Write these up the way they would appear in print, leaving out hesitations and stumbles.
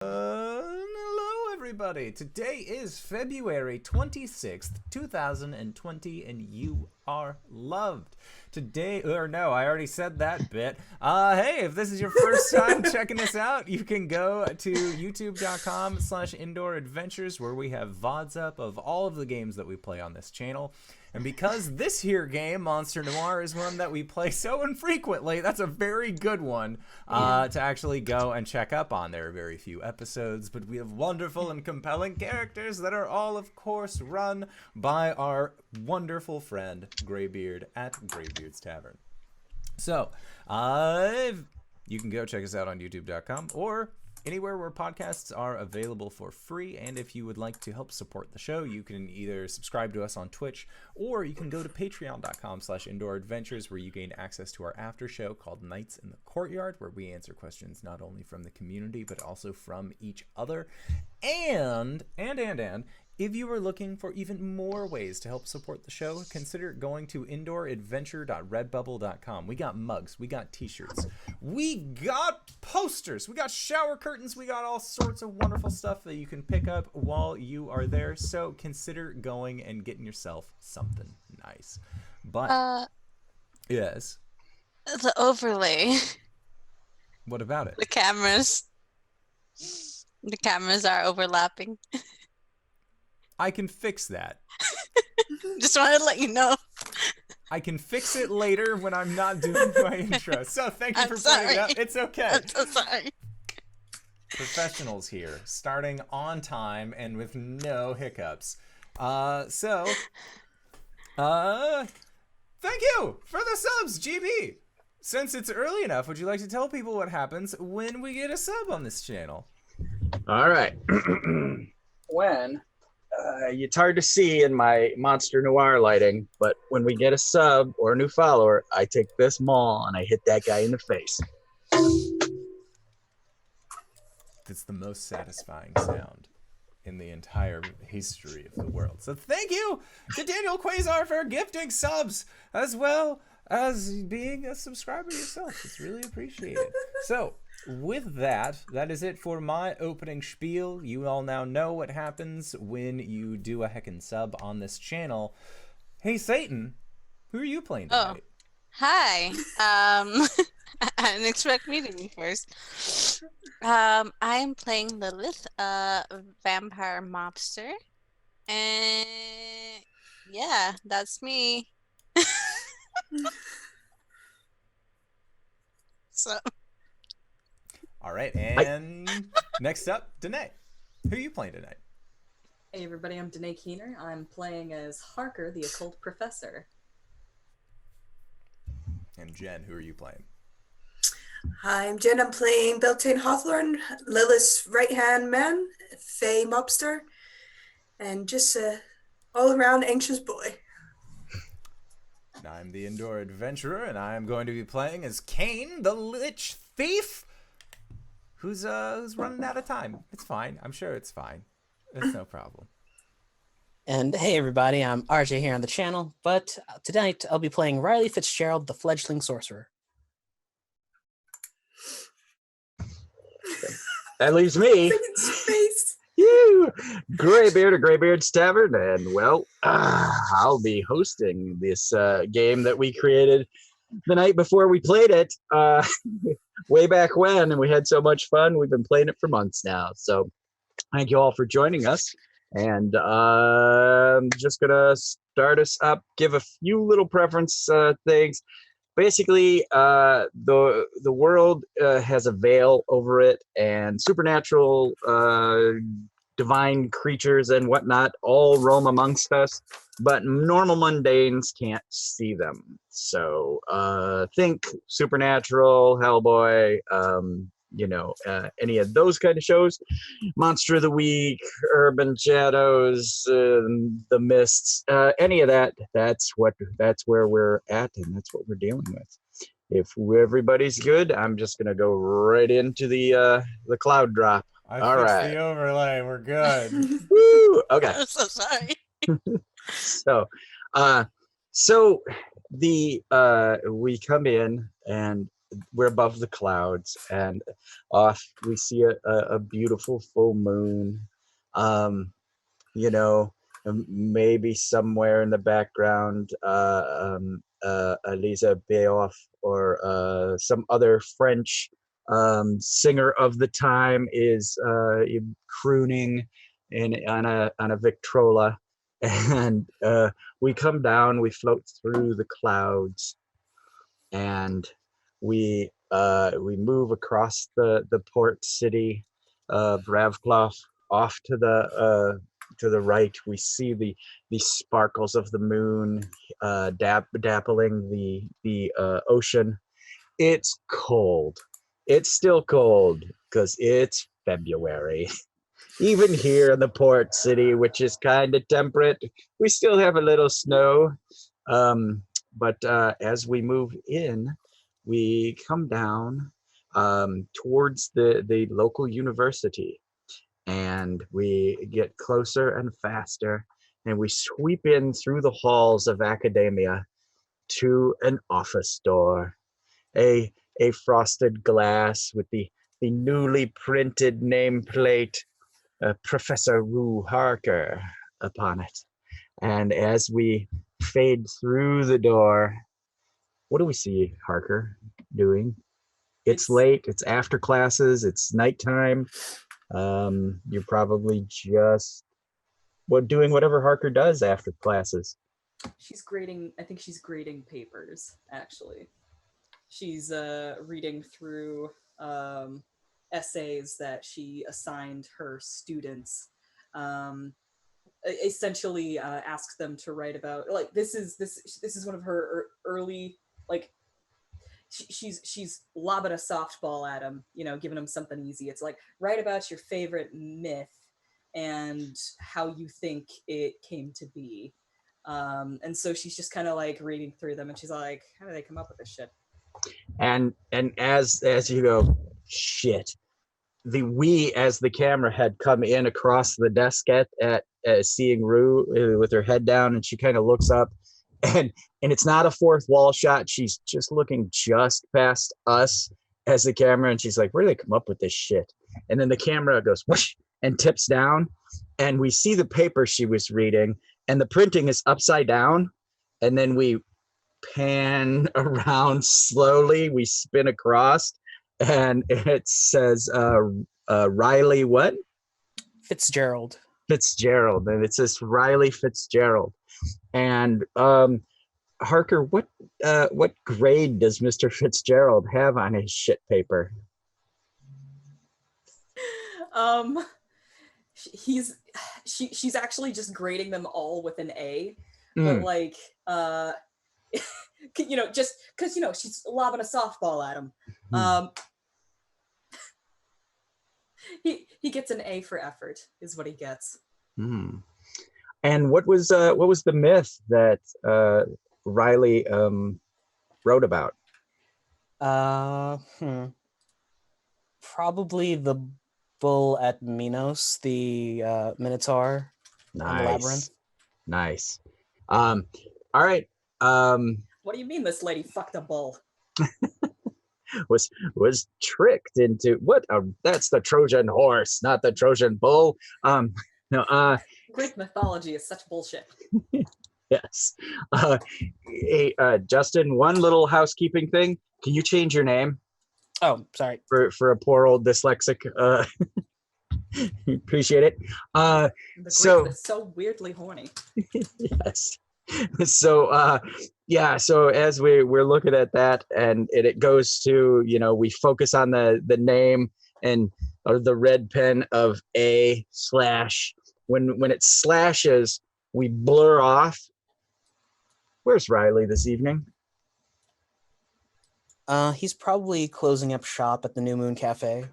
Hello, everybody. Today is February 26th, 2020, and you are loved. Today, or no, I already said that bit. Hey, if this is your first time checking us out, you can go to youtube.com/indoor adventures, where we have VODs up of all of the games that we play on this channel. And because this here game, Monster Noire, is one that we play so infrequently, that's a very good one to actually go and check up on. There are very few episodes, but we have wonderful and compelling characters that are all, of course, run by our wonderful friend, Graybeard at Graybeard's Tavern. So, you can go check us out on youtube.com or anywhere where podcasts are available for free. And if you would like to help support the show, you can either subscribe to us on Twitch, or you can go to patreon.com/indoor adventures, where you gain access to our after show called Nights in the Courtyard, where we answer questions not only from the community but also from each other. And if you are looking for even more ways to help support the show, consider going to indooradventure.redbubble.com. We got mugs, we got t-shirts, we got posters, we got shower curtains, we got all sorts of wonderful stuff that you can pick up while you are there. So consider going and getting yourself something nice. But yes. The overlay. What about it? The cameras are overlapping. I can fix that. Just wanted to let you know. I can fix it later when I'm not doing my intro. So thank you for pointing it out. It's okay. I'm so sorry. Professionals here, starting on time and with no hiccups. Thank you for the subs, GB. Since it's early enough, would you like to tell people what happens when we get a sub on this channel? All right. It's hard to see in my Monster Noire lighting, but when we get a sub or a new follower, I take this maul and I hit that guy in the face. That's the most satisfying sound in the entire history of the world. So thank you to Daniel Quasar for gifting subs, as well as being a subscriber yourself. It's really appreciated. So with that is it for my opening spiel. You all now know what happens when you do a heckin' sub on this channel. Hey, Satan, who are you playing tonight? Hi. I didn't expect me to be first. I'm playing Lilith, vampire mobster. And yeah, that's me. So. All right, and next up, Danae. Who are you playing tonight? Hey everybody, I'm Danae Keener. I'm playing as Harker, the occult professor. And Jen, who are you playing? Hi, I'm Jen. I'm playing Beltane Hawthorne, Lilith's right-hand man, Faye mobster, and just a all-around anxious boy. I'm the Indoor Adventurer, and I'm going to be playing as Kane, the Lich Thief, who's running out of time. It's fine. I'm sure it's fine. It's no problem. And hey everybody, I'm RJ here on the channel, but tonight I'll be playing Riley Fitzgerald, the fledgling sorcerer. That leaves me. Space. You, Graybeard of Graybeard's Tavern, and well, I'll be hosting this game that we created the night before we played it, way back when, and we had so much fun. We've been playing it for months now, so thank you all for joining us. And I'm just gonna start us up, give a few little preference things. Basically, the world has a veil over it, and supernatural divine creatures and whatnot all roam amongst us, but normal mundanes can't see them. So think Supernatural, Hellboy, any of those kind of shows, Monster of the Week, Urban Shadows, The Mists, any of that. That's where we're at, and that's what we're dealing with. If everybody's good, I'm just gonna go right into the cloud drop. I fixed the overlay. We're good. Woo! Okay. I'm so sorry. So, we come in, and we're above the clouds, and off we see a beautiful full moon. Um, you know, maybe somewhere in the background, Elisa Beoff or some other French singer of the time is crooning on a Victrola, and we come down, we float through the clouds, and we move across the port city of Ravklov. Off to the right, we see the sparkles of the moon dappling the ocean. It's cold. It's still cold because it's February. Even here in the port city, which is kind of temperate, we still have a little snow. But as we move in, we come down towards the local university, and we get closer and faster, and we sweep in through the halls of academia to an office door, a frosted glass with the newly printed nameplate Professor Rue Harker upon it. And as we fade through the door, what do we see Harker doing? It's late, it's after classes, it's nighttime. You're probably just doing whatever Harker does after classes. She's grading, I think she's grading papers, actually. She's reading through essays that she assigned her students. Essentially asks them to write about, like, this is one of her early, like, she's lobbing a softball at him, you know, giving him something easy. It's like, write about your favorite myth and how you think it came to be. And so she's just kind of like reading through them, and she's like, how do they come up with this shit? And as you go, shit, we as the camera had come in across the desk at seeing Rue with her head down, and she kind of looks up, and it's not a fourth wall shot. She's just looking just past us as the camera, and she's like, where do they come up with this shit? And then the camera goes whoosh and tips down, and we see the paper she was reading, and the printing is upside down, and then we pan around slowly, we spin across, and it says Riley what? Fitzgerald. And it says Riley Fitzgerald. And Harker, what grade does Mr. Fitzgerald have on his shit paper? She's actually just grading them all with an A, but like you know, just because, you know, she's lobbing a softball at him. He gets an A for effort is what he gets. And what was the myth that Riley wrote about? Probably the bull at Minos, the Minotaur. Nice. And the labyrinth. Nice. All right. What do you mean this lady fucked a bull? was tricked into what? That's the Trojan horse, not the Trojan bull. No. Greek mythology is such bullshit. Yes. Hey, Justin, one little housekeeping thing. Can you change your name? Oh, sorry. For a poor old dyslexic. Appreciate it. The Greek is so weirdly horny. Yes. So yeah, so as we're looking at that, and it goes to, you know, we focus on the name and or the red pen of A/. When it slashes, we blur off. Where's Riley this evening? He's probably closing up shop at the New Moon Cafe.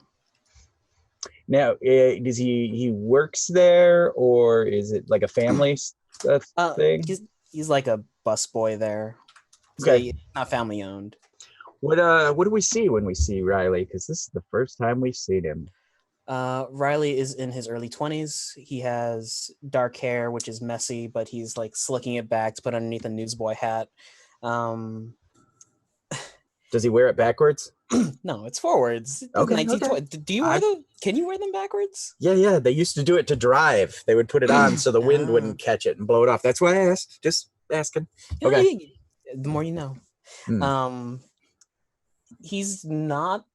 Now, does he works there, or is it like a family thing? He's like a busboy there. So Okay. Not family owned. What do we see when we see Riley? Because this is the first time we've seen him. Riley is in his early 20s. He has dark hair, which is messy, but he's like slicking it back to put underneath a newsboy hat. Does he wear it backwards? No, it's forwards. Okay, 1920. Do you wear them? Can you wear them backwards? Yeah. They used to do it to drive. They would put it on so the wind Ah. wouldn't catch it and blow it off. That's why I asked. Just asking. Yeah, Okay. the more you know. Hmm. He's not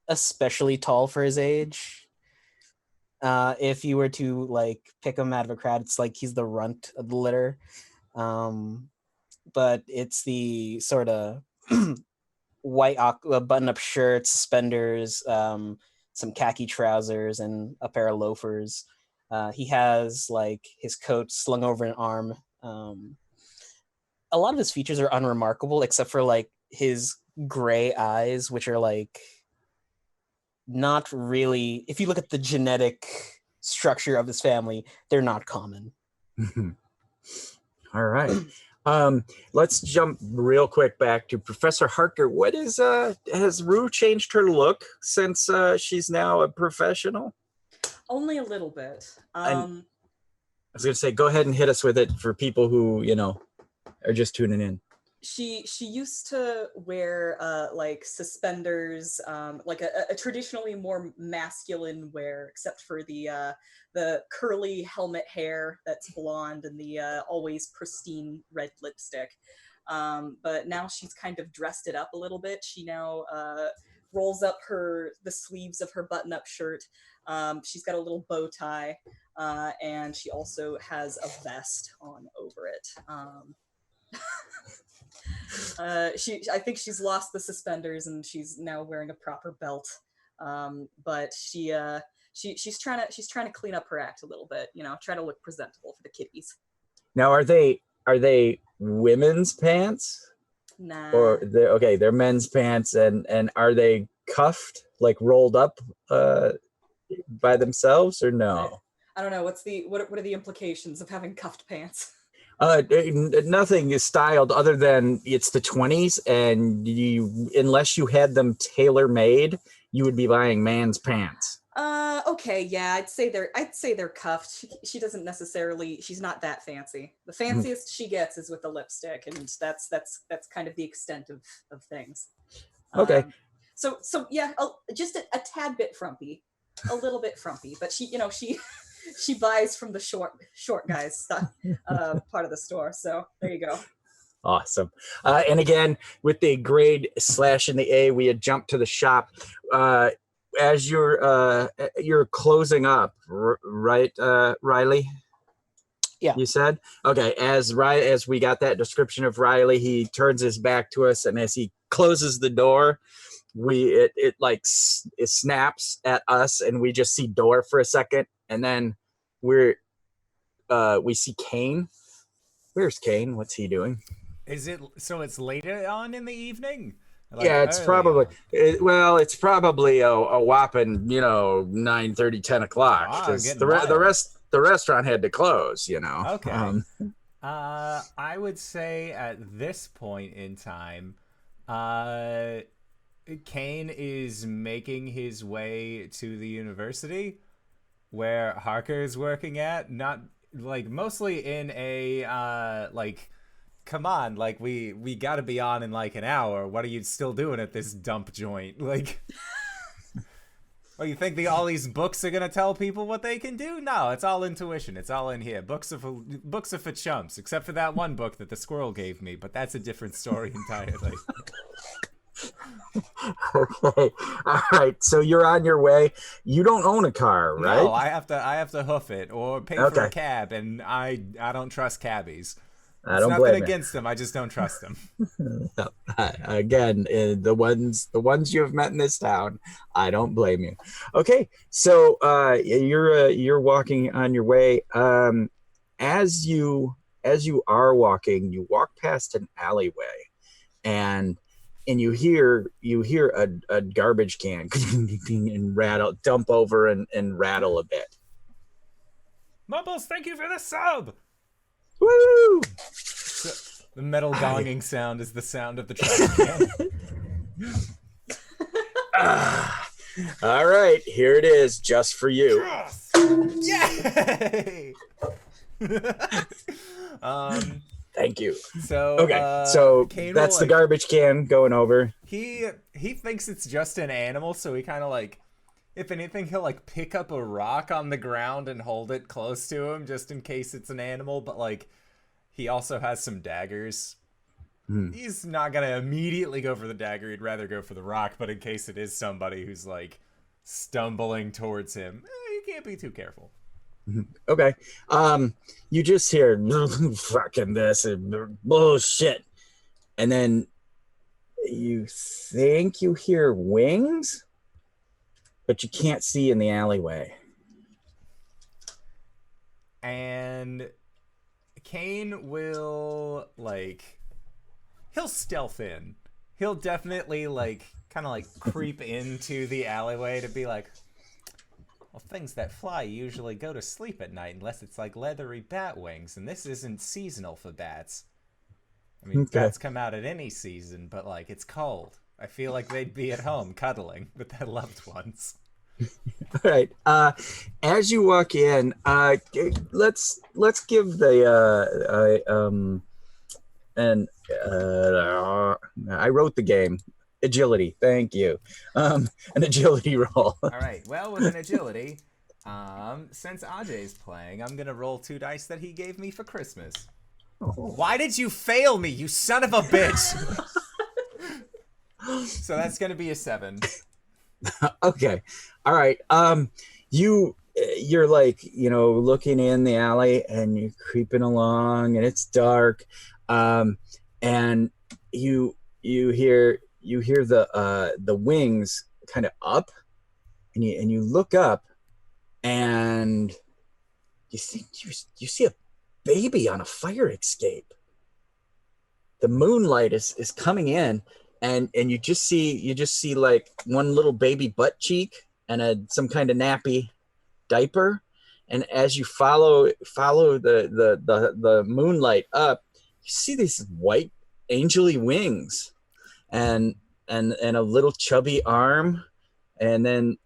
especially tall for his age. If you were to like pick him out of a crowd, it's like he's the runt of the litter. But it's the sort of white button-up shirt, suspenders, some khaki trousers, and a pair of loafers. He has like his coat slung over an arm. A lot of his features are unremarkable, except for like his gray eyes, which are like not really. If you look at the genetic structure of his family, they're not common. All right. Let's jump real quick back to Professor Harker. What is has Rue changed her look since she's now a professional? Only a little bit. I was gonna say, go ahead and hit us with it for people who, are just tuning in. She used to wear like suspenders, like a traditionally more masculine wear, except for the curly helmet hair that's blonde and the always pristine red lipstick. But now she's kind of dressed it up a little bit. She now rolls up the sleeves of her button-up shirt. She's got a little bow tie, and she also has a vest on over it. I think she's lost the suspenders and she's now wearing a proper belt. But she's trying to clean up her act a little bit, try to look presentable for the kiddies. Now, are they women's pants? Nah. Or they're men's pants, and are they cuffed, like rolled up by themselves, or no? I don't know. What are the implications of having cuffed pants? Nothing is styled other than it's the 20s, and unless you had them tailor made, you would be buying man's pants. Okay, yeah, I'd say they're cuffed. She doesn't necessarily. She's not that fancy. The fanciest she gets is with the lipstick, and that's kind of the extent of things. Okay. So yeah, just a tad bit frumpy, a little bit frumpy, but she buys from the short guys stuff part of the store. So there you go. Awesome. And again, with the grade / and the A, we had jumped to the shop. As you're closing up, right, Riley? Yeah. You said? Okay. As we got that description of Riley, he turns his back to us, and as he closes the door, it snaps at us, and we just see door for a second, and then we see Kane. Where's Kane? What's he doing? Is it so? It's later on in the evening. Yeah, it's probably it's probably a whopping 9:30, 10 o'clock, because the restaurant had to close. Okay. I would say at this point in time, Kane is making his way to the university where Harker is working at. Not like mostly in a come on, like we gotta be on in like an hour. What are you still doing at this dump joint? Like, well, you think all these books are gonna tell people what they can do? No, it's all intuition. It's all in here. Books are for chumps, except for that one book that the squirrel gave me. But that's a different story entirely. Okay, all right. So you're on your way. You don't own a car, right? No, I have to hoof it or pay for a cab, and I don't trust cabbies. I don't It's blame nothing against them. I just don't trust them. Again, the ones you have met in this town, I don't blame you. Okay, so you're walking on your way. As you are walking, you walk past an alleyway, and you hear a garbage can and dump over and rattle a bit. Mumbles, thank you for the sub. Woo! The metal gonging sound is the sound of the trash can. All right, here it is, just for you. Yay! Thank Thank you. So Okay, so Kane that's will, the garbage can going over. he thinks it's just an animal, so he kind of like, if anything, he'll like pick up a rock on the ground and hold it close to him just in case it's an animal, but like he also has some daggers. He's not gonna immediately go for the dagger, he'd rather go for the rock, but in case it is somebody who's like stumbling towards him, you can't be too careful. Okay. You just hear fucking this bullshit. And then you think you hear wings, but you can't see in the alleyway. And Kane will like, he'll stealth in. He'll definitely like kind of like creep into the alleyway to be like, well, things that fly usually go to sleep at night unless it's like leathery bat wings, and this isn't seasonal for bats. I mean, bats come out at any season, but like it's cold. I feel like they'd be at home cuddling with their loved ones. All right. As you walk in, let's give the I wrote the game. Agility, thank you. An agility roll. All right. Well, with an agility, since Ajay's playing, I'm gonna roll 2 dice that he gave me for Christmas. Why did you fail me, you son of a bitch? So that's gonna be a 7. Okay. All right. You're like, looking in the alley and you're creeping along and it's dark. And you hear the wings kind of up, and you look up and you think you see a baby on a fire escape. The moonlight is coming in, and you just see like one little baby butt cheek and some kind of nappy diaper. And as you follow the moonlight up, you see these white angely wings and a little chubby arm, and then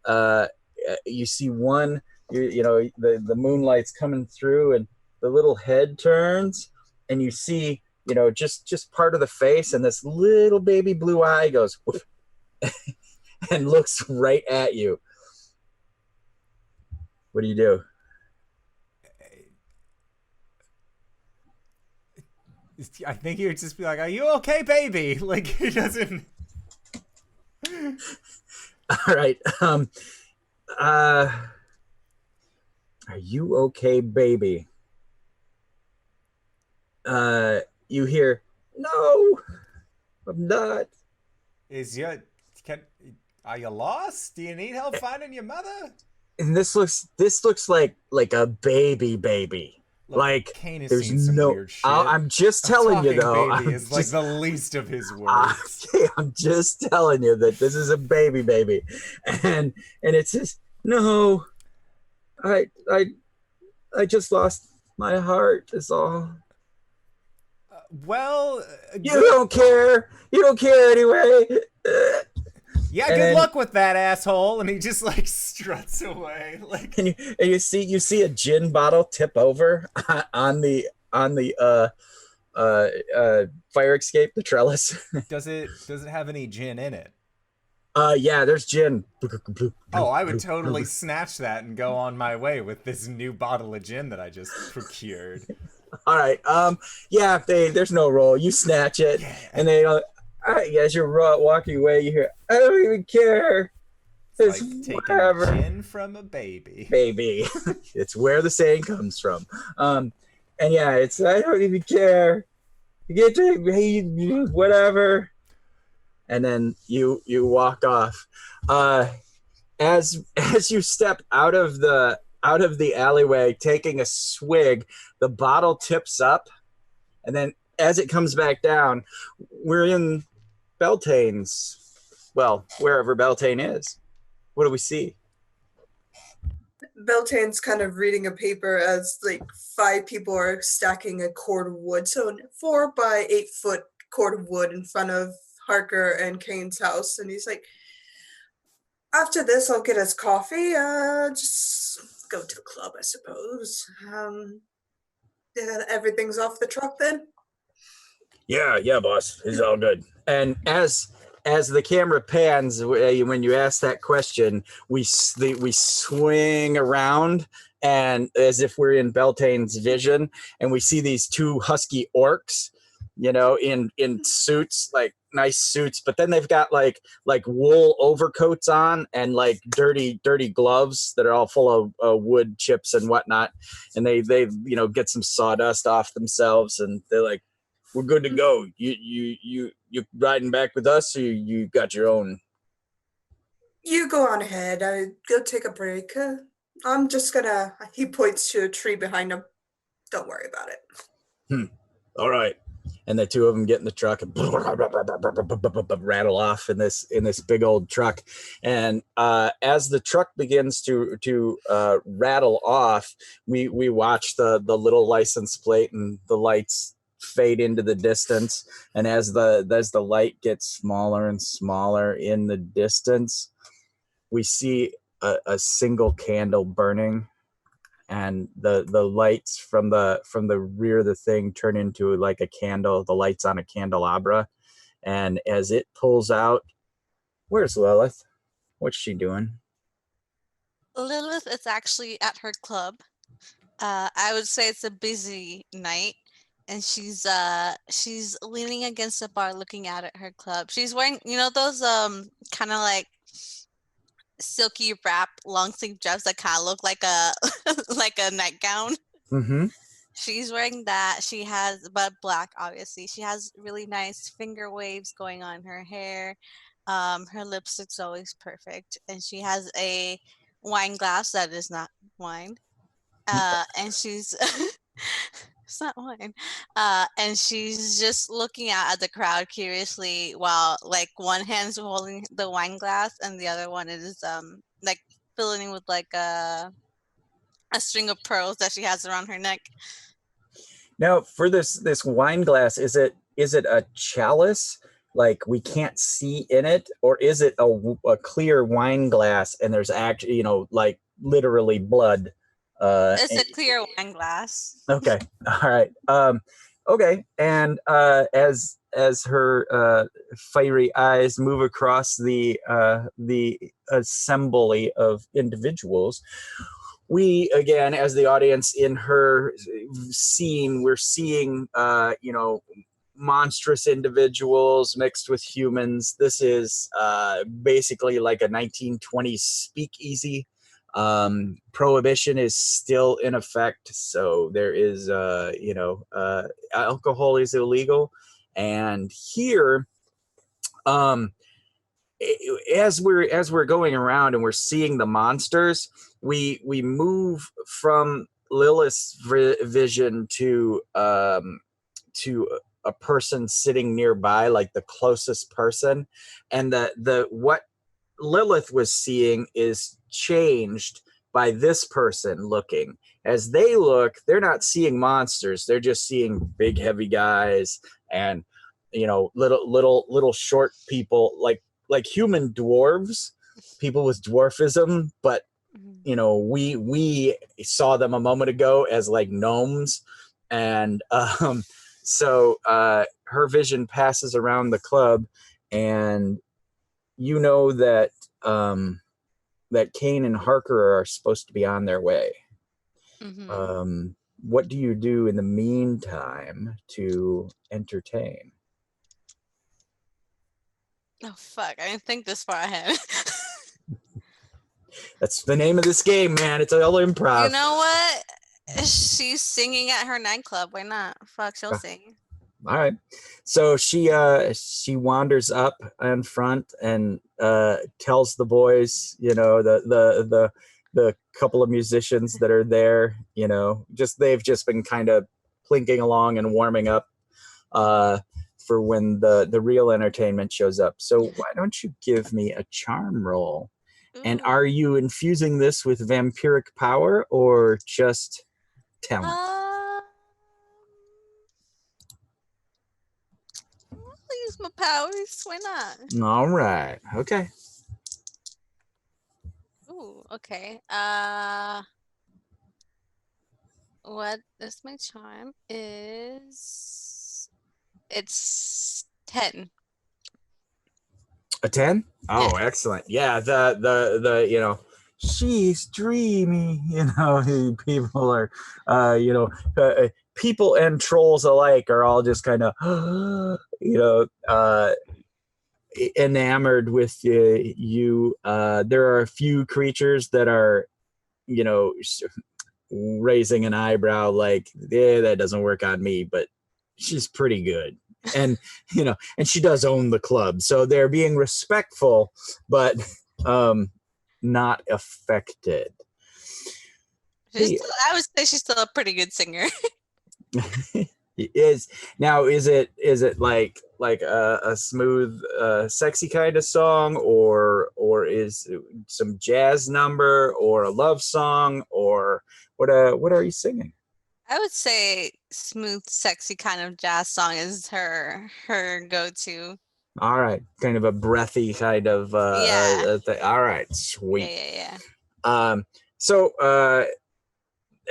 you see one, the moonlight's coming through and the little head turns, and you see just part of the face, and this little baby blue eye goes and looks right at you. What do you do? I think he would just be like, "Are you okay, baby?" Like, he doesn't. All right. Are you okay, baby? You hear, "No, I'm not." Are you lost? Do you need help finding your mother? And this looks like a baby. Look, like Kane has there's seen some no. weird shit. I'm just telling you though. Baby is like the least of his worries. I'm just telling you that this is a baby, and it says, "No, I just lost my heart. Is all." Well, you don't care. You don't care anyway. Yeah, good luck with that, asshole. And he just like struts away. Like, and you see a gin bottle tip over on the fire escape, the trellis. Does it have any gin in it? Yeah, there's gin. Oh, I would totally snatch that and go on my way with this new bottle of gin that I just procured. All right. Yeah, there's no roll. You snatch it, and they as you're walking away, you hear, "I don't even care. It's like taking gin from a baby. Baby." It's where the saying comes from. And yeah, it's, "I don't even care. You get to whatever." And then you walk off. As you step out of the alleyway, taking a swig, the bottle tips up, and then as it comes back down, we're in Beltane's. Well, wherever Beltane is. What do we see? Beltane's kind of reading a paper as like 5 people are stacking a cord of wood. So 4 by 8 foot cord of wood in front of Harker and Kane's house. And he's like, "After this, I'll get us coffee. Just go to the club, I suppose. Everything's off the truck then?" Yeah, boss. It's all good. And as the camera pans, when you ask that question, we swing around, and as if we're in Beltane's vision, and we see these two husky orcs, in suits, like nice suits, but then they've got like wool overcoats on and like dirty gloves that are all full of wood chips and whatnot, and they get some sawdust off themselves, and they're like, we're good to go. You riding back with us, or you got your own? You go on ahead. I go take a break. I'm just gonna. He points to a tree behind him. Don't worry about it. All right. And the two of them get in the truck and rattle off in this big old truck. And as the truck begins to rattle off, we watch the little license plate and the lights fade into the distance. And as the light gets smaller and smaller in the distance, we see a single candle burning, and the lights from the rear of the thing turn into like a candle, the lights on a candelabra. And as it pulls out, where's Lilith? What's she doing? Lilith is actually at her club. I would say it's a busy night, and she's leaning against the bar looking out at her club. She's wearing, those kind of like silky wrap long sleeve dress that kind of look like a like a nightgown. Mm-hmm. She's wearing that. She has, but black, obviously. She has really nice finger waves going on her hair. Her lipstick's always perfect, and she has a wine glass that is not wine. And she's it's not wine. And she's just looking out at the crowd curiously, while like one hand's holding the wine glass and the other one is like filling with like a string of pearls that she has around her neck. Now, for this wine glass, is it a chalice? Like we can't see in it, or is it a clear wine glass and there's actually, like literally blood? It's a clear wine glass. Okay. All right. Okay. And as her fiery eyes move across the assembly of individuals, we again, as the audience in her scene, we're seeing monstrous individuals mixed with humans. This is basically like a 1920s speakeasy. Prohibition is still in effect, so there is alcohol is illegal. And here, as we're going around and we're seeing the monsters, we move from Lilith's vision to a person sitting nearby, like the closest person, and the what Lilith was seeing is changed by this person looking. As they look, they're not seeing monsters, they're just seeing big heavy guys and little short people, like human dwarves, people with dwarfism, but we saw them a moment ago as like gnomes. And so her vision passes around the club, and that that Kane and Harker are supposed to be on their way. Mm-hmm. What do you do in the meantime to entertain? Oh fuck! I didn't think this far ahead. That's the name of this game, man. It's all improv. You know what? She's singing at her nightclub. Why not? Fuck, she'll sing. All right. So she wanders up in front and tells the boys, the couple of musicians that are there, they've just been kind of plinking along and warming up for when the real entertainment shows up. So why don't you give me a charm roll? Ooh. And are you infusing this with vampiric power or just talent? I'll use my powers. Why not? All right. Okay. Ooh, okay. What is my charm is It's 10. A 10? Oh, Yes. excellent. Yeah, the she's dreamy, people are people and trolls alike are all just kind of enamored with you. There are a few creatures that are, raising an eyebrow like, yeah, that doesn't work on me, but she's pretty good. And, and she does own the club. So they're being respectful, but not affected. I would say she's still a pretty good singer. Is it like a smooth sexy kind of song, or is it some jazz number or a love song, or what are you singing? I would say smooth, sexy kind of jazz song is her go-to. All right, kind of a breathy kind of Yeah. thing. All right, Yeah, sweet. yeah, So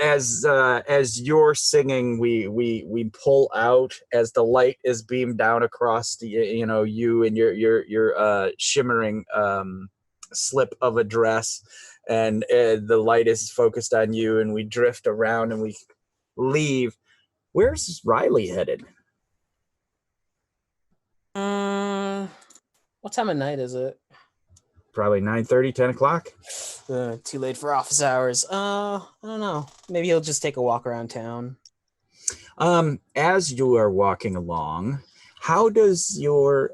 as you're singing, we pull out as the light is beamed down across the you and your shimmering slip of a dress, and the light is focused on you, and we drift around and we leave. Where's Riley headed? What time of night is it? Probably 9:30, 10 o'clock. Too late for office hours. I don't know. Maybe he'll just take a walk around town. As you are walking along, how does your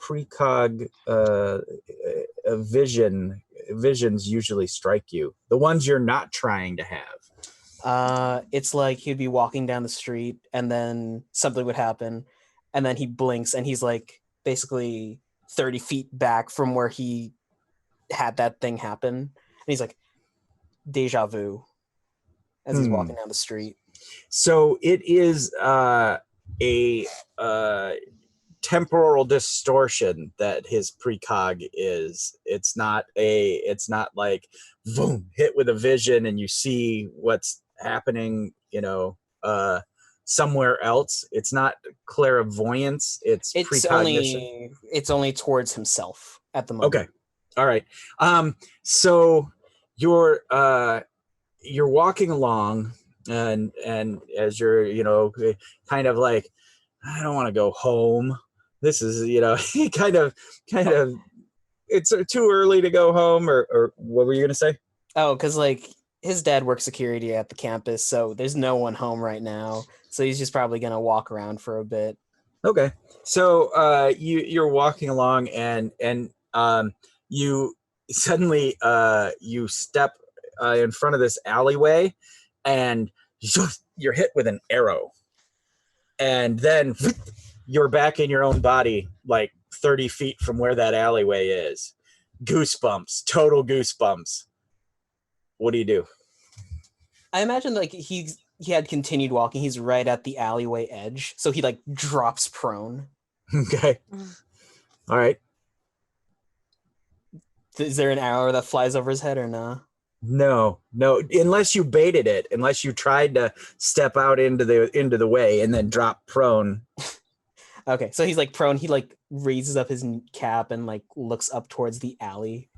precog visions usually strike you? The ones you're not trying to have. It's like he'd be walking down the street and then something would happen, and then he blinks and he's like basically 30 feet back from where he had that thing happen, and he's like, deja vu, as he's walking down the street. So it is a temporal distortion that his precog is. It's not like boom, hit with a vision and you see what's happening, somewhere else. It's not clairvoyance, it's precognition. It's only towards himself at the moment. Okay. All right. So you're walking along, and as you're kind of like, I don't want to go home. This is kind of it's too early to go home, or what were you gonna say? Oh, because like his dad works security at the campus, so there's no one home right now, so he's just probably gonna walk around for a bit. Okay. So you're walking along, and you suddenly you step in front of this alleyway, and you're hit with an arrow, and then you're back in your own body, like 30 feet from where that alleyway is. Goosebumps, total goosebumps. What do you do? I imagine like he had continued walking. He's right at the alleyway edge, so he like drops prone. Okay. All right. Is there an arrow that flies over his head or no? No, unless you baited it, unless you tried to step out into the way and then drop prone. Okay, so he's like prone. He like raises up his cap and like looks up towards the alley.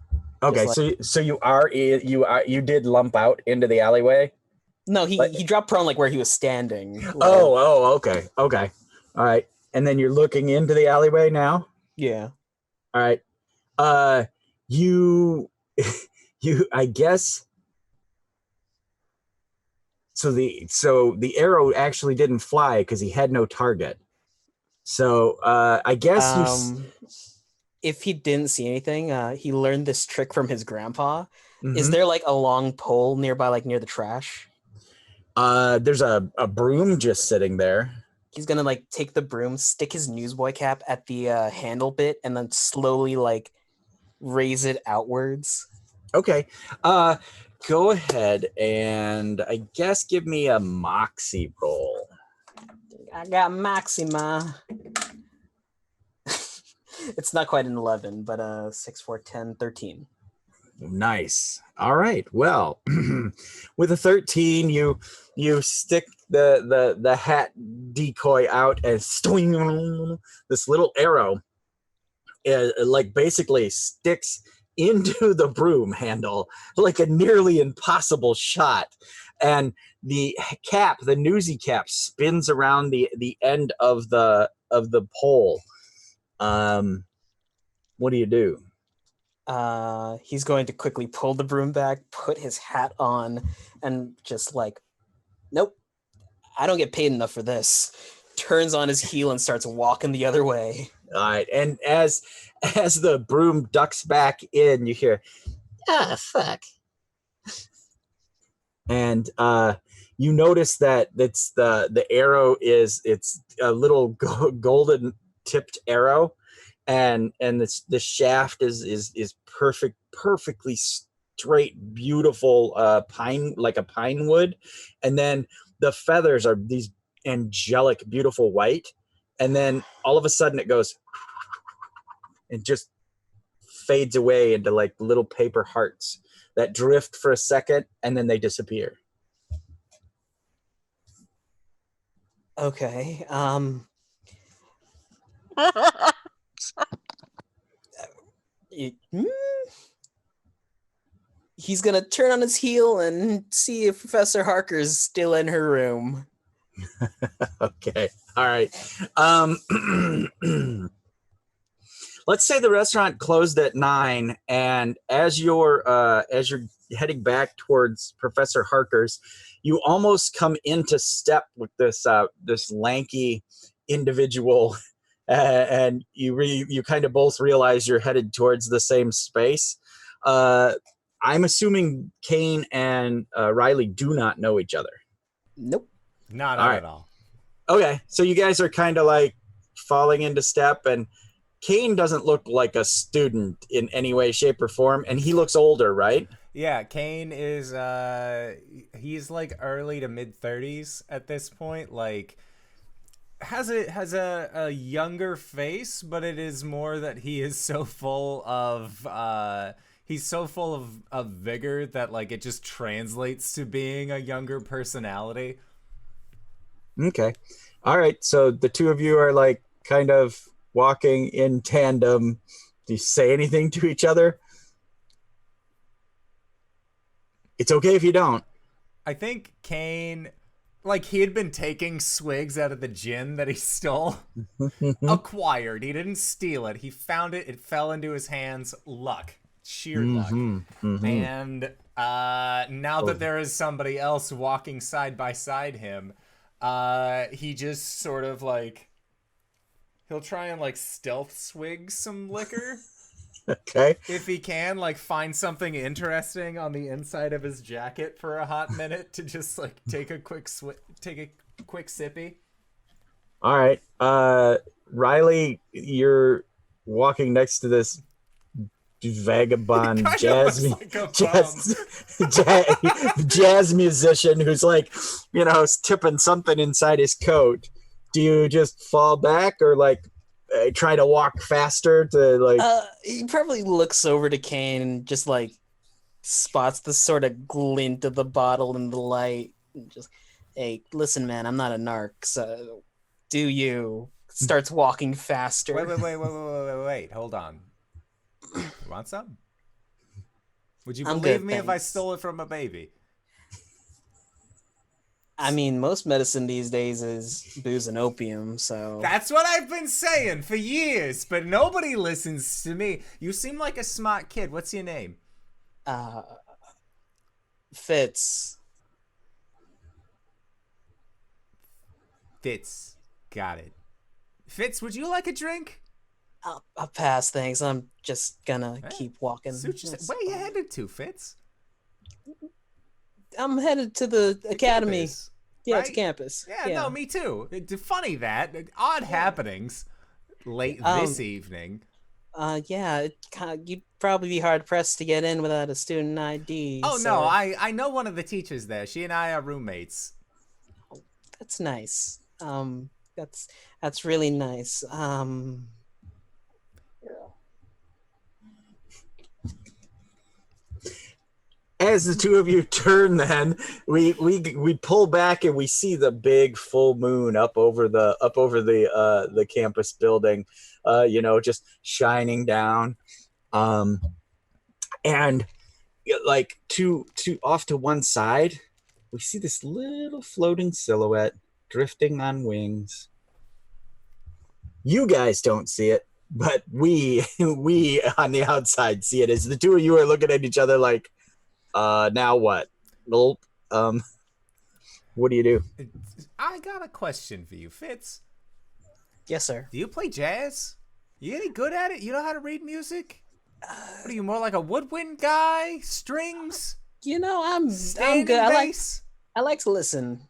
Okay, like, so you did lump out into the alleyway? No, he dropped prone like where he was standing. Like, okay. All right. And then you're looking into the alleyway now? Yeah. All right. You I guess so the arrow actually didn't fly because he had no target. So I guess if he didn't see anything, he learned this trick from his grandpa. Mm-hmm. Is there like a long pole nearby, like near the trash? There's a broom just sitting there. He's gonna like take the broom, stick his newsboy cap at the handle bit, and then slowly like raise it outwards. Okay. Go ahead and I guess give me a moxie roll. I got Maxima. It's not quite an 11, but 6, 4, 10, 13. Nice. All right. Well, with a 13, you stick the hat decoy out and stoing, this little arrow like basically sticks into the broom handle like a nearly impossible shot, and the cap, the newsy cap, spins around the end of the pole. What do you do? He's going to quickly pull the broom back, put his hat on, and just like, nope, I don't get paid enough for this. Turns on his heel and starts walking the other way. All right, and as the broom ducks back in, you hear, "Ah, fuck," and you notice that it's the arrow it's a little golden tipped arrow, and the shaft is perfectly straight, beautiful pine, like a pine wood, and then the feathers are these angelic, beautiful white, and then all of a sudden it goes and just fades away into like little paper hearts that drift for a second and then they disappear. Okay. He's gonna turn on his heel and see if Professor Harker's still in her room. Okay. All right. Let's say the restaurant closed at 9, and as you're heading back towards Professor Harker's, you almost come into step with this lanky individual, and you kind of both realize you're headed towards the same space. I'm assuming Kane and Riley do not know each other. Nope. Not All at right. all. Okay, so you guys are kind of like falling into step, and Kane doesn't look like a student in any way, shape, or form, and he looks older, right? Yeah, Kane is he's like early to mid 30s at this point. Like has a younger face, but it is more that he is so full of he's so full of vigor that like it just translates to being a younger personality. Okay. All right, so the two of you are like kind of walking in tandem. Do you say anything to each other? It's okay if you don't. I think Kane, like he had been taking swigs out of the gin that he stole. Acquired. He didn't steal it. He found it. It fell into his hands. Luck. Sheer luck. And now that there is somebody else walking side by side him, he just sort of like, he'll try and like stealth swig some liquor. Okay. If he can, like, find something interesting on the inside of his jacket for a hot minute to just like take a quick sippy. All right. Riley, you're walking next to this vagabond jazz musician who's like, tipping something inside his coat. Do you just fall back or like try to walk faster to like? He probably looks over to Kane and just like spots the sort of glint of the bottle in the light. And just, hey, listen, man, I'm not a narc, so do you? Starts walking faster. Wait, hold on. You want some? Would you I'm believe good, me if I thanks. stole it from a baby? I mean, most medicine these days is booze and opium, so... That's what I've been saying for years, but nobody listens to me. You seem like a smart kid. What's your name? Fitz. Fitz. Got it. Fitz, would you like a drink? I'll pass, thanks. I'm just gonna keep walking. Where you headed to, Fitz? I'm headed to the academy. Campus, Yeah, right? to campus. Yeah, no, me too. It's funny that. Odd happenings late this evening. Yeah, you'd probably be hard pressed to get in without a student ID. Oh, so no, I know one of the teachers there. She and I are roommates. that's nice. That's really nice. as the two of you turn, then we pull back and we see the big full moon up over the campus building, just shining down, and like to off to one side, we see this little floating silhouette drifting on wings. You guys don't see it, but we on the outside see it as the two of you are looking at each other like, now what? Nope. What do you do? I got a question for you, Fitz. Yes, sir. Do you play jazz? You any good at it? You know how to read music? What are you, more like a woodwind guy? Strings? I'm Standing good. bass? I like to listen.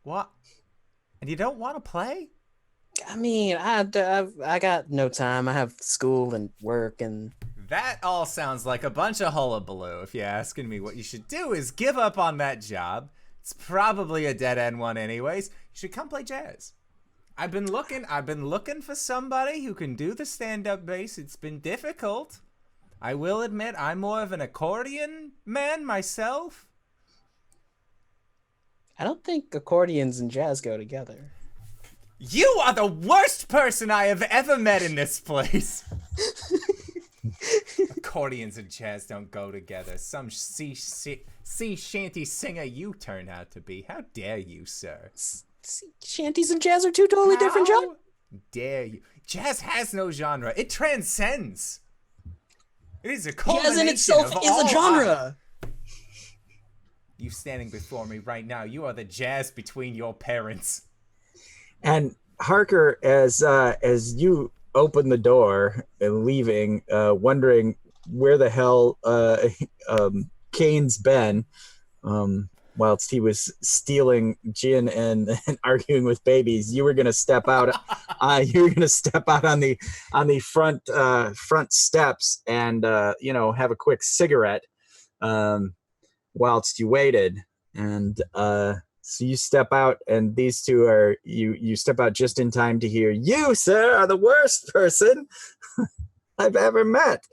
What? And you don't want to play? I mean, I got no time. I have school and work and... That all sounds like a bunch of hullabaloo. If you're asking me, what you should do is give up on that job. It's probably a dead-end one anyways. You should come play jazz. I've been looking for somebody who can do the stand-up bass. It's been difficult. I will admit I'm more of an accordion man myself. I don't think accordions and jazz go together. You are the worst person I have ever met in this place. Accordions and jazz don't go together. Some sea shanty singer you turn out to be. How dare you, sir? Shanties and jazz are two totally different genres. How dare you? Jazz has no genre. It transcends. It is a culmination Jazz in itself of is all a genre. You standing before me right now, you are the jazz between your parents. And Harker, as you open the door and leaving, wondering where the hell Kane's been, whilst he was stealing gin and arguing with babies, you were gonna step out. You were gonna step out on the front steps and have a quick cigarette, whilst you waited. And so you step out, and these two are you step out just in time to hear, "You, sir, are the worst person I've ever met."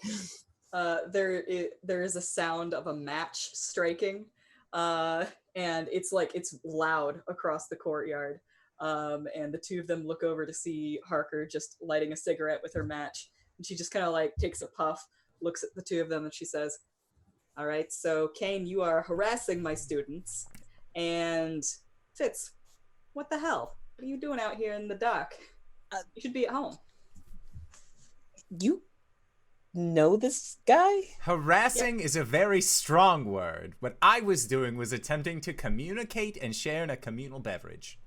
There is a sound of a match striking, and it's loud across the courtyard. And the two of them look over to see Harker just lighting a cigarette with her match, and she just kind of takes a puff, looks at the two of them, and she says, "All right, so Kane, you are harassing my students, and Fitz, what the hell? What are you doing out here in the dark? You should be at home." You know this guy? Harassing is a very strong word. What I was doing was attempting to communicate and share in a communal beverage.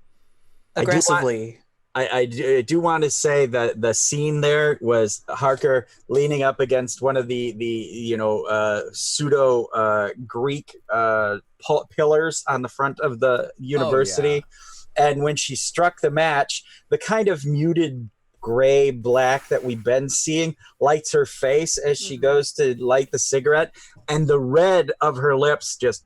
Aggressively. I do want to say that the scene there was Harker leaning up against one of the pseudo Greek pillars on the front of the university. Oh, yeah. And when she struck the match, the kind of muted gray black that we've been seeing lights her face as she goes to light the cigarette, and the red of her lips just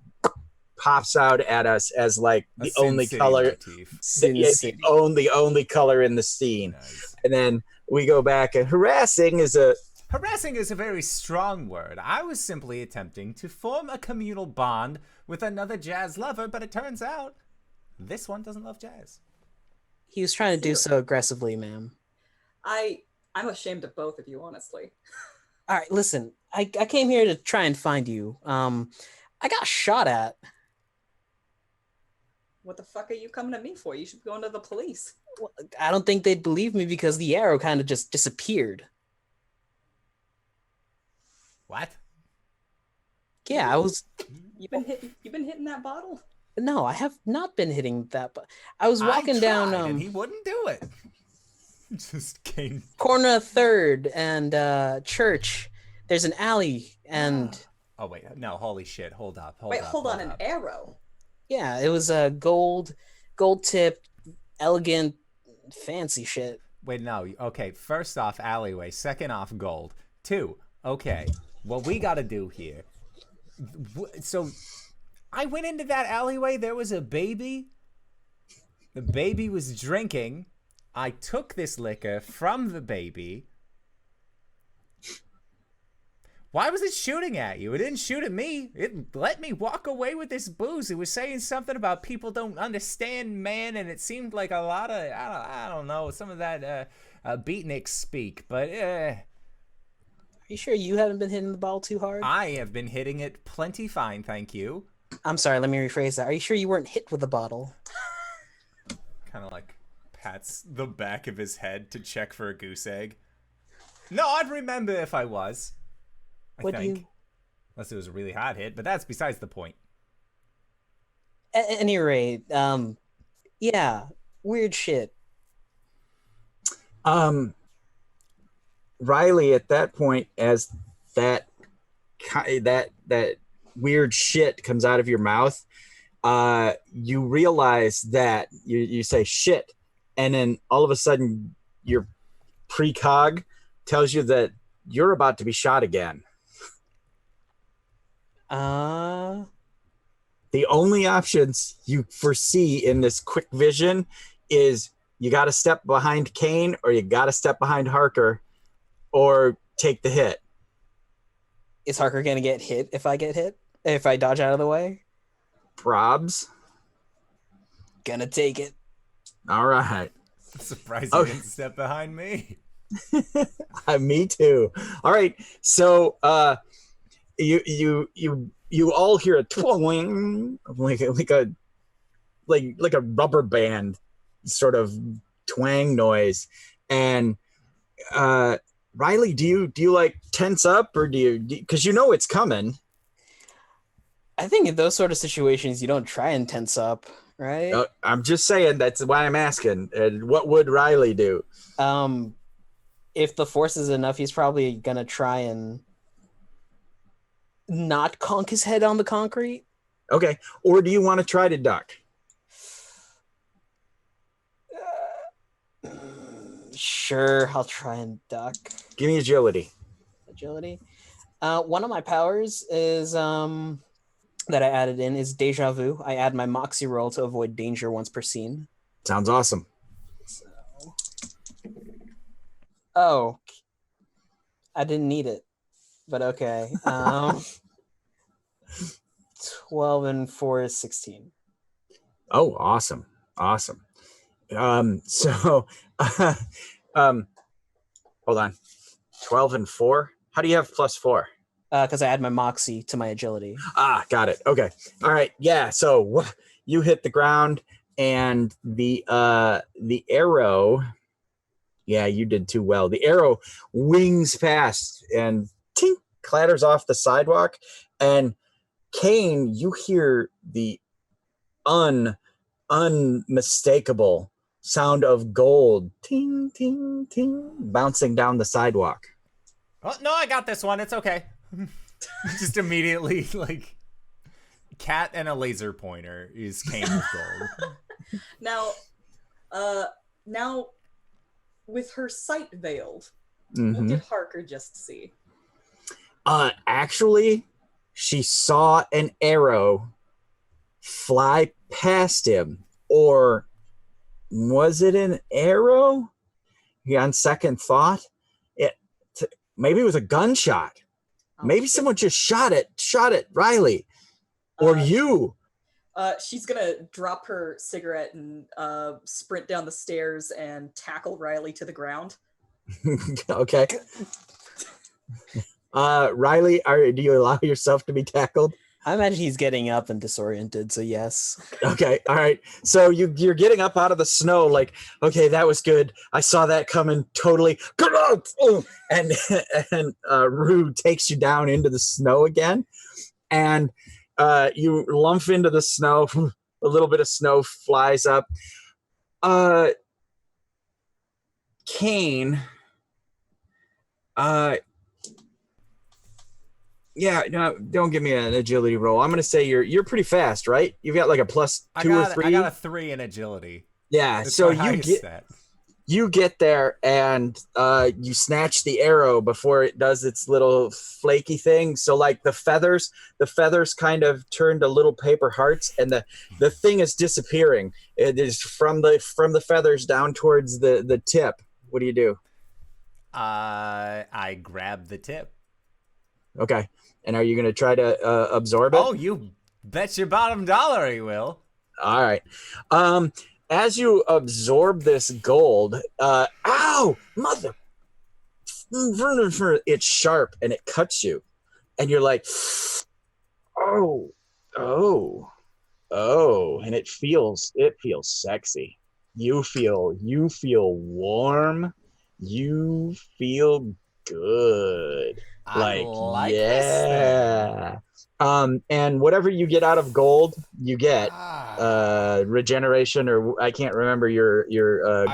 pops out at us as the only color, the only color in the scene. Nice. And then we go back, and harassing is a very strong word. I was simply attempting to form a communal bond with another jazz lover, but it turns out this one doesn't love jazz. He was trying to do so aggressively, ma'am. I'm ashamed of both of you, honestly. All right, listen. I came here to try and find you. I got shot at. What the fuck are you coming to me for? You should be going to the police. Well, I don't think they'd believe me because the arrow kind of just disappeared. What? Yeah, I was. You've been hitting that bottle? No, I have not been hitting that. But I was walking down. And he wouldn't do it. Just came. Corner of 3rd and Church. There's an alley and. Oh wait, no! Holy shit! Hold up! Hold on! An arrow. Yeah, it was a gold tip, elegant, fancy shit. Wait, no. Okay, first off, alleyway. Second off, gold. 2. Okay, what we got to do here. So, I went into that alleyway. There was a baby. The baby was drinking. I took this liquor from the baby. Why was it shooting at you? It didn't shoot at me. It let me walk away with this booze. It was saying something about people don't understand man, and it seemed like a lot of, I don't know, some of that beatnik speak. But Are you sure you haven't been hitting the ball too hard? I have been hitting it plenty fine, thank you. I'm sorry, let me rephrase that. Are you sure you weren't hit with a bottle? Kind of like pats the back of his head to check for a goose egg. No, I'd remember if I was. I think. Unless it was a really hot hit, but that's besides the point. At any rate, yeah, weird shit. Riley, at that point, as that weird shit comes out of your mouth, you realize that you say shit, and then all of a sudden your precog tells you that you're about to be shot again. The only options you foresee in this quick vision is you got to step behind Kane, or you got to step behind Harker, or take the hit. Is Harker gonna get hit if I get hit? If I dodge out of the way? Probs. Gonna take it. All right. I'm surprised you didn't step behind me. Me too. All right. So you all hear a twang, like a rubber band sort of twang noise, and Riley, do you like tense up, or do you, because you know it's coming? I think in those sort of situations, you don't try and tense up, right? I'm just saying, that's why I'm asking. What would Riley do? If the force is enough, he's probably gonna try and not conk his head on the concrete. Okay. Or do you want to try to duck? Sure, I'll try and duck. Give me agility. Agility. One of my powers is that I added in is deja vu. I add my moxie roll to avoid danger once per scene. Sounds awesome. So... Oh, I didn't need it, but okay. 12 and 4 is 16. Oh, awesome. So hold on. 12 and 4. How do you have +4? Because I add my moxie to my agility. Got it. Okay. All right. Yeah. So you hit the ground, and the arrow. Yeah, you did too well. The arrow wings past and tink, clatters off the sidewalk. And Kane, you hear the unmistakable sound of gold, ting, ting, ting, bouncing down the sidewalk. Oh, no, I got this one. It's okay. Just immediately, like, cat and a laser pointer is Kane with gold. Now, with her sight veiled, Mm-hmm. what did Harker just see? Actually, she saw an arrow fly past him. Or was it an arrow? Yeah, on second thought, maybe it was a gunshot. Maybe someone just shot it, Riley, or you. She's gonna drop her cigarette and sprint down the stairs and tackle Riley to the ground. Okay. Riley, do you allow yourself to be tackled? I imagine he's getting up and disoriented, so yes. Okay, all right. So you're getting up out of the snow, like, okay, that was good. I saw that coming totally. And Rue takes you down into the snow again, and you lump into the snow. A little bit of snow flies up. Kane. Yeah, no, don't give me an agility roll. I'm gonna say you're pretty fast, right? You've got like a +2 or 3. I got a 3 in agility. Yeah, That's so my stat. you get there, and you snatch the arrow before it does its little flaky thing. So like the feathers kind of turned to little paper hearts, and the thing is disappearing. It is from the feathers down towards the tip. What do you do? I grab the tip. Okay. And are you going to try to absorb it? Oh, you bet your bottom dollar he will. All right. As you absorb this gold, ow, mother, it's sharp and it cuts you, and you're like, oh, and it feels sexy. You feel warm. You feel good. I like this yeah. And whatever you get out of gold, you get regeneration, or I can't remember your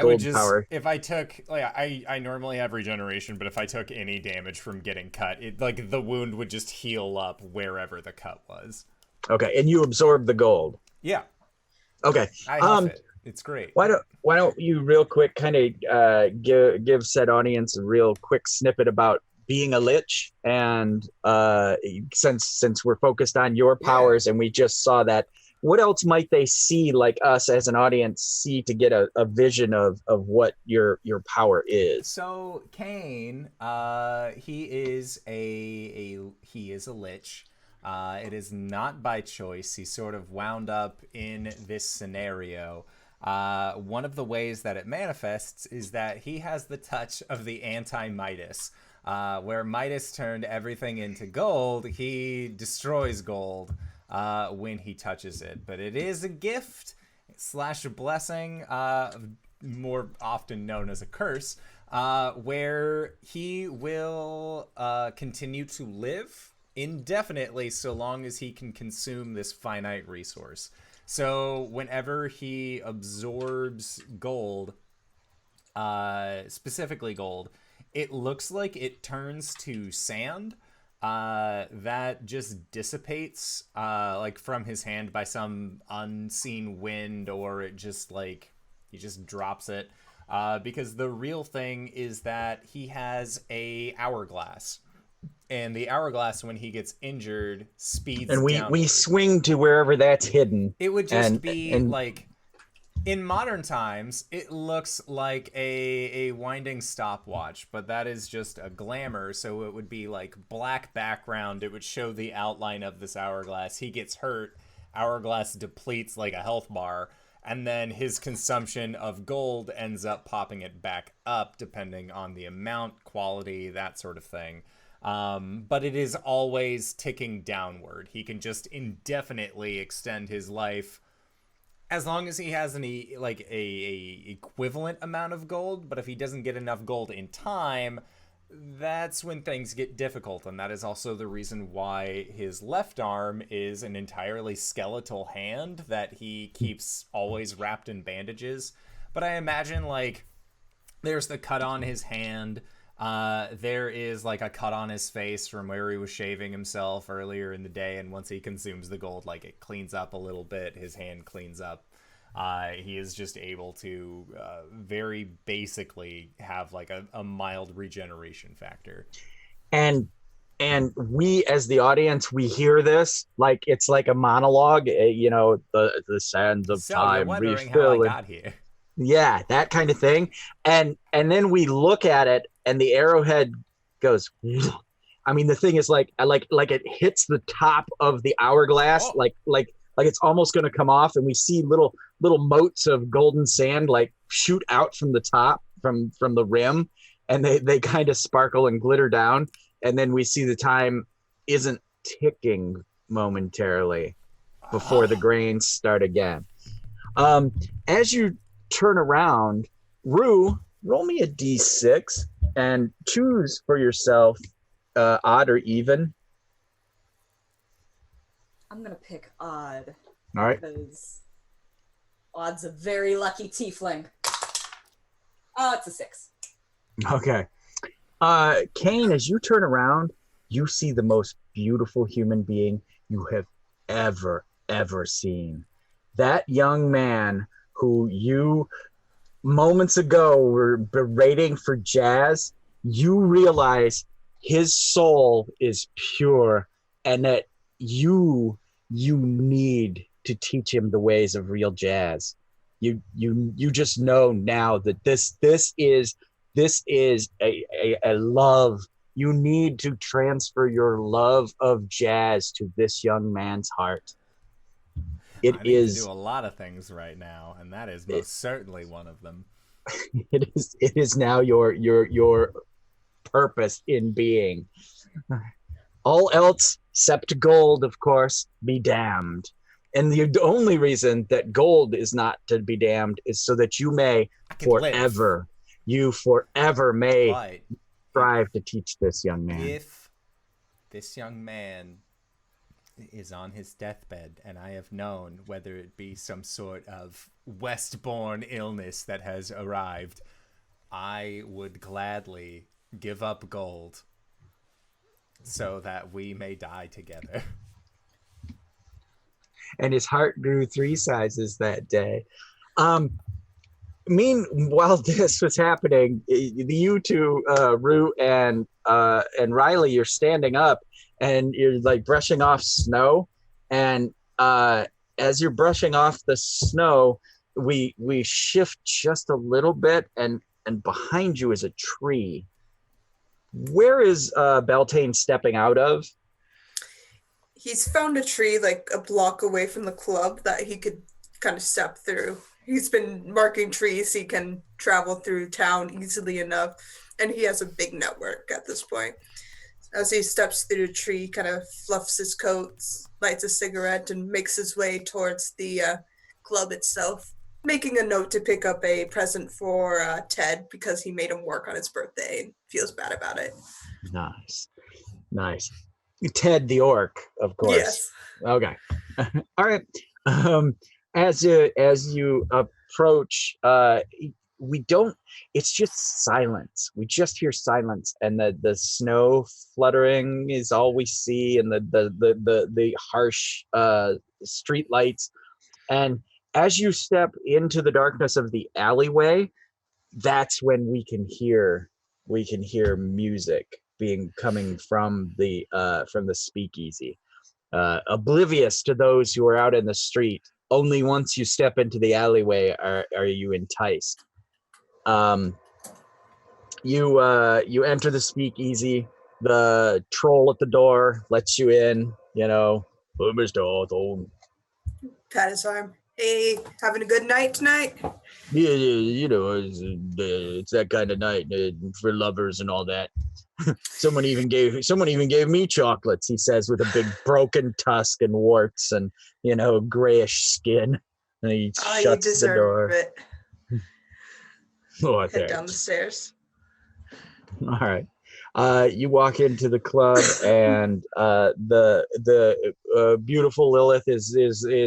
gold power. If I took, like, I normally have regeneration, but if I took any damage from getting cut, it, like, the wound would just heal up wherever the cut was. Okay, and you absorb the gold. Yeah. Okay. I huff it. It's great. Why don't you real quick kind of give said audience a real quick snippet about being a lich, and since we're focused on your powers and we just saw that, what else might they see, like us as an audience see, to get a vision of what your power is? So Kane, he is a lich. It is not by choice. He's sort of wound up in this scenario. One of the ways that it manifests is that he has the touch of the anti-Midas. Where Midas turned everything into gold, he destroys gold when he touches it. But it is a gift / a blessing, more often known as a curse, where he will continue to live indefinitely so long as he can consume this finite resource. So whenever he absorbs gold, specifically gold, it looks like it turns to sand that just dissipates like from his hand by some unseen wind, or it just like he just drops it, because the real thing is that he has a hourglass, and the hourglass, when he gets injured, speeds and we downward. swing to wherever that's hidden. It would just be like, in modern times, it looks like a winding stopwatch, but that is just a glamour, so it would be like black background. It would show the outline of this hourglass. He gets hurt, hourglass depletes like a health bar, and then his consumption of gold ends up popping it back up, depending on the amount, quality, that sort of thing. But it is always ticking downward. He can just indefinitely extend his life as long as he has a equivalent amount of gold. But if he doesn't get enough gold in time, that's when things get difficult. And that is also the reason why his left arm is an entirely skeletal hand that he keeps always wrapped in bandages. But I imagine, like, there's the cut on his hand. There is like a cut on his face from where he was shaving himself earlier in the day, and once he consumes the gold, like, it cleans up a little bit, his hand cleans up. He is just able to very basically have like a mild regeneration factor. And we, as the audience, we hear this like it's like a monologue, the sands of time you're wondering refill. how I got here. Yeah, that kind of thing. And then we look at it, and the arrowhead goes. I mean, the thing is like it hits the top of the hourglass, like it's almost going to come off, and we see little motes of golden sand like shoot out from the top, from the rim, and they kind of sparkle and glitter down, and then we see the time isn't ticking momentarily before the grains start again. As you turn around, Rue, roll me a d6 and choose for yourself odd or even. I'm gonna pick odd. All right. Because odd's a very lucky tiefling. Oh, it's a 6. Okay. Kane, as you turn around, you see the most beautiful human being you have ever seen. That young man who you moments ago were berating for jazz, you realize his soul is pure, and that you need to teach him the ways of real jazz. You just know now that this is a love You need to transfer your love of jazz to this young man's heart. It I need to is do a lot of things right now, and that is it, most certainly one of them. it is now your purpose in being. All else, except gold, of course, be damned. And the only reason that gold is not to be damned is so that you may forever, may But strive to teach this young man. if this young man is on his deathbed, and I have known, whether it be some sort of Westbourne illness that has arrived, I would gladly give up gold so that we may die together. And his heart grew 3 sizes that day. Meanwhile, this was happening, you two, Rue and Riley, you're standing up and you're like brushing off snow. And as you're brushing off the snow, we shift just a little bit, and behind you is a tree. Where is Beltane stepping out of? He's found a tree like a block away from the club that he could kind of step through. He's been marking trees he can travel through town easily enough, and he has a big network at this point. As he steps through the tree, kind of fluffs his coat, lights a cigarette, and makes his way towards the club itself, making a note to pick up a present for Ted because he made him work on his birthday and feels bad about it. Nice. Ted the orc, of course. Yes. Okay. All right. As you approach, we don't. It's just silence. We just hear silence, and the snow fluttering is all we see, and the harsh street lights. And as you step into the darkness of the alleyway, that's when we can hear music coming from the speakeasy. Oblivious to those who are out in the street. Only once you step into the alleyway are you enticed. You enter the speakeasy. The troll at the door lets you in. Oh, Mr. Hawthorne. Pat his arm. Hey, having a good night tonight? Yeah, it's that kind of night for lovers and all that. Someone even gave me chocolates, he says, with a big broken tusk and warts and grayish skin. And he shuts the door. You deserve it. Oh, Head thanks. down the stairs. All right. You walk into the club, and the beautiful Lilith is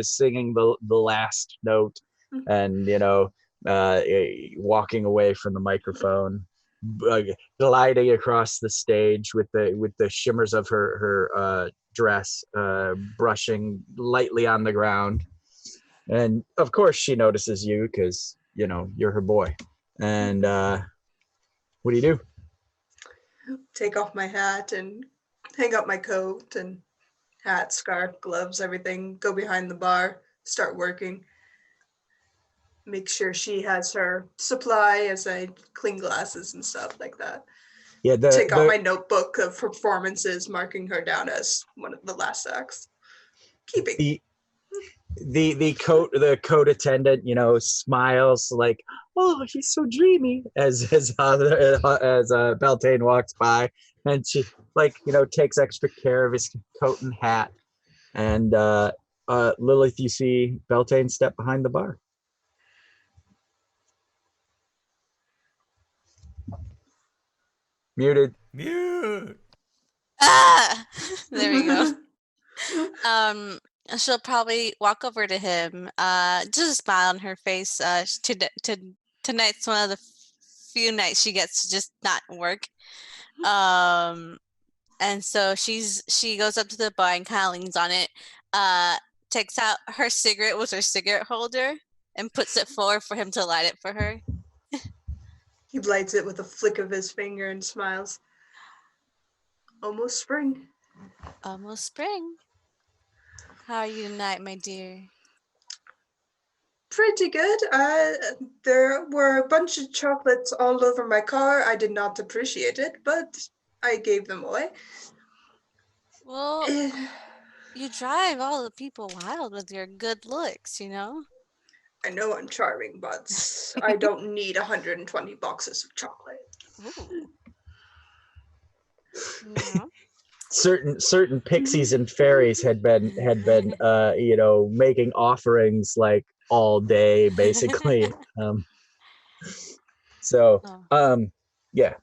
singing the last note, and walking away from the microphone, gliding across the stage with the shimmers of her dress brushing lightly on the ground. And of course she notices you because you're her boy. And what do? Take off my hat and hang up my coat and hat, scarf, gloves, everything. Go behind the bar, start working. Make sure she has her supply as I clean glasses and stuff like that. Yeah, take out my notebook of performances, marking her down as one of the last acts. Keeping the coat attendant, smiles like, oh, he's so dreamy as Beltane walks by, and she takes extra care of his coat and hat. And Lilith, you see Beltane step behind the bar. Muted. Mute. There we go. She'll probably walk over to him, just a smile on her face. Tonight's one of the few nights she gets to just not work. And so she goes up to the bar and kind of leans on it, takes out her cigarette with her cigarette holder and puts it forward for him to light it for her. He lights it with a flick of his finger and smiles. Almost spring. Almost spring. How are you tonight, my dear? Pretty good. There were a bunch of chocolates all over my car. I did not appreciate it, but I gave them away. Well, Eh, you drive all the people wild with your good looks, you know? I know I'm charming, but I don't need 120 boxes of chocolate. Ooh. Yeah. Certain pixies and fairies had been making offerings like all day basically. So Oh, yeah.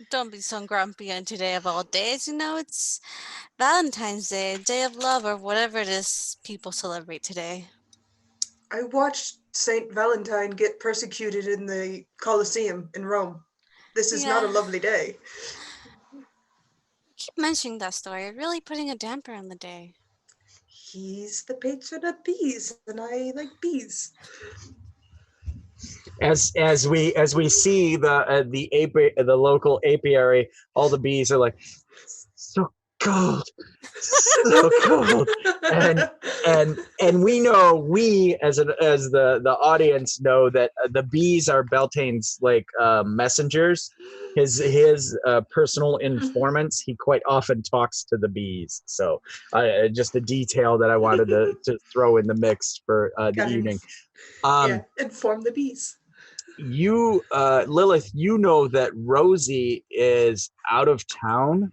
don't be so grumpy on today of all days. You know, it's Valentine's Day, Day of Love, or whatever it is people celebrate today. I watched Saint Valentine get persecuted in the Colosseum in Rome. This is not a Yeah, lovely day. keep mentioning that story, really putting a damper on the day. He's the patron of bees, and I like bees. As we see the local apiary, all the bees are like, so cold, so cold, and we as the audience know that the bees are Beltane's like messengers, his personal informants. He quite often talks to the bees, so just a detail that I wanted to throw in the mix for the Gotta evening. inform the bees. You Lilith, you know that Rosie is out of town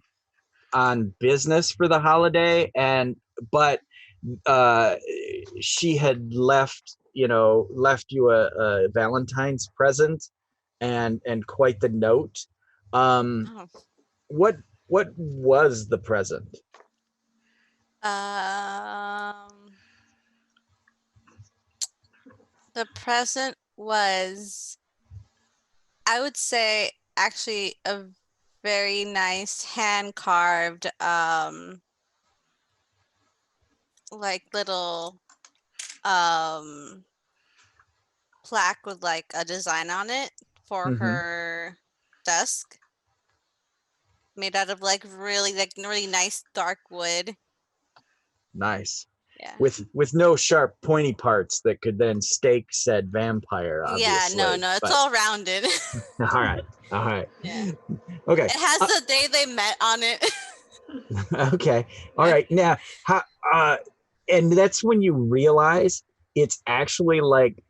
on business for the holiday, but she had left you a Valentine's present and quite the note. Oh. What was the present? The present was, I would say, actually a very nice hand carved, like little plaque with like a design on it for her desk, made out of like really nice dark wood. Nice. Yeah. With no sharp pointy parts that could then stake said vampire, obviously. Yeah, no, it's all rounded. All right. Yeah. Okay. It has the day they met on it. Okay. All right. Now, and that's when you realize it's actually like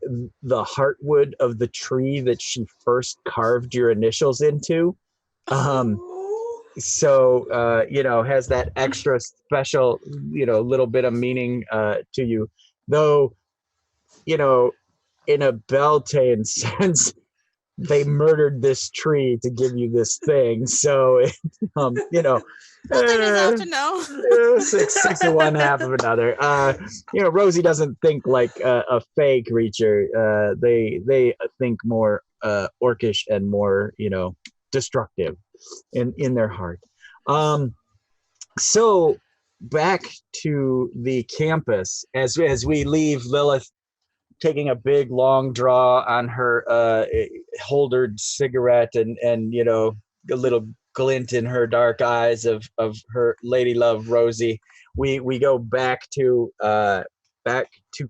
the heartwood of the tree that she first carved your initials into. So has that extra special little bit of meaning to you, though in a Beltane sense they murdered this tree to give you this thing, so Nothing is out to know. six of one, half of another. Rosie doesn't think like a fey creature. They think more orcish and more destructive in their heart. So back to the campus as we leave Lilith taking a big long draw on her holdered cigarette and a little glint in her dark eyes of her lady love Rosie. We go back to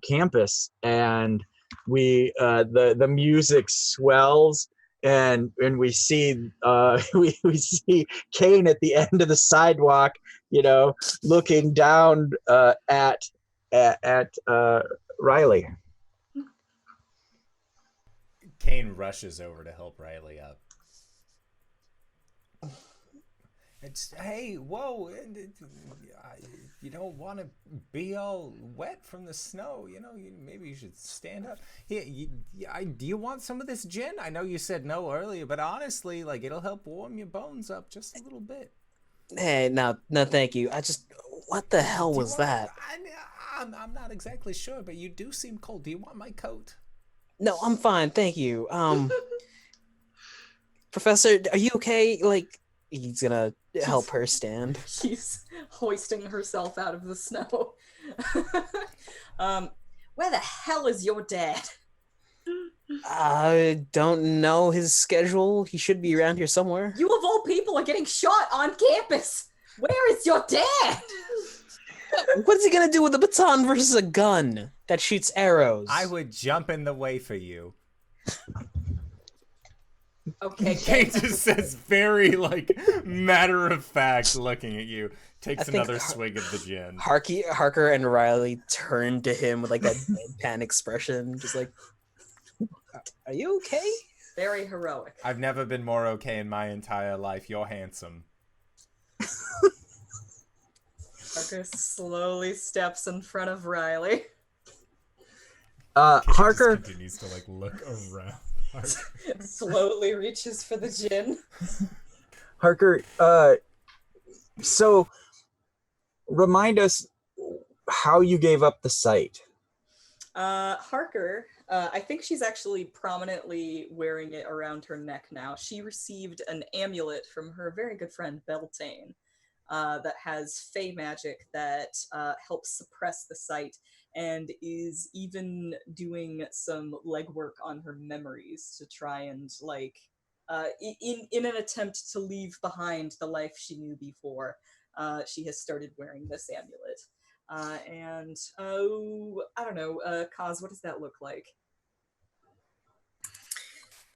campus, and we the music swells, and we see we see Kane at the end of the sidewalk, looking down at Riley. Kane rushes over to help Riley up. Hey, whoa, you don't want to be all wet from the snow, maybe you should stand up. Do you want some of this gin? I know you said no earlier, but honestly, like, it'll help warm your bones up just a little bit. Hey, no, thank you. What the hell was that? I'm not exactly sure, but you do seem cold. Do you want my coat? No, I'm fine, thank you. Professor, are you okay? Like, he's gonna help her stand. She's hoisting herself out of the snow. Where the hell is your dad? I don't know his schedule. He should be around here somewhere. You of all people are getting shot on campus. Where is your dad? What's he gonna do with a baton versus a gun that shoots arrows? I would jump in the way for you. Okay, Kate just says very like matter of fact, looking at you, I takes think another swig of the gin. Harker and Riley turn to him with like that deadpan expression, just like, "Are you okay?" Very heroic. I've never been more okay in my entire life. You're handsome. Harker slowly steps in front of Riley. Harker, just continues to like look around. Slowly reaches for the gin. Harker, so remind us how you gave up the sight. Harker, I think she's actually prominently wearing it around her neck now. She received an amulet from her very good friend Beltane that has fey magic that helps suppress the sight, and is even doing some legwork on her memories to try and like in an attempt to leave behind the life she knew before. She has started wearing this amulet. And I don't know, Kaz, what does that look like?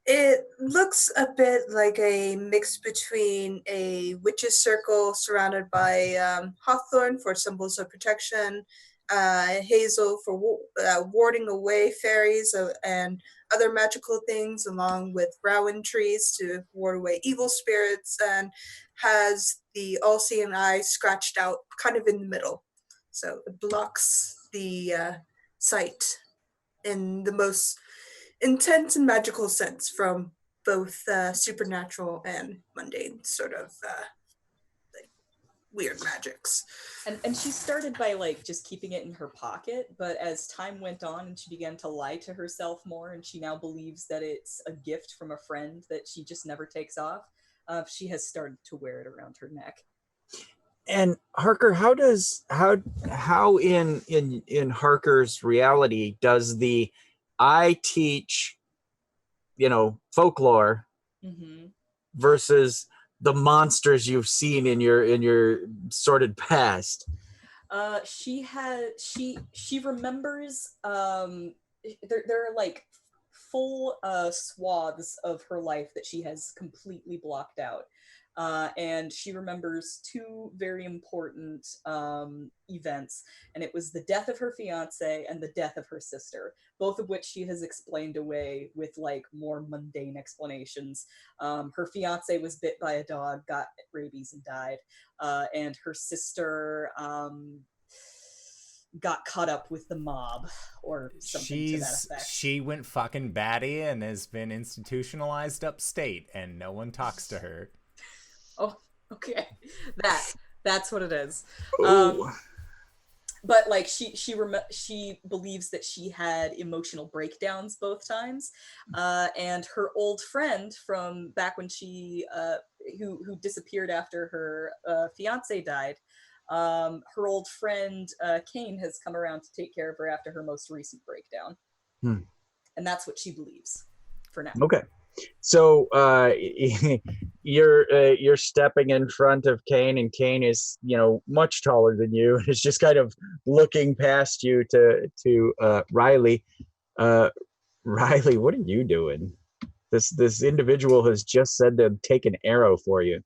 It looks a bit like a mix between a witch's circle surrounded by hawthorn for symbols of protection, hazel for warding away fairies and other magical things, along with rowan trees to ward away evil spirits, and has the all-seeing eye scratched out kind of in the middle. So it blocks the sight in the most intense and magical sense from both supernatural and mundane sort of like weird magics. And she started by like just keeping it in her pocket, but as time went on and she began to lie to herself more, and she now believes that it's a gift from a friend that she just never takes off, she has started to wear it around her neck. And Harker, how in Harker's reality does the I teach, folklore Mm-hmm. versus the monsters you've seen in your sordid past? She remembers there are like full swaths of her life that she has completely blocked out. And she remembers two very important events, and it was the death of her fiance and the death of her sister, both of which she has explained away with like more mundane explanations. Her fiance was bit by a dog, got rabies, and died, and her sister got caught up with the mob or something to that effect. She went fucking batty and has been institutionalized upstate, and no one talks to her. Oh, okay. That's what it is. Ooh. But like she believes that she had emotional breakdowns both times, and her old friend from back when she who disappeared after her fiance died, her old friend Kane has come around to take care of her after her most recent breakdown, and that's what she believes for now. Okay. So you're stepping in front of Kane, and Kane is much taller than you. It's just kind of looking past you to Riley. Riley, what are you doing? This individual has just said to take an arrow for you.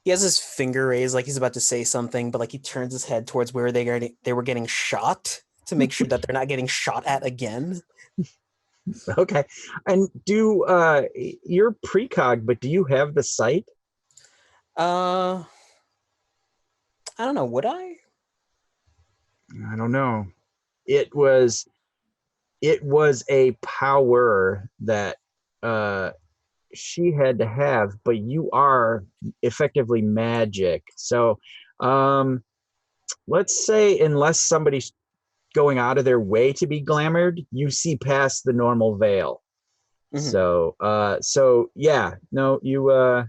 He has his finger raised like he's about to say something, but like he turns his head towards where they were getting shot to make sure that they're not getting shot at again. Okay. And you're precog, but do you have the sight? I don't know. Would I? I don't know. It was a power that she had to have, but you are effectively magic. So let's say unless somebody's going out of their way to be glamored, you see past the normal veil. Mm-hmm. So yeah, no, you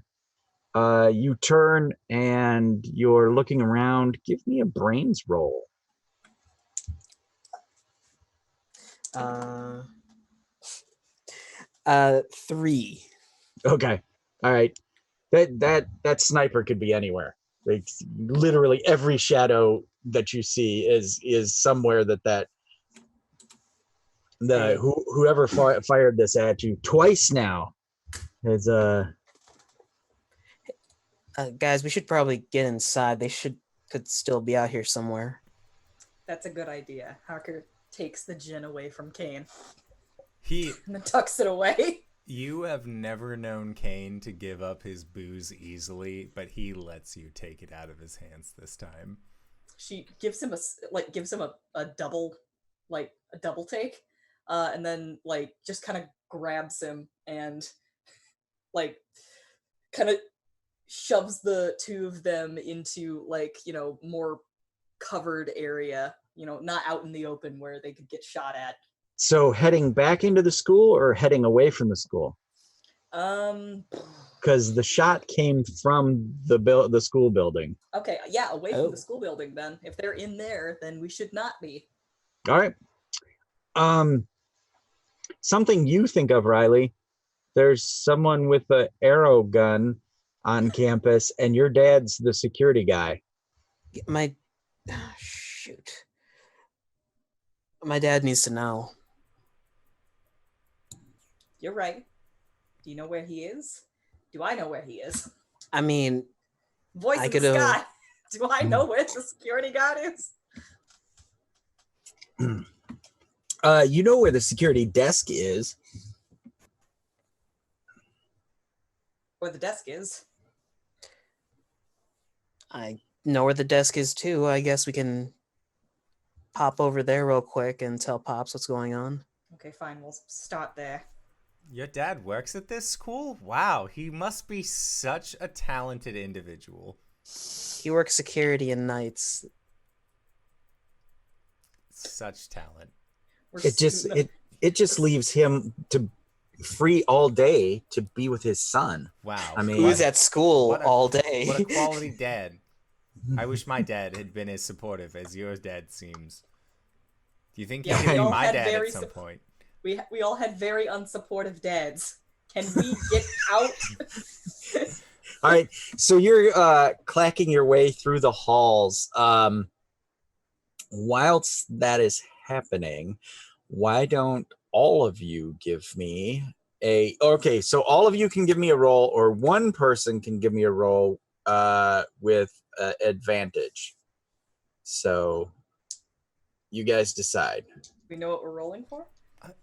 turn and you're looking around. Give me a brains roll. 3. Okay. All right. That sniper could be anywhere. Like literally every shadow that you see is somewhere that Whoever fired this at you twice now is Guys, we should probably get inside. They could still be out here somewhere. That's a good idea. Harker takes the gin away from Kane He, and then tucks it away. you have never known Kane to give up his booze easily, but he lets you take it out of his hands this time. She gives him a double take, and then like just kind of grabs him and like kind of shoves the two of them into like, you know, more covered area, you know, not out in the open where they could get shot at. so heading back into the school or heading away from the school? Because the shot came from the school building. Okay, yeah, away from the school building then. If they're in there, then we should not be. All right. Something you think of, Riley. There's someone with an arrow gun on campus, and your dad's the security guy. Shoot. My dad needs to know. You're right. Do you know where he is? Do I know where he is? I mean, Voice in the sky. Do I know where the security guard is? You know where the security desk is. Where the desk is. I know where the desk is too. I guess we can pop over there real quick and tell Pops what's going on. Okay, fine. We'll start there. Your dad works at this school? Wow, he must be such a talented individual. He works security and nights. Such talent. It just leaves him to free all day to be with his son. Wow. I mean, Who's at school all day? What a quality dad. I wish my dad had been as supportive as your dad seems. Do you think he could be my dad at some point? We all had very unsupportive dads. Can we get out? All right, so you're clacking your way through the halls. Whilst that is happening, why don't all of you give me okay, so all of you can give me a roll, or one person can give me a roll with advantage. So you guys decide. We know what we're rolling for?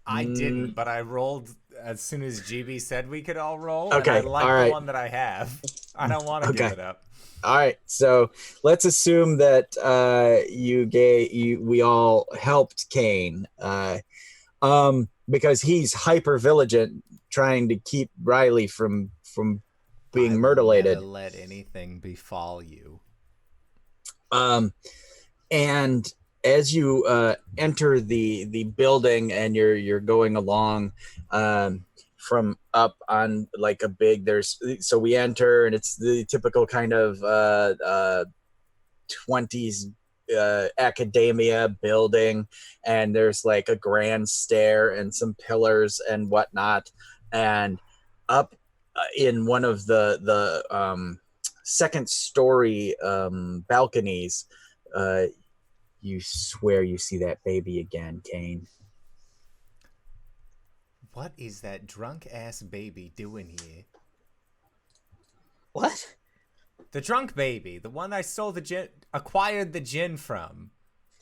I didn't, but I rolled as soon as GB said we could all roll. Okay, and I like all right. the one that I have. I don't want to give it up. All right, so let's assume that we all helped Kane, because he's hyper vigilant, trying to keep Riley from being murderlated. Never let anything befall you. And as you enter the building and you're going along from up on like a big, so we enter and it's the typical kind of 20s academia building, and there's like a grand stair and some pillars and whatnot, and up in one of the second story balconies, you swear you see that baby again, Kane. What is that drunk ass baby doing here? What? The drunk baby, the one I acquired the gin from.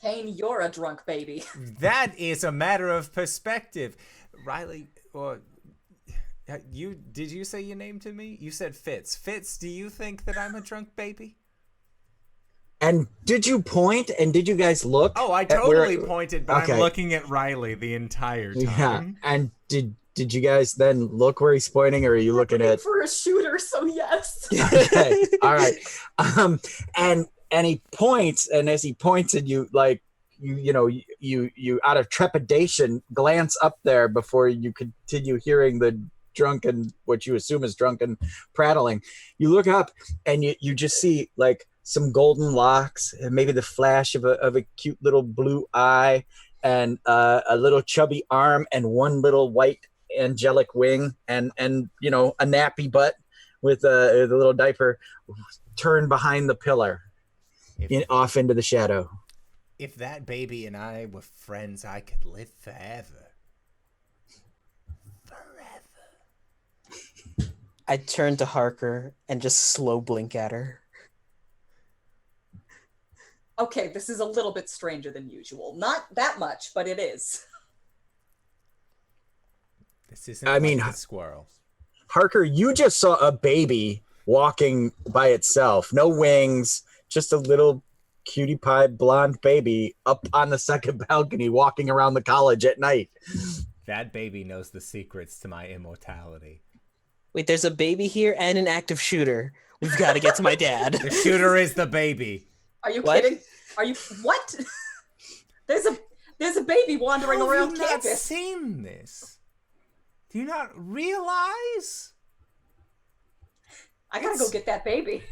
Kane, you're a drunk baby. That is a matter of perspective. Riley, did you say your name to me? You said Fitz. Fitz, do you think that I'm a drunk baby? And did you point? And did you guys look? Oh, I totally pointed, but okay. I'm looking at Riley the entire time. Yeah. And did you guys then look where he's pointing, or are you looking at for a shooter? So yes. Okay. All right. And he points, and as he points, and you like you out of trepidation glance up there before you continue hearing the drunken, what you assume is drunken prattling. You look up, and you just see like some golden locks, and maybe the flash of a cute little blue eye, and a little chubby arm, and one little white angelic wing, and a nappy butt with a little diaper turned behind the pillar, off into the shadow. If that baby and I were friends, I could live forever. I turn to Harker and just slow blink at her. Okay, this is a little bit stranger than usual. Not that much, but it is. This isn't I mean, like the squirrels. Harker, you just saw a baby walking by itself, no wings, just a little cutie pie blonde baby up on the second balcony walking around the college at night. That baby knows the secrets to my immortality. Wait, there's a baby here and an active shooter. We've got to get to my dad. The shooter is the baby. Are you What? kidding? Are you what? There's a baby wandering How around have you not campus. seen this? Do you not realize? I gotta go get that baby.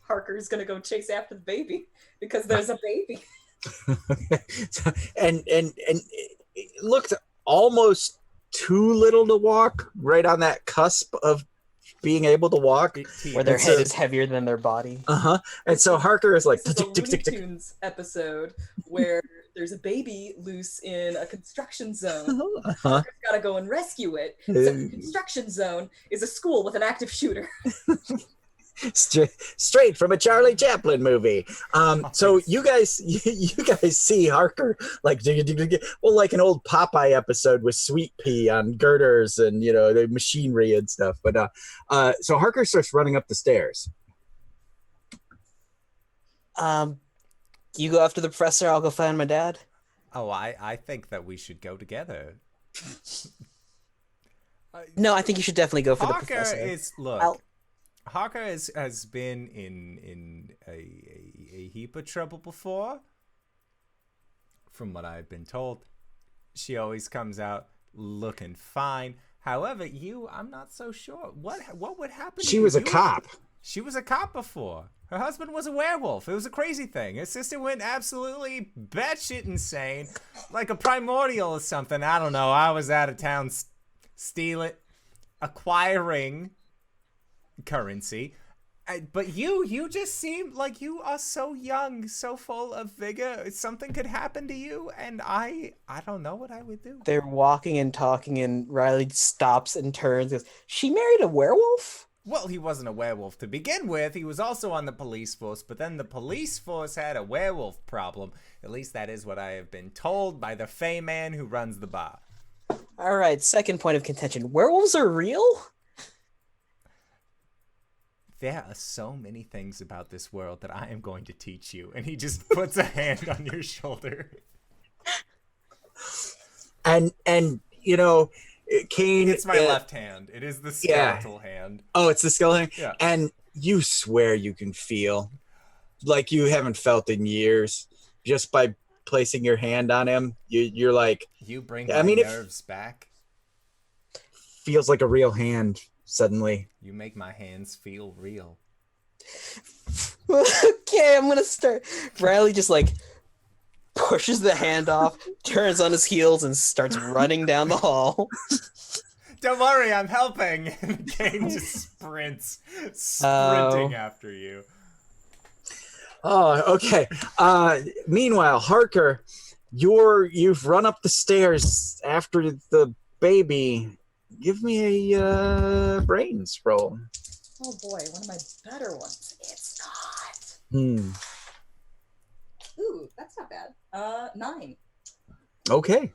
Harker's gonna go chase after the baby because there's a baby. and it looked almost too little to walk, right on that cusp of being able to walk. Where their And head so- is heavier than their body. And so Harker is like, This is a tick, tick, Looney tick, tick. Tunes episode where there's a baby loose in a construction zone. Uh-huh. Harker's gotta go and rescue it. So the construction zone is a school with an active shooter. Straight from a Charlie Chaplin movie. So you guys see Harker like like an old Popeye episode with Sweet Pea on girders and the machinery and stuff. But so Harker starts running up the stairs. You go after the professor, I'll go find my dad. Oh, I think that we should go together. No, I think you should definitely go for the Harker professor. is look. I'll- Harker has been in a heap of trouble before. From what I've been told, she always comes out looking fine. However, I'm not so sure. What would happen? She to was a you? cop. She was a cop before. Her husband was a werewolf. It was a crazy thing. Her sister went absolutely batshit insane, like a primordial or something. I don't know. I was out of town acquiring currency. But you just seem like you are so young, so full of vigor. Something could happen to you, and I don't know what I would do. They're walking and talking, and Riley stops and turns and goes, she married a werewolf? Well, he wasn't a werewolf to begin with. He was also on the police force, but then the police force had a werewolf problem. At least that is what I have been told by the Fey man who runs the bar. All right, second point of contention. Werewolves are real? There are so many things about this world that I am going to teach you. And he just puts a hand on your shoulder. And Kane. It's my left hand. It is the skeletal hand. Oh, it's the skeleton. Yeah. And you swear you can feel like you haven't felt in years just by placing your hand on him. You're like, You bring I my mean, if- nerves back. feels like a real hand suddenly. You make my hands feel real. Okay, I'm gonna start. Riley just pushes the hand off, turns on his heels, and starts running down the hall. Don't worry, I'm helping. And Kane just sprinting after you. Oh, okay. Meanwhile, Harker, you've run up the stairs after the baby. Give me a brains roll. Oh boy, one of my better ones. It's not. Ooh, that's not bad. 9. Okay.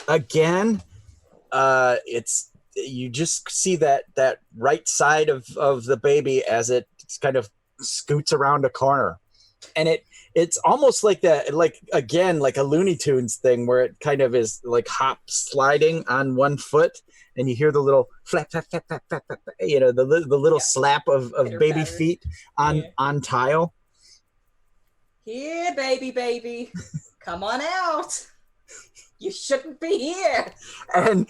Again, it's you just see that right side of the baby as it kind of scoots around a corner, and it's almost like that, like a Looney Tunes thing where it kind of is like hop sliding on one foot, and you hear the little flap flap flap flap flap, flap, the little slap of baby Pitter-patter. feet on tile. Here, baby. Come on out. You shouldn't be here. And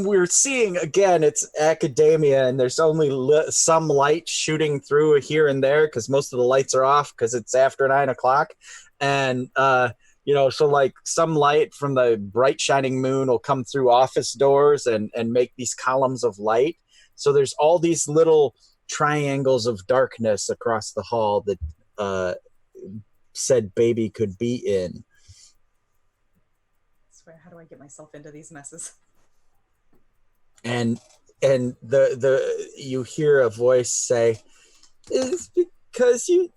we're seeing again, it's academia, and there's only some light shooting through here and there because most of the lights are off because it's after 9 o'clock, and so like some light from the bright shining moon will come through office doors and make these columns of light. So there's all these little triangles of darkness across the hall that said baby could be in. I swear, how do I get myself into these messes? And and the you hear a voice say, "It's because you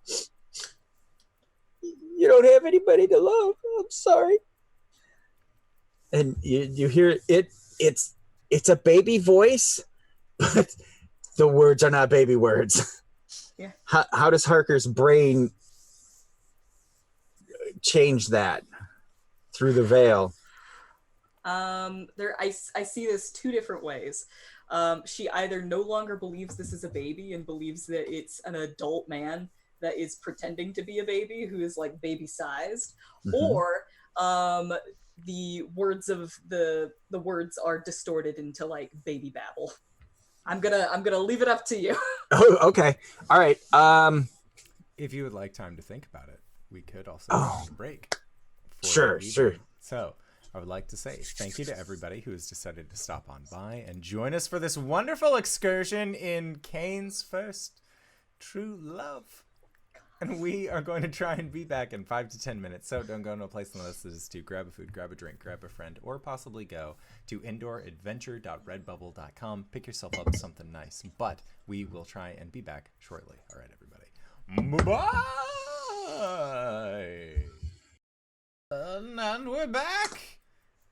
don't have anybody to love. I'm sorry." And you hear it. It's a baby voice, but the words are not baby words. Yeah. How does Harker's brain change that through the veil? I see this two different ways. She either no longer believes this is a baby and believes that it's an adult man that is pretending to be a baby who is like baby sized, or the words of the words are distorted into like baby babble. I'm gonna leave it up to you. Oh, okay. All right. If you would like time to think about it, we could also take a break. Sure. So I would like to say thank you to everybody who has decided to stop on by and join us for this wonderful excursion in Kane's first true love. And we are going to try and be back in 5 to 10 minutes. So don't go no place unless it is to grab a food, grab a drink, grab a friend, or possibly go to indooradventure.redbubble.com. Pick yourself up something nice. But we will try and be back shortly. All right, everybody. Bye. And we're back.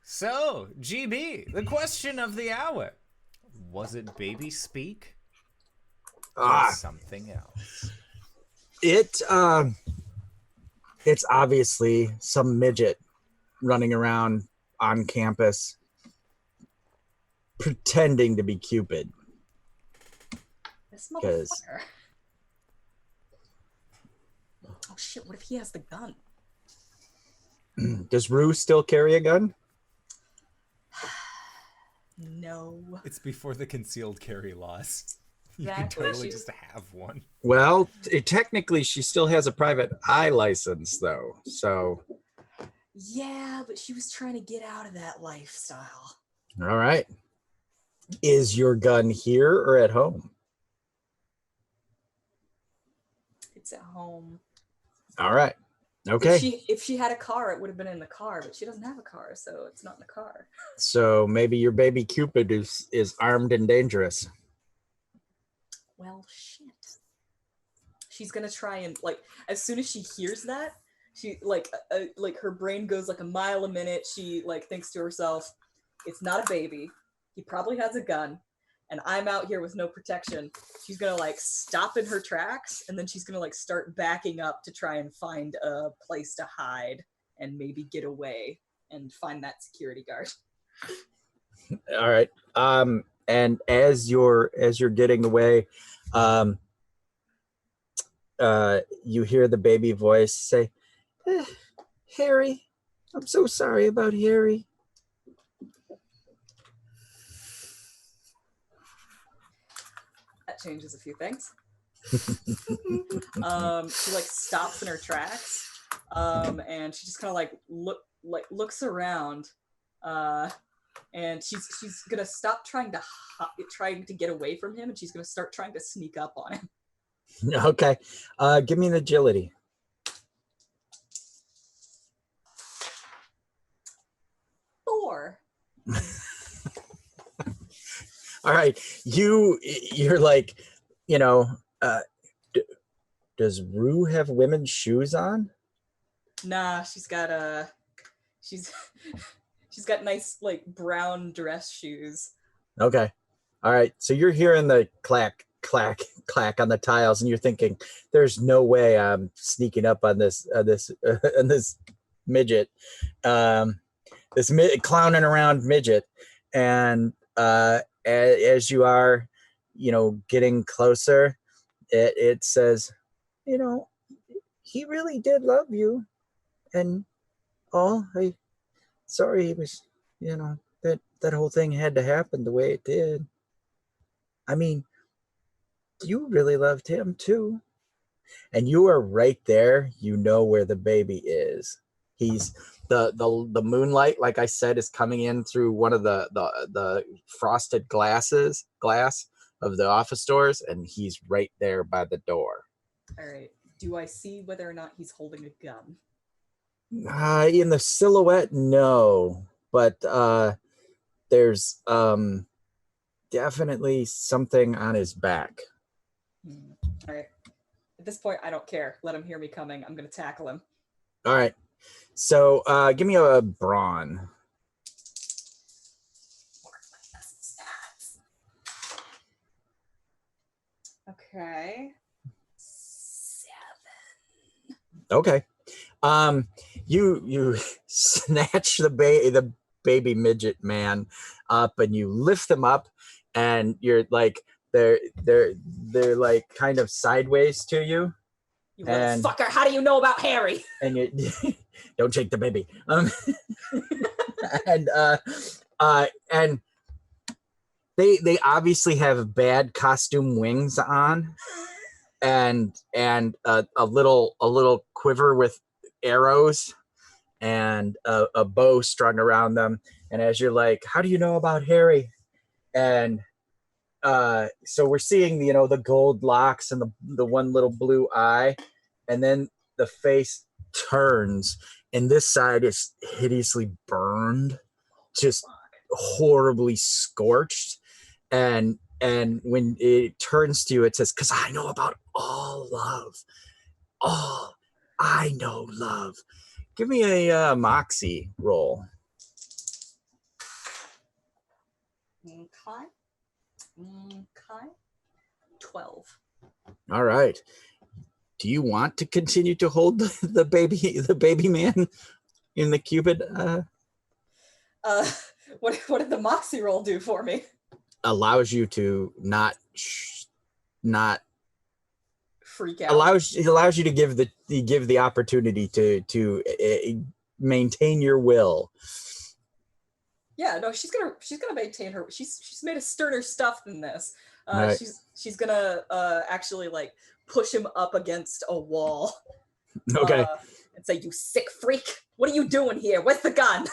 So, GB, the question of the hour. Was it baby speak or something else? It's obviously some midget running around on campus pretending to be Cupid. This motherfucker. Oh shit, what if he has the gun? Does Rue still carry a gun? No. It's before the concealed carry laws. You Exactly. can totally just have one. Well, technically she still has a private eye license though. So Yeah, but she was trying to get out of that lifestyle. all right. Is your gun here or at home? It's at home. All right. Okay. If she had a car, it would have been in the car, but she doesn't have a car, so it's not in the car. So maybe your baby Cupid is armed and dangerous. Well, shit. She's gonna try and like as soon as she hears that, she like her brain goes like a mile a minute. She like thinks to herself, "It's not a baby. He probably has a gun, and I'm out here with no protection." She's gonna like stop in her tracks, and then she's gonna like start backing up to try and find a place to hide and maybe get away and find that security guard. All right. And as you're getting away, you hear the baby voice say, "Harry, I'm so sorry about Harry." That changes a few things. She like stops in her tracks, and she just kind of looks around, and she's gonna stop trying to get away from him, and she's gonna start trying to sneak up on him. Okay. Give me an agility. 4. All right. You're like, does Rue have women's shoes on? Nah, she's got nice like brown dress shoes. Okay. All right. So you're hearing the clack, clack, clack on the tiles, and you're thinking, "There's no way I'm sneaking up on this on this midget, clowning around midget." And as you are, getting closer, it says, "He really did love you, and sorry he was, that whole thing had to happen the way it did. I mean, you really loved him too." And you are right there. You know where the baby is. He's the moonlight, like I said, is coming in through one of the frosted glass of the office doors, and he's right there by the door. All right. Do I see whether or not he's holding a gun? In the silhouette, no, but there's definitely something on his back. All right. At this point, I don't care. Let him hear me coming. I'm gonna tackle him. All right. So give me a brawn. Okay. Okay. You snatch the baby midget man up, and you lift them up, and you're like they're like kind of sideways to you. You little fucker! How do you know about Harry? And you don't shake the baby. And they obviously have bad costume wings on, and a little quiver with arrows, and a bow strung around them. And as you're like, how do you know about Harry? And so we're seeing the gold locks and the one little blue eye, and then the face turns, and this side is hideously burned, just horribly scorched. And when it turns to you, it says, "'Cause I know about all love. All I know love." Give me a moxie roll. Okay. 12. All right. Do you want to continue to hold the baby man in the cupid? What did the moxie roll do for me? Allows you to not freak out. Allows you to give the opportunity to maintain your will. Yeah, no, she's gonna maintain her. She's made of sterner stuff than this. Right. She's gonna actually like push him up against a wall. Okay. And say, "You sick freak! What are you doing here? Where's the gun?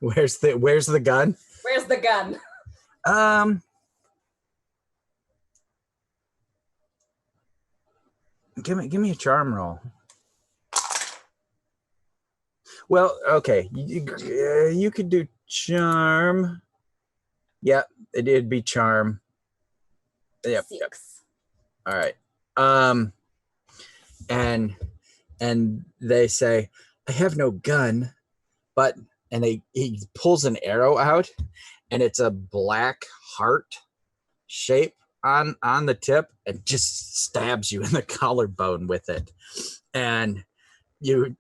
Where's the gun? Where's the gun?" Give me a charm roll. Well, okay, you could do charm. Yeah, it'd be charm. Yep. 6. All right. And they say, "I have no gun," but he pulls an arrow out, and it's a black heart shape on the tip, and just stabs you in the collarbone with it. And you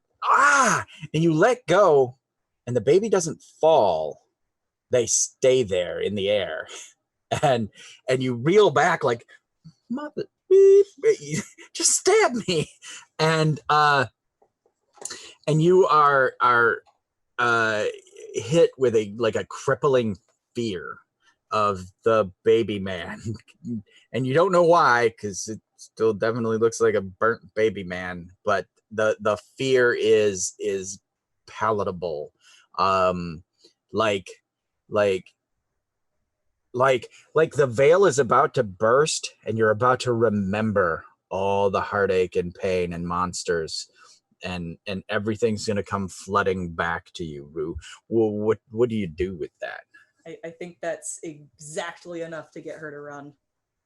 let go, and the baby doesn't fall. They stay there in the air. And you reel back like, "Mother, just stab me." And you are hit with a crippling fear of the baby man. And you don't know why, because it still definitely looks like a burnt baby man, but the fear is palatable. Like the veil is about to burst, and you're about to remember all the heartache and pain and monsters, and everything's gonna come flooding back to you, Rue. Well, what do you do with that? I think that's exactly enough to get her to run.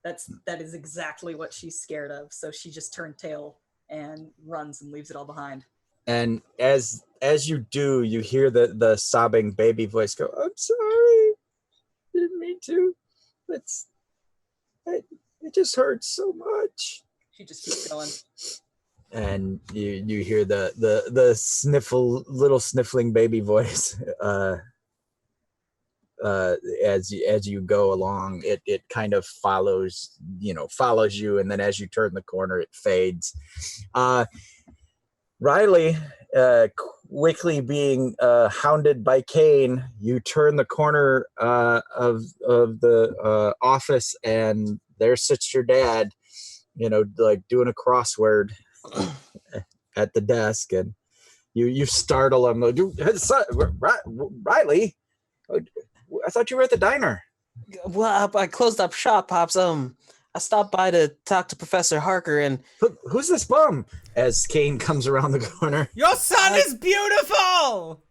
That is exactly what she's scared of. So she just turned tail and runs and leaves it all behind. And as you do, you hear the sobbing baby voice go, "I'm sorry. Didn't mean to. It just hurts so much." She just keeps going. And you hear the little sniffling baby voice as you go along. It kind of follows you, and then as you turn the corner, it fades. Riley, quickly being hounded by Kane, you turn the corner of the office, and there sits your dad, like doing a crossword at the desk, and you startle him. Riley, I thought you were at the diner. Well, I closed up shop, Pops. I stopped by to talk to Professor Harker, and who's this bum? As Kane comes around the corner. Your son is beautiful!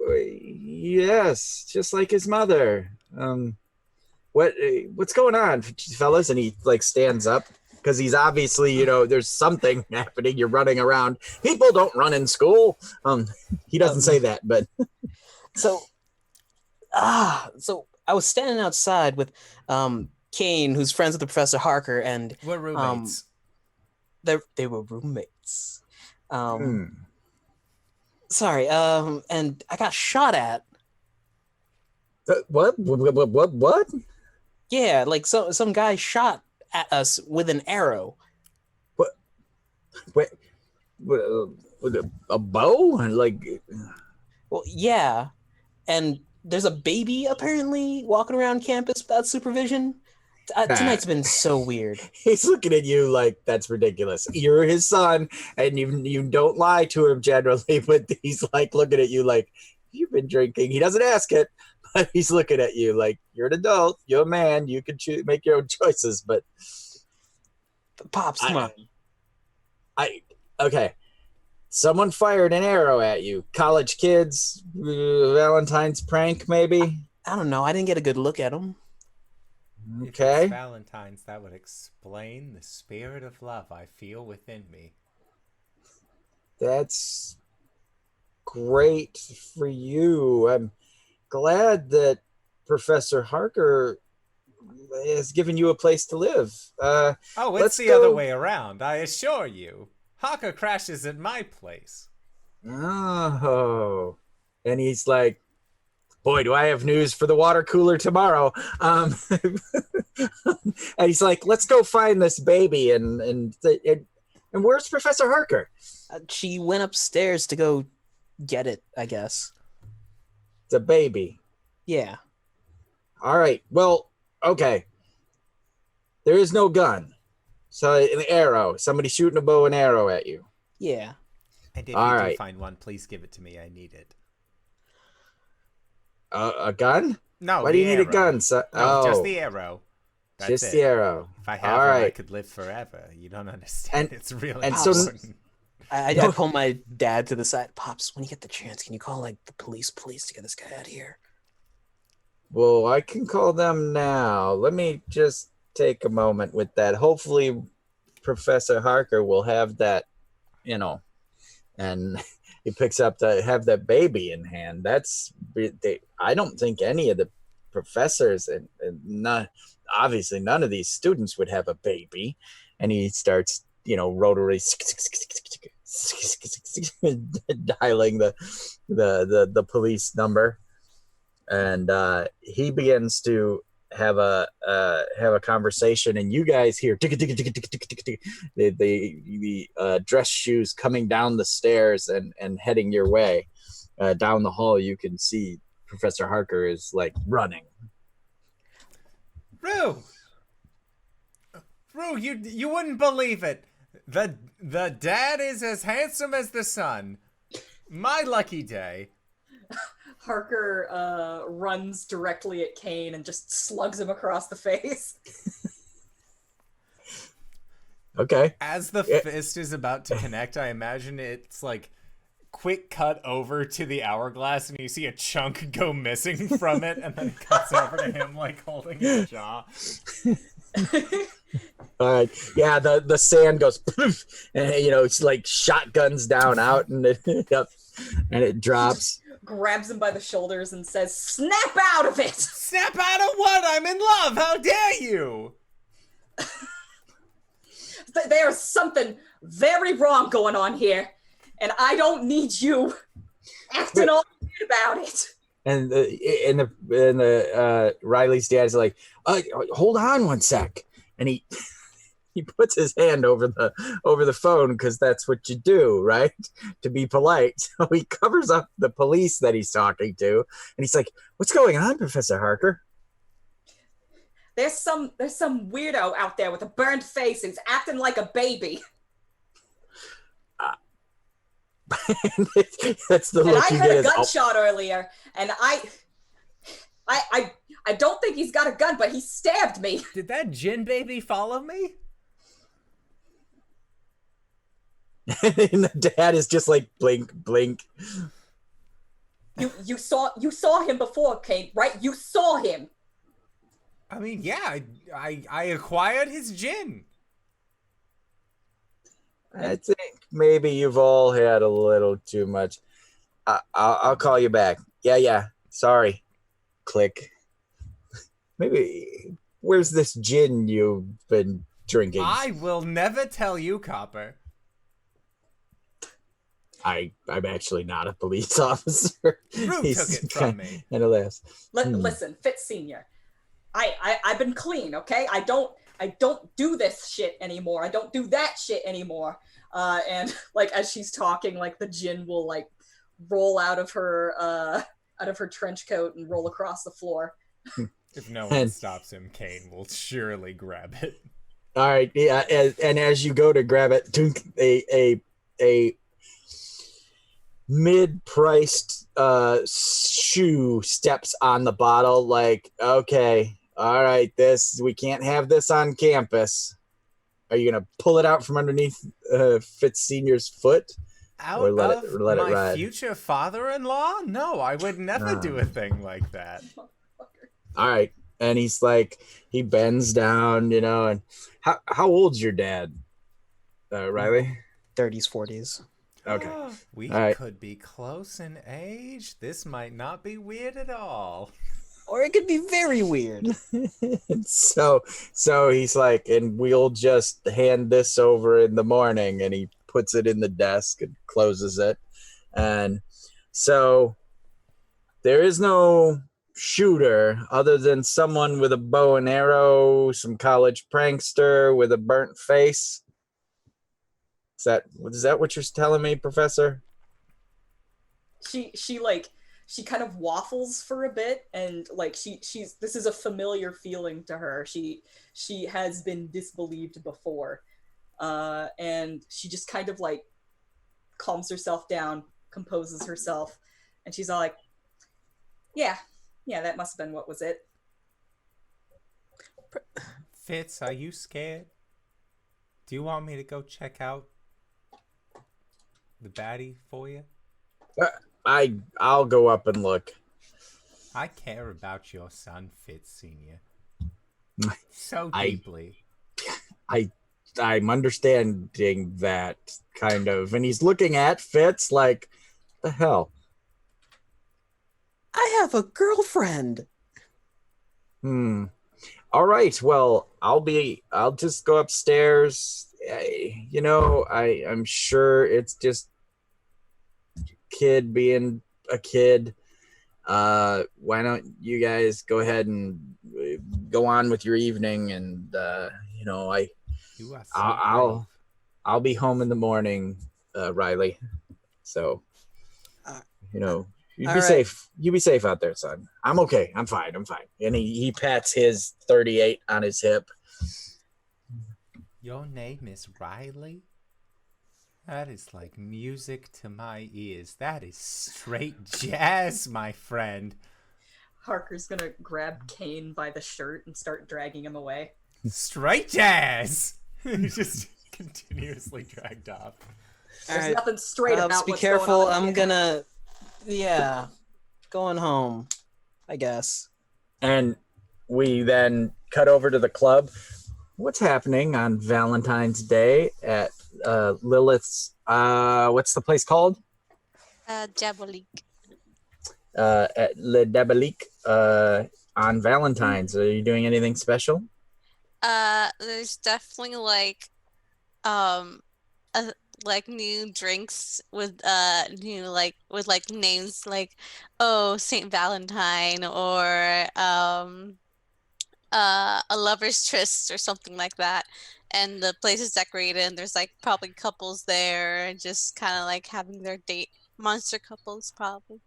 Yes, just like his mother. What's going on, fellas? And he like stands up because he's obviously, there's something happening. You're running around. People don't run in school. He doesn't say that, but so I was standing outside with Kane, who's friends with the Professor Harker, and We're roommates. They were roommates. Sorry, and I got shot at. What? Yeah, like some guy shot at us with an arrow. What? Wait, with a bow? Like, well, yeah, and there's a baby apparently walking around campus without supervision. Tonight's been so weird. He's looking at you like that's ridiculous. You're his son, and you don't lie to him generally, but he's like looking at you like you've been drinking. He doesn't ask it, but he's looking at you like you're an adult, you're a man, you can make your own choices. But Pops, come on. Okay. Someone fired an arrow at you. College kids, Valentine's prank, maybe. I don't know. I didn't get a good look at him. Okay. If it's Valentine's, that would explain the spirit of love I feel within me. That's great for you. I'm glad that Professor Harker has given you a place to live. It's the other way around, I assure you. Harker crashes at my place. Oh. And he's like, boy, do I have news for the water cooler tomorrow. And he's like, let's go find this baby. And where's Professor Harker? She went upstairs to go get it, I guess. The baby. Yeah. All right. Well, okay. There is no gun. So an arrow. Somebody shooting a bow and arrow at you. Yeah. And if All you right. do find one, please give it to me. I need it. A gun? No. Why do you need a gun? Just the arrow. That's just it. the arrow. If I have one, I could live forever. You don't understand. It's really important. I pull my dad to the side. Pops, when you get the chance, can you call like the police to get this guy out of here? Well, I can call them now. Let me just take a moment with that. Hopefully, Professor Harker will have that, and he picks up have that baby in hand. I don't think any of the professors and obviously none of these students would have a baby. And he starts, rotary dialing the police number, and he begins to have a conversation, and you guys hear the dress shoes coming down the stairs and heading your way. Down the hall, you can see Professor Harker is like running. Rue, you wouldn't believe it. The dad is as handsome as the son. My lucky day. Harker runs directly at Kane and just slugs him across the face. Okay. As the fist is about to connect, I imagine it's like quick cut over to the hourglass, and you see a chunk go missing from it, and then it cuts over to him like holding his jaw. All right. Yeah, the sand goes poof, and it's like shotguns down out, and it drops. Grabs him by the shoulders and says, "Snap out of it!" Snap out of what? I'm in love. How dare you? There's something very wrong going on here, and I don't need you acting all weird about it. And Riley's dad's like, hold on one sec, and he puts his hand over the phone because that's what you do, right? To be polite. So he covers up the police that he's talking to, and he's like, "What's going on, Professor Harker?" There's some weirdo out there with a burned face who's acting like a baby. That's the look and you I heard get. a gunshot earlier, and I don't think he's got a gun, but he stabbed me. Did that gin baby follow me? And the dad is just like blink, blink. You saw him before, Kate, right? You saw him. I mean, yeah, I acquired his gin. I think maybe you've all had a little too much. I'll call you back. Yeah. Sorry. Click. Maybe. Where's this gin you've been drinking? I will never tell you, Copper. I'm actually not a police officer. Rue took it from me. And alas. Listen, Fitz Senior, I've been clean, okay? I don't do this shit anymore. I don't do that shit anymore. And like as she's talking, like the gin will like roll out of her trench coat and roll across the floor. If no one stops him, Kane will surely grab it. All right, yeah, and as you go to grab it, a mid-priced shoe steps on the bottle. Like, okay, all right, we can't have this on campus. Are you gonna pull it out from underneath Fitz Senior's foot? Out Or let of it my ride? future father-in-law? No, I would never do a thing like that. All right, and he's like, he bends down, and how old's your dad, Riley? 30s, 40s. Okay. We All right. could be close in age. This might not be weird at all. Or it could be very weird. so he's like, and we'll just hand this over in the morning, and he puts it in the desk and closes it. And so there is no shooter other than someone with a bow and arrow, some college prankster with a burnt face. Is that what you're telling me, Professor? She kind of waffles for a bit, and like she's this is a familiar feeling to her. She has been disbelieved before, and she just kind of like calms herself down, composes herself, and she's all like, yeah, that must have been what was it. Fitz, are you scared? Do you want me to go check out the baddie for you? I'll go up and look. I care about your son, Fitz Senior, so deeply. I'm understanding that kind of, and he's looking at Fitz like, the hell. I have a girlfriend. All right. Well, I'll just go upstairs. I'm sure it's just kid being a kid. Why don't you guys go ahead and go on with your evening, and I'll be home in the morning, Riley. So you be safe. You be safe out there, son. I'm okay. I'm fine. And he pats his 38 on his hip. Your name is Riley? That is like music to my ears. That is straight jazz, my friend. Harker's gonna grab Kane by the shirt and start dragging him away. Straight jazz! He's just continuously dragged off. There's nothing straight about be what's careful. going on. I'm gonna, going home, I guess. And we then cut over to the club. What's happening on Valentine's Day at Lilith's? What's the place called? Diabolique. At Le Diabolique. On Valentine's, are you doing anything special? There's definitely like new drinks with names like Saint Valentine or a lover's tryst or something like that, and the place is decorated and there's like probably couples there just kind of like having their date, monster couples probably.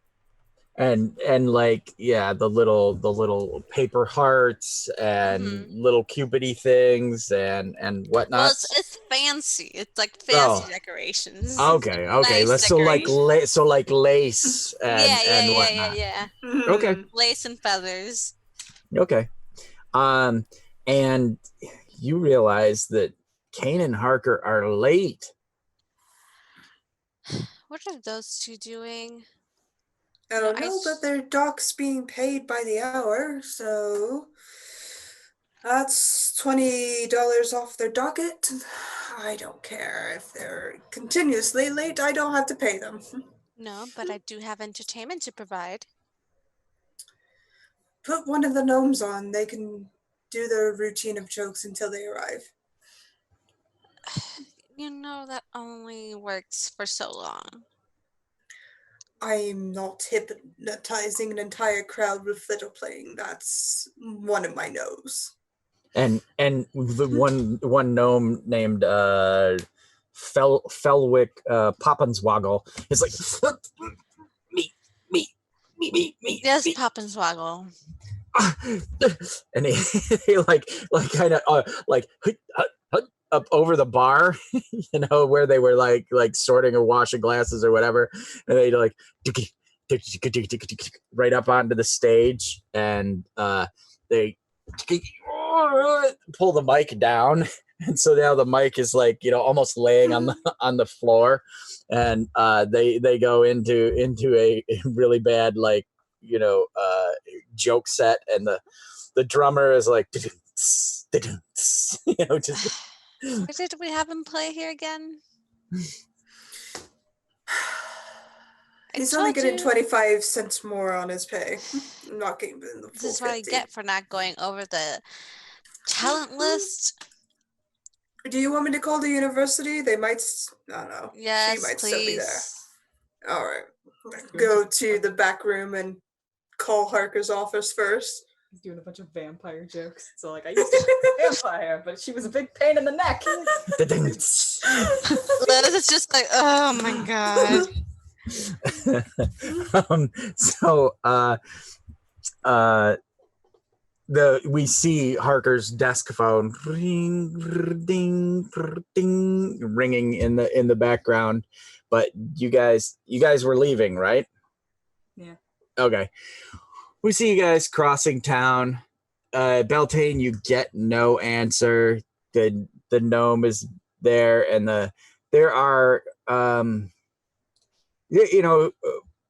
And the little paper hearts and little cupidy things and whatnot. Well, it's fancy. It's like fancy decorations. Okay. Nice So like lace and whatnot. Yeah. Okay. Lace and feathers. Okay. And you realize that Kane and Harker are late. What are those two doing? I don't know, but their dock's being paid by the hour, so That's $20 off their docket. I don't care if they're continuously late. I don't have to pay them. No, but I do have entertainment to provide. Put one of the gnomes on. They can do their routine of jokes until they arrive. You know, that only works for so long. I'm not hypnotizing an entire crowd with fiddle playing. That's one of my no's. And the one gnome named Felwick Poppenswoggle is like me. Yes, Pop and Swaggle. And he like kind of like up over the bar, you know, where they were like sorting or washing glasses or whatever, and they like right up onto the stage, and they pull the mic down, and so now the mic is like, you know, almost laying on the floor, and they go into a really bad, like, you know, joke set, and the drummer is like, you know, just. What did we have him play here again? He's only told getting you. 25 cents more on his pay. I'm not getting the full This is what I 50. get for not going over the talent list. Do you want me to call the university? They might, I don't know. Yes, she might still be there. please. All right. Go to the back room and call Harker's office first. He's doing a bunch of vampire jokes. So like, I used to be a vampire, but she was a big pain in the neck. Liz is just like, oh my god. We see Harker's desk phone ring, ding, ding, ringing in the background, but you guys were leaving, right? Yeah. Okay. We see you guys crossing town. Beltane, you get no answer. The gnome is there, and there are you know,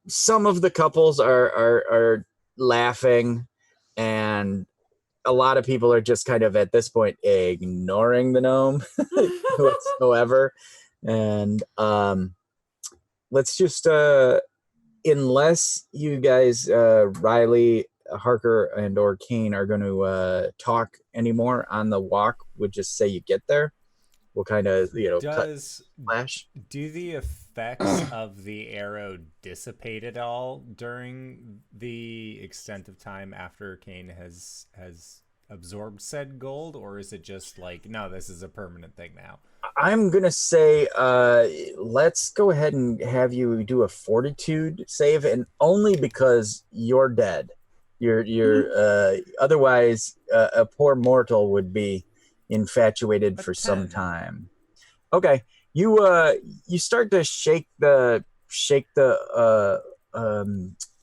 some of the couples are laughing, and a lot of people are just kind of at this point ignoring the gnome whatsoever. And let's just unless you guys, Riley, Harker, and or Kane are going to talk anymore on the walk, would just say you get there. We'll kind of, you know, do the effects of the arrow dissipate at all during the extent of time after Kane has absorbed said gold, or is it just like, no, this is a permanent thing now? I'm gonna say let's go ahead and have you do a fortitude save, and only because you're dead. You're otherwise a poor mortal would be infatuated for some time. Okay, you start to shake the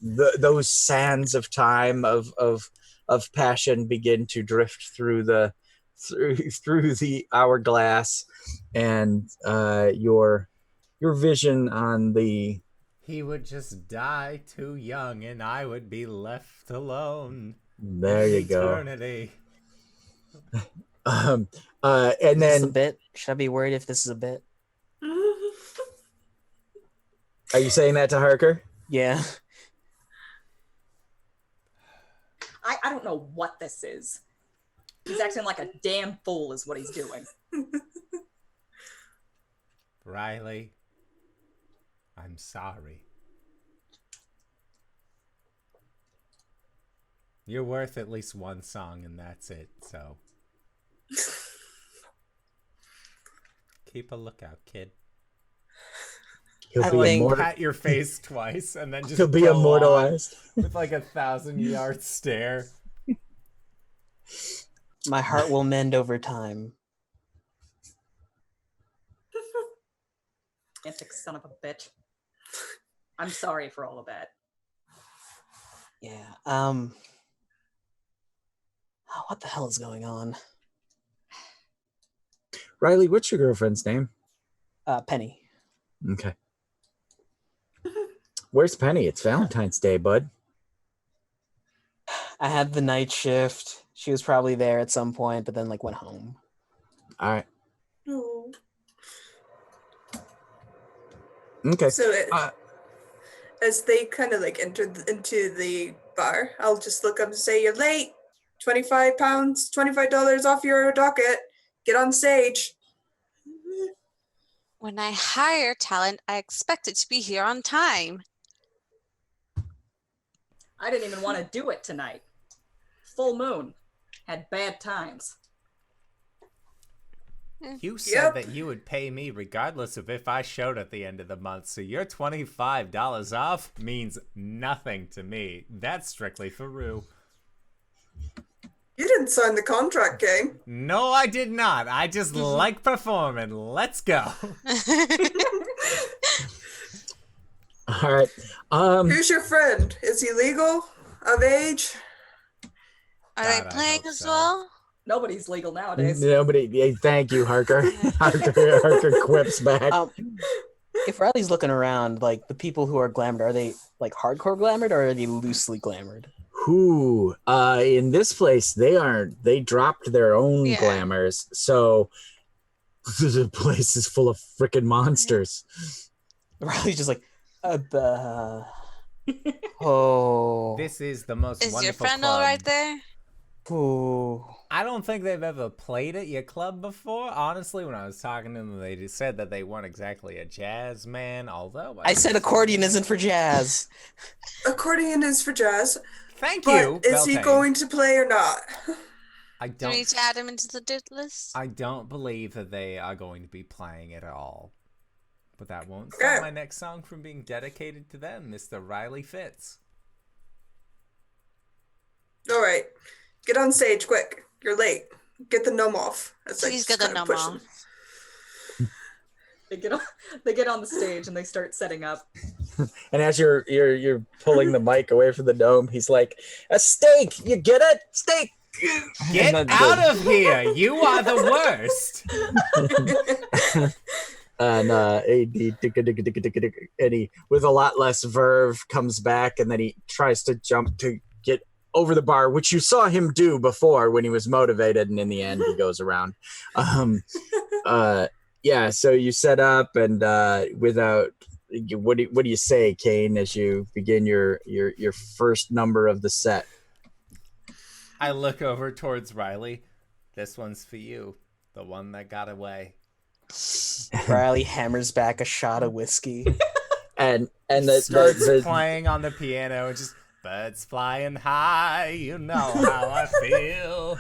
those sands of time of passion begin to drift through the hourglass, and your vision on the. He would just die too young, and I would be left alone. There you eternity. Go. And is then this a bit? Should I be worried if this is a bit? Are you saying that to Harker? Yeah. I don't know what this is. He's acting like a damn fool is what he's doing. Riley, I'm sorry. You're worth at least one song, and that's it, so. Keep a lookout, kid. He'll be pat your face twice, and then just he'll be immortalized with like 1,000-yard stare. My heart will mend over time. Antic son of a bitch. I'm sorry for all of that. Yeah. What the hell is going on? Riley, what's your girlfriend's name? Penny. Okay. Where's Penny? It's Valentine's Day, bud. I had the night shift. She was probably there at some point, but then like went home. All right. No. Okay. So Uh, as they kind of like enter into the bar, I'll just look up and say, "You're late. £25, $25 off your docket. Get on stage." When I hire talent, I expect it to be here on time. I didn't even want to do it tonight. Full moon. Had bad times. You said Yep. that you would pay me regardless of if I showed at the end of the month, so your $25 off means nothing to me. That's strictly for Rue. You didn't sign the contract, King. No, I did not. I just like performing. Let's go. all right. Who's your friend? Is he legal? Of age? Are God, they I playing hope as so. well? Nobody's legal nowadays. Nobody. Thank you, Harker. Harker quips back. If Riley's looking around, like the people who are glamored, are they like hardcore glamored or are they loosely glamored? Who? In this place, they aren't. They dropped their own Yeah. glamours, so the place is full of freaking monsters. Riley's just like, oh, This is the most Is your wonderful friend club. all right there? ooh. I don't think they've ever played at your club before. Honestly, when I was talking to them, they just said that they weren't exactly a jazz man, although I said accordion isn't for jazz. Accordion is for jazz. Thank But you, is he Beltane. going to play or not? I Do we need don't to add him into the dude list? I don't believe that they are going to be playing it at all. But that won't Okay. stop my next song from being dedicated to them, Mr. Riley Fitz. All right. Get on stage quick. You're late. Get the gnome off. It's Please just get the kinda gnome push off. them. They get on the stage and they start setting up. And as you're pulling the mic away from the dome, he's like, "A steak, you get it? Steak." Get And out of here! You are the worst! And he, with a lot less verve, comes back, and then he tries to jump to get over the bar, which you saw him do before when he was motivated, and in the end, he goes around. Yeah. So you set up, and without. What do you say, Kane, as you begin your first number of the set? I look over towards Riley. This one's for you. The one that got away. Riley hammers back a shot of whiskey. And Starts the playing on the piano and just birds flying high, you know how I feel.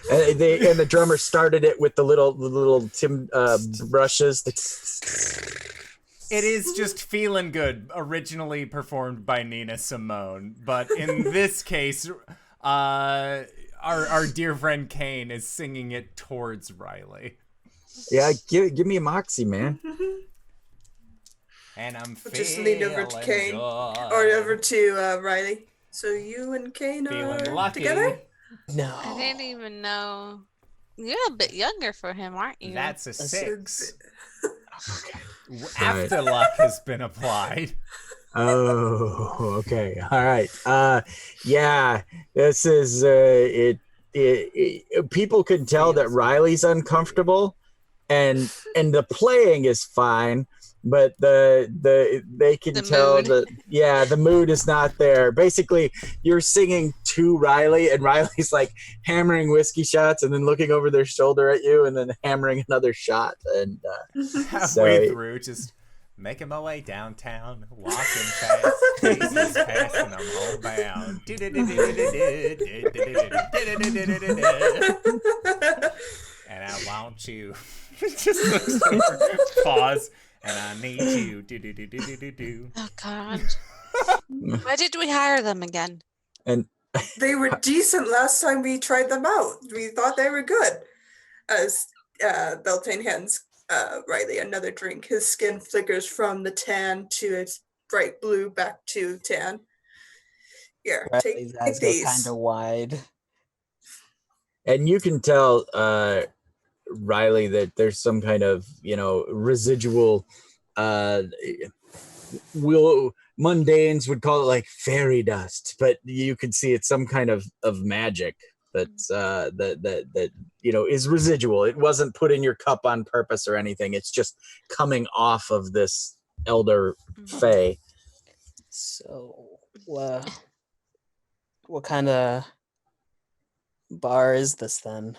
and the drummer started it with the little Tim brushes. It is just Feeling Good, originally performed by Nina Simone, but in this case, our dear friend Kane is singing it towards Riley. Yeah, give me a moxie, man. And I'm Just lean over to Kane good. or over to Riley. So you and Kane Feeling are lucky. together? No. I didn't even know. You're a bit younger for him, aren't you? That's a 6. Okay. After luck has been applied. Oh, okay. All right. Yeah, this is people can tell that Riley's uncomfortable, and the playing is fine, but they can The tell mood. that the mood is not there. Basically, you're singing to Riley, and Riley's like hammering whiskey shots and then looking over their shoulder at you and then hammering another shot, and Halfway through, just making my way downtown, walking fast, faces passing, I'm homebound. And I want you. Just looks over, pause, and I need you. Oh God. Why did we hire them again? and They were decent last time we tried them out. We thought they were good. As Beltane hands Riley another drink, his skin flickers from the tan to its bright blue back to tan. Here, Riley's take eyes go these. kind of wide. and you can tell Riley that there's some kind of residual mundanes would call it like fairy dust, but you could see it's some kind of magic that's that is residual. It wasn't put in your cup on purpose or anything. It's just coming off of this elder fae. So, what kind of bar is this then?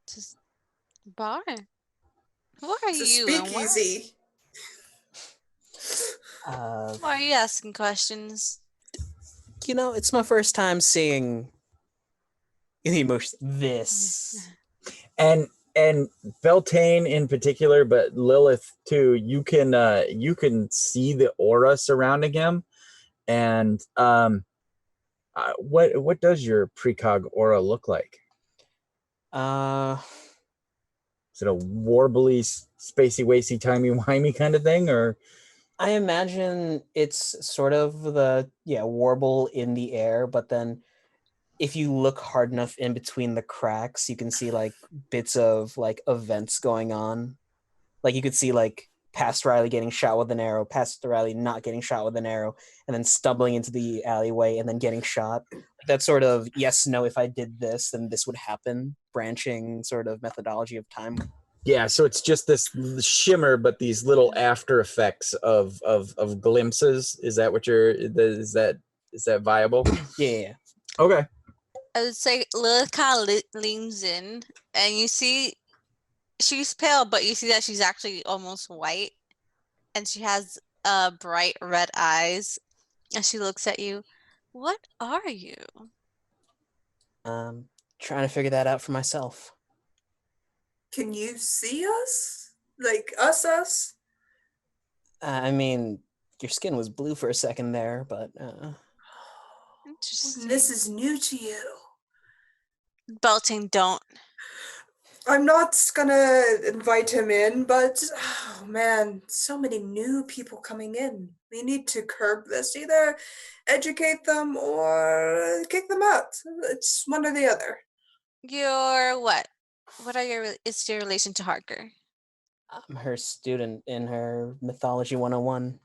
Just bar. Who are It's a you? And speakeasy. Uh, why are you asking questions? it's my first time seeing any emotion. This. And Beltane in particular, but Lilith too. You can see the aura surrounding him, and what does your precog aura look like? Is it a warbly, spacey, wacy, timey wimey kind of thing, or? I imagine it's sort of the warble in the air, but then if you look hard enough in between the cracks, you can see like bits of like events going on. Like you could see like past Riley getting shot with an arrow, past Riley not getting shot with an arrow, and then stumbling into the alleyway and then getting shot. That sort of yes, no, if I did this, then this would happen. Branching sort of methodology of time. Yeah, so it's just this shimmer, but these little after effects of glimpses. Is that what is that viable? Yeah. Okay. I would say Lilith kind of leans in, and you see she's pale, but you see that she's actually almost white, and she has bright red eyes, and she looks at you. What are you? Trying to figure that out for myself. Can you see us? Like us? I mean, your skin was blue for a second there, but Interesting. This is new to you. Belting, don't. I'm not gonna invite him in, but oh man, so many new people coming in. We need to curb this. Either educate them or kick them out. It's one or the other. You're what? What are is your relation to Harker? I'm her student in her Mythology 101.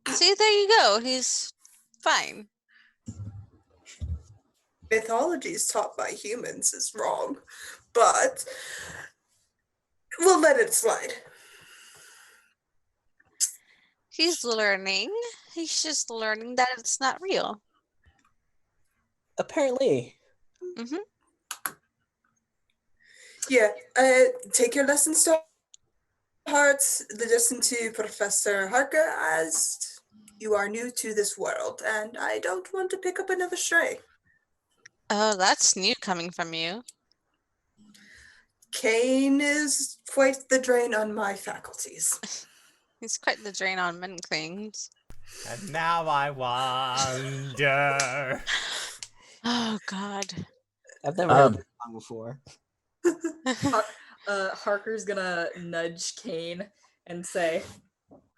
See, there you go. He's fine. Mythology is taught by humans is wrong, but we'll let it slide. He's learning. He's just learning that it's not real. Apparently. Mm-hmm. Yeah, take your lessons to heart. Listen to Professor Harker, as you are new to this world, and I don't want to pick up another stray. Oh, that's new coming from you. Kane is quite the drain on my faculties. He's quite the drain on many things. And now I wonder. Oh, God. I've never heard this song before. Harker's gonna nudge Kane and say,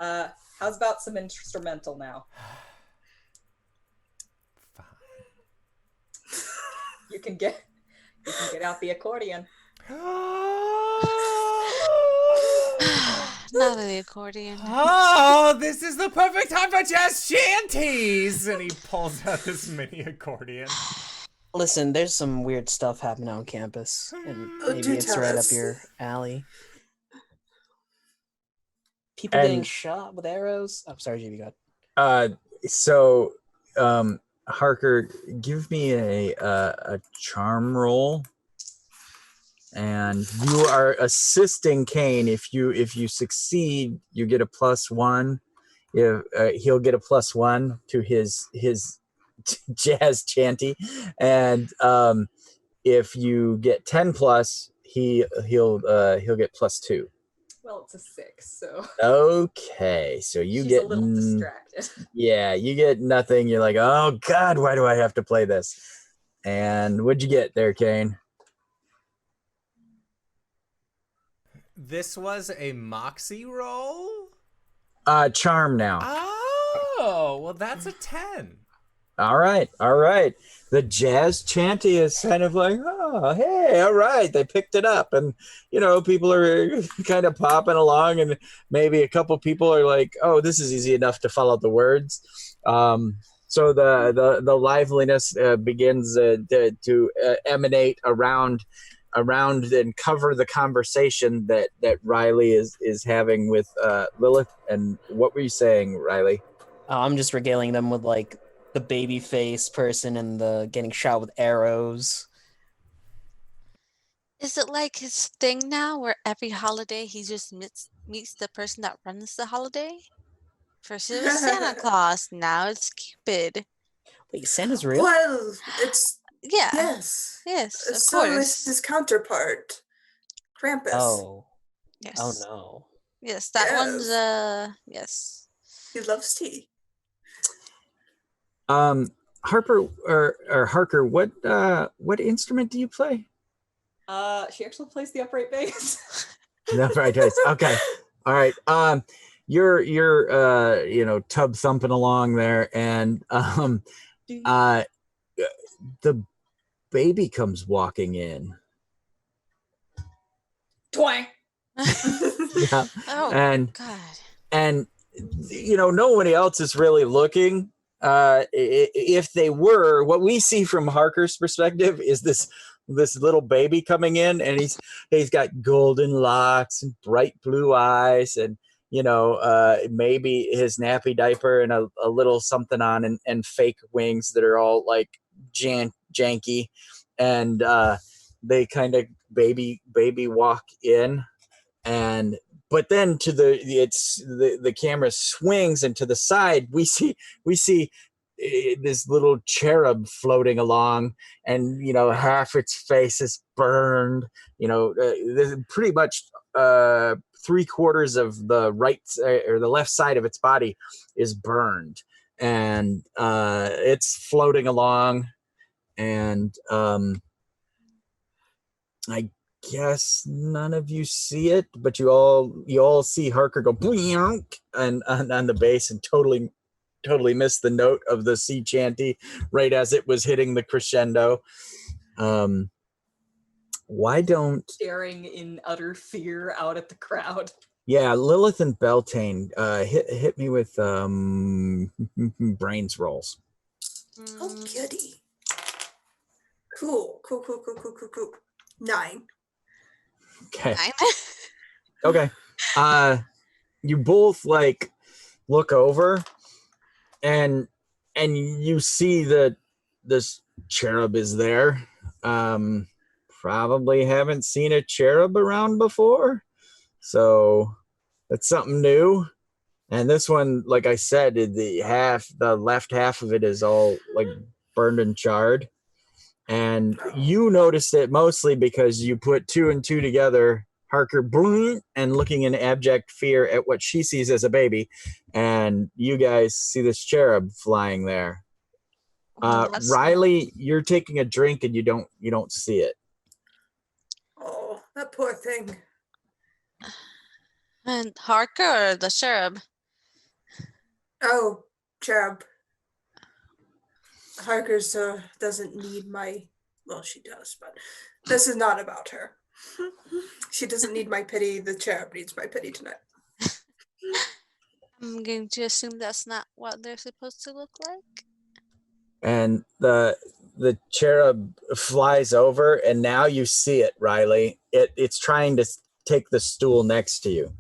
how's about some instrumental now? Fine. You can get out the accordion. Not the accordion. Oh, this is the perfect time for jazz shanties! And he pulls out this mini accordion. Listen, there's some weird stuff happening on campus, and maybe it's right up your alley. People getting shot with arrows. I'm sorry, JB, go ahead. So, Harker, give me a charm roll, and you are assisting Kane. If you succeed, you get a +1. If he'll get a +1 to his jazz chanty, and if you get 10+, he'll get +2. Well, it's a 6, so Okay, so you she's get a little distracted. Yeah, you get nothing. You're like, oh God, why do I have to play this? And what'd you get there, Kane? This was a moxie roll? Charm now. Oh, well, that's a 10. All right. The jazz chanty is kind of like, oh, hey, all right. They picked it up, and people are kind of popping along, and maybe a couple people are like, oh, this is easy enough to follow the words. So the liveliness begins to emanate around and cover the conversation that Riley is having with Lilith. And what were you saying, Riley? I'm just regaling them with like the baby face person and the getting shot with arrows. Is it like his thing now where every holiday he just meets the person that runs the holiday? First it was Santa Claus, now it's Cupid. Wait, Santa's real? Well, it's Yeah. yes. Yes, of So is course. his counterpart, Krampus. Oh. Yes. Oh no. Yes, that one's Yes. yes. He loves tea. Harper or Harker, what instrument do you play? She actually plays the upright bass. No, right, okay. All right. You're tub thumping along there, and the baby comes walking in. Twang. Yeah. Oh and God. and nobody else is really looking. If they were, what we see from Harker's perspective is this little baby coming in, and he's got golden locks and bright blue eyes, and maybe his nappy diaper and a little something on, and fake wings that are all like janky, and they kind of baby walk in, but then the camera swings, and to the side we see this little cherub floating along, and half its face is burned. Pretty much 3/4 of the right or the left side of its body is burned, and it's floating along, and I guess none of you see it, but you all see Harker go boink and on the bass, and totally missed the note of the sea chanty right as it was hitting the crescendo. Why don't Staring in utter fear out at the crowd. Yeah, Lilith and Beltane, hit me with brains rolls. Oh, goody. Cool. 9. Okay. 9. Okay. You both like look over, and you see that this cherub is there. Probably haven't seen a cherub around before, so that's something new. And this one, like I said, the left half of it is all like burned and charred. And you noticed it mostly because you put 2 and 2 together, Harker boom, and looking in abject fear at what she sees as a baby, and you guys see this cherub flying there. Riley, you're taking a drink and you don't see it. Oh, that poor thing. And Harker or the cherub? Oh, cherub. Harker's doesn't need my. Well, she does, but this is not about her. She doesn't need my pity. The cherub needs my pity tonight. I'm going to assume that's not what they're supposed to look like. And the cherub flies over, and now you see it, Riley. It's trying to take the stool next to you.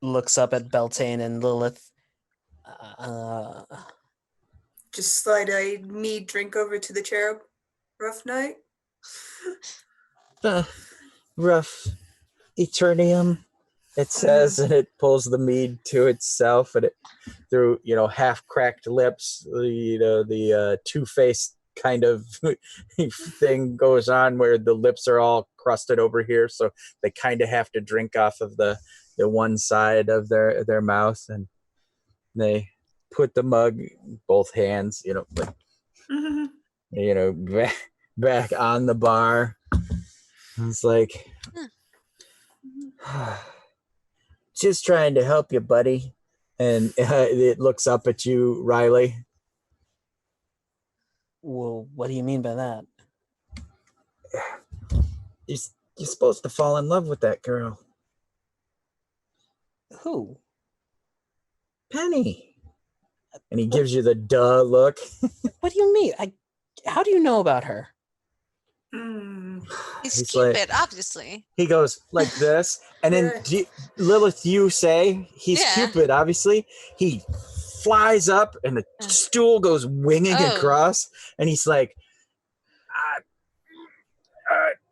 Looks up at Beltane and Lilith. Just slide a mead drink over to the cherub. Rough night. Rough Eternium, it says, and it pulls the mead to itself, and it through half cracked lips, the two-faced kind of thing goes on where the lips are all crusted over here, so they kind of have to drink off of the one side of their mouth, and they put the mug, both hands, back on the bar. It's like, just trying to help you, buddy. And it looks up at you, Riley. Well, what do you mean by that? You're supposed to fall in love with that girl. Who? Penny. And he gives you the duh look. What do you mean? How do you know about her? He's He's Cupid, obviously. He goes like this, and then Lilith, you say he's Yeah. Cupid, obviously. He flies up, and the stool goes winging across, and he's like,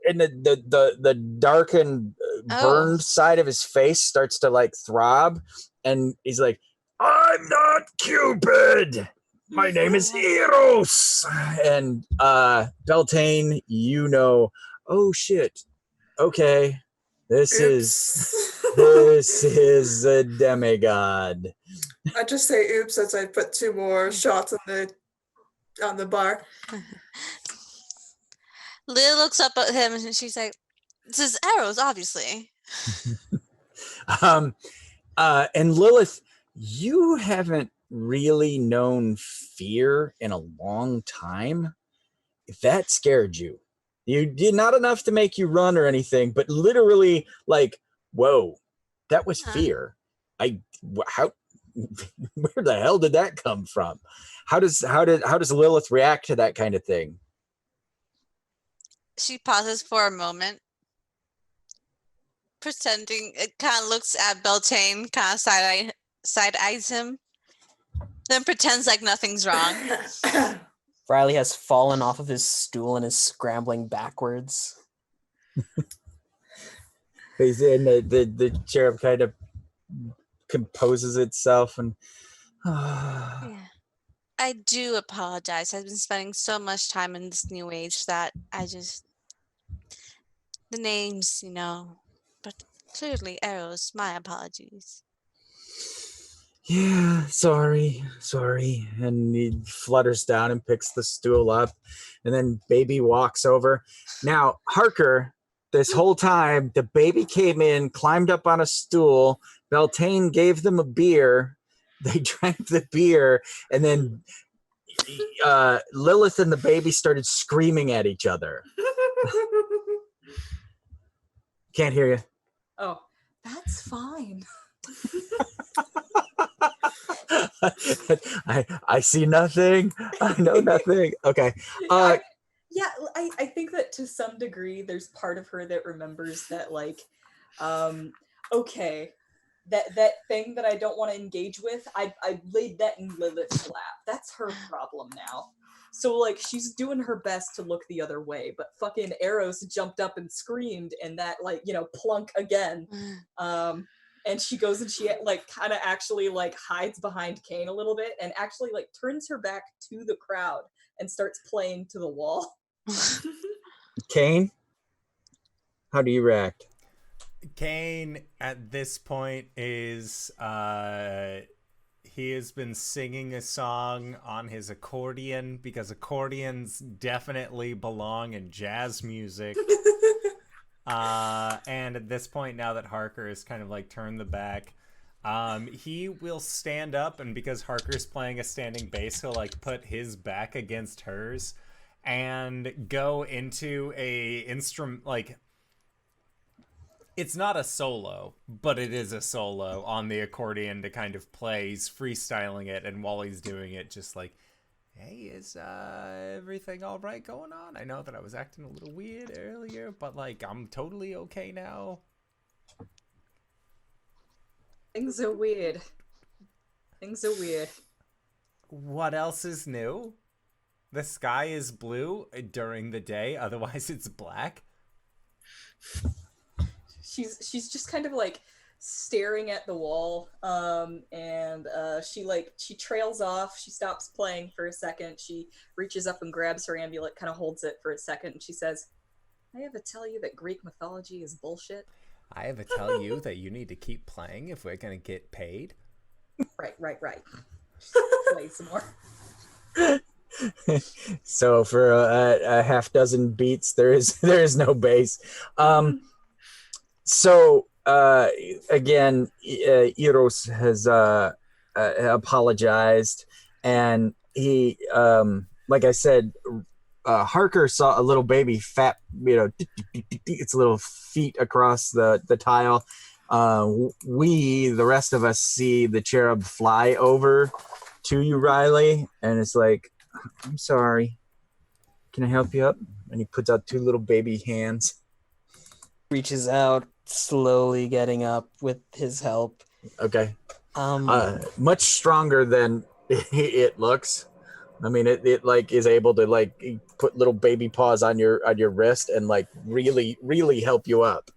and the darkened, burned side of his face starts to like throb, and he's like, I'm not Cupid. My name is Eros. And Beltane, you know, oh shit. Okay. This is a demigod. I just say oops as I put 2 more shots on the bar. Lil looks up at him and she's like, "This is Arrows, obviously." And Lilith, you haven't really known fear in a long time. If that scared you, you did not enough to make you run or anything, but literally like, whoa, that was fear. How where the hell did that come from? How does Lilith react to that kind of thing? She pauses for a moment, pretending, it kind of looks at Beltane, kind of side eyes him, then pretends like nothing's wrong. Riley has fallen off of his stool and is scrambling backwards. He's in the cherub kind of composes itself and Yeah. I do apologize. I've been spending so much time in this new age that the names, but clearly Arrows, my apologies. yeah, sorry. And he flutters down and picks the stool up, and then baby walks over. Now, Harker, this whole time, the baby came in, climbed up on a stool. Beltane gave them a beer. They drank the beer, and then Lilith and the baby started screaming at each other. Can't hear you. Oh, that's fine. I see nothing. I know nothing. Okay. I think that to some degree there's part of her that remembers that, like, okay, that thing that I don't want to engage with, I laid that in Lilith's lap. That's her problem now. So, like, she's doing her best to look the other way, but fucking Eros jumped up and screamed, and that, like, plunk again. And she goes and she, like, kind of actually, like, hides behind Kane a little bit and actually, like, turns her back to the crowd and starts playing to the wall. Kane, how do you react? Kane at this point is he has been singing a song on his accordion because accordions definitely belong in jazz music. And at this point, now that Harker is kind of like turned the back, he will stand up, and because Harker's playing a standing bass, he'll like put his back against hers and go into a instrument, like, it's not a solo, but it is a solo on the accordion to kind of play. He's freestyling it, and while he's doing it, just like, hey, is everything all right going on? I know that I was acting a little weird earlier, but like, I'm totally okay now. Things are weird. What else is new? The sky is blue during the day, otherwise it's black. She's just kind of like staring at the wall, and she trails off. She stops playing for a second. She reaches up and grabs her amulet, kind of holds it for a second, and she says, "I ever tell you that Greek mythology is bullshit?" I ever tell you that you need to keep playing if we're gonna get paid? Right. Play some more. So for a half dozen beats, there is no bass. So again, Eros has apologized, and he, like I said, Harker saw a little baby its little feet across the tile. we, the rest of us, see the cherub fly over to you, Riley, and it's like, I'm sorry. Can I help you up? And he puts out two little baby hands. Reaches out, slowly getting up with his help. Okay. Um, Much stronger than it looks. I mean, it like is able to like put little baby paws on your wrist and like really help you up.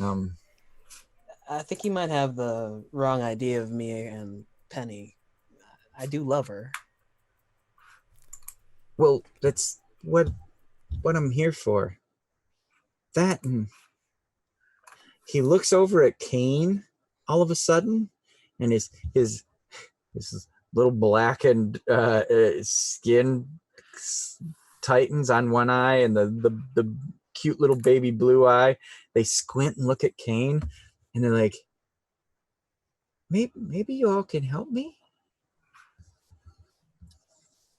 I think you might have the wrong idea of me and Penny. I do love her. Well, that's what I'm here for. That, and he looks over at Kane all of a sudden, and his little blackened skin tightens on one eye, and the cute little baby blue eye. They squint and look at Kane, and they're like, maybe you all can help me.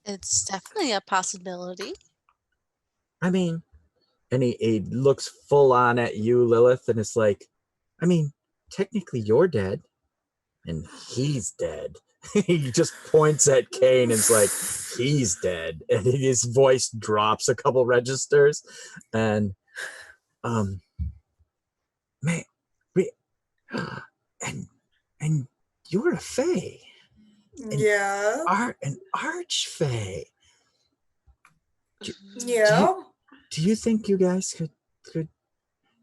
It's definitely a possibility. I mean, and he looks full on at you, Lilith, and it's like, I mean, technically you're dead, and he's dead. He just points at Kane and is like, he's dead. And his voice drops a couple registers. And, man, and you're a fae. Yeah. An archfey. Yeah. Do you think you guys could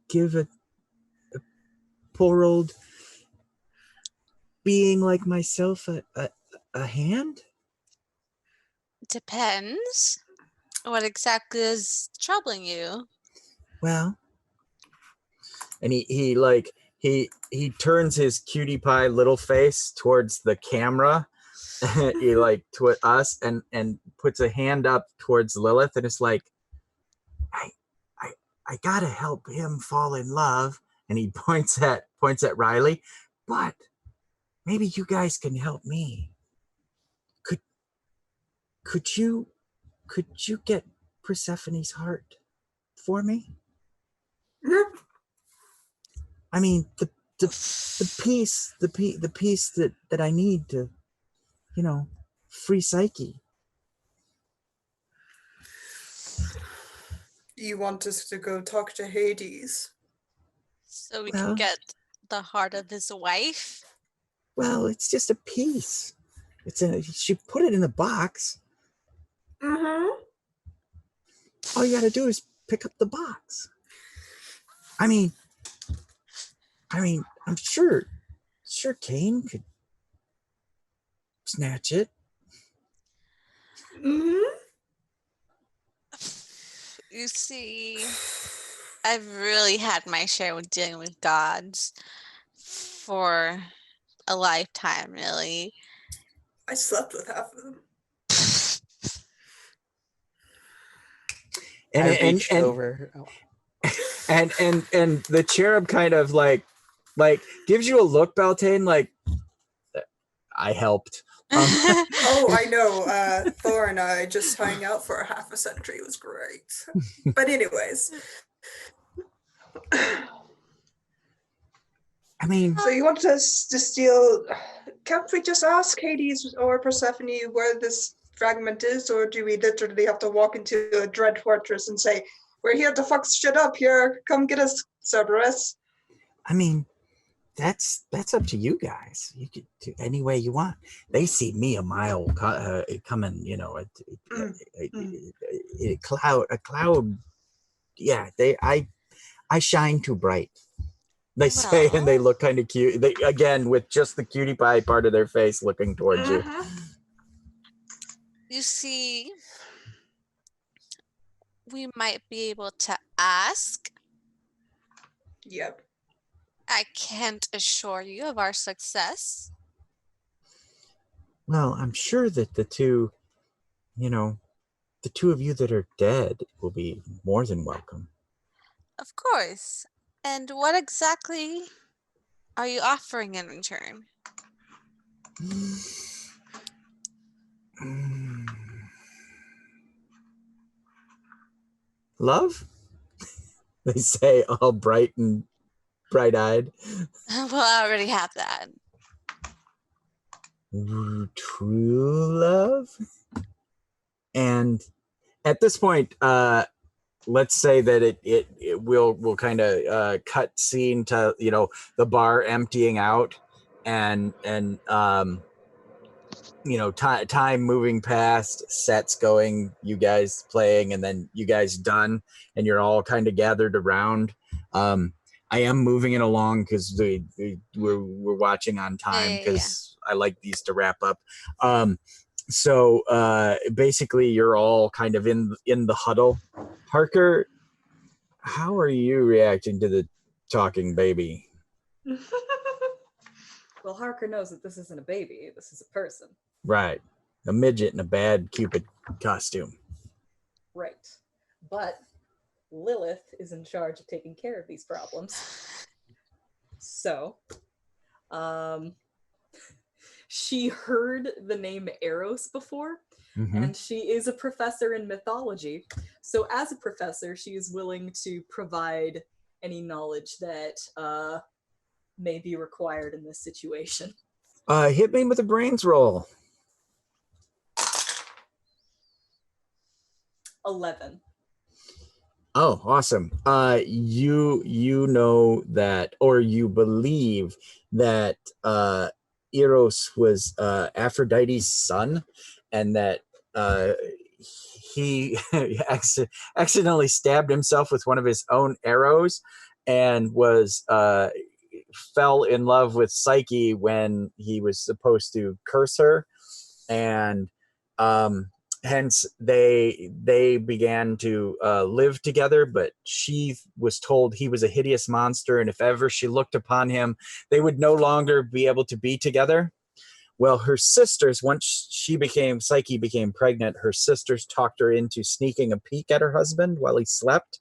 give a poor old being like myself a hand? Depends. What exactly is troubling you? Well, and he turns his cutie pie little face towards the camera. He like to us and puts a hand up towards Lilith, and it's like, I gotta help him fall in love. And he points at Riley, but maybe you guys can help me. Could you get Persephone's heart for me? I mean, the piece that I need to, free Psyche. You want us to go talk to Hades? So we can get the heart of his wife? Well, it's just a piece. She put it in the box. Mm-hmm. All you gotta do is pick up the box. I mean, I'm sure Kane could snatch it. Mm-hmm. You see, I've really had my share with dealing with gods for a lifetime, really. I slept with half of them. And over. And the cherub kind of like gives you a look, Beltane, like, I helped. Oh, I know. Thor and I just hung out for a half a century. It was great. But anyways. I mean, so you want us to steal? Can't we just ask Hades or Persephone where this fragment is, or do we literally have to walk into a dread fortress and say, "We're here to fuck shit up here. Come get us, Cerberus"? I mean, that's up to you guys. You could do any way you want. They see me a mile coming, a cloud. Yeah, I shine too bright. They say, and they look kind of cute. They, again, with just the cutie pie part of their face looking towards you. You see, we might be able to ask. Yep. I can't assure you of our success. Well, I'm sure that the two of you that are dead will be more than welcome. Of course. And what exactly are you offering in return? Love? They say, all bright and bright-eyed. Well, I already have that. True love. And at this point, let's say that it will kind of cut scene to the bar emptying out, and time moving past, sets going, you guys playing, and then you guys done, and you're all kind of gathered around. I am moving it along because we're watching on time, because I like these to wrap up. So basically, you're all kind of in the huddle. Harker, how are you reacting to the talking baby? Well, Harker knows that this isn't a baby. This is a person. Right. A midget in a bad Cupid costume. Right. But Lilith is in charge of taking care of these problems. So, she heard the name Eros before, and she is a professor in mythology. So as a professor, she is willing to provide any knowledge that may be required in this situation. Hit me with a brains roll. 11. Oh, awesome. You know that, or you believe that Eros was Aphrodite's son, and that he accidentally stabbed himself with one of his own arrows, and was fell in love with Psyche when he was supposed to curse her, and hence they began to live together. But she was told he was a hideous monster, and if ever she looked upon him, they would no longer be able to be together. Well, her sisters, once Psyche became pregnant, her sisters talked her into sneaking a peek at her husband while he slept,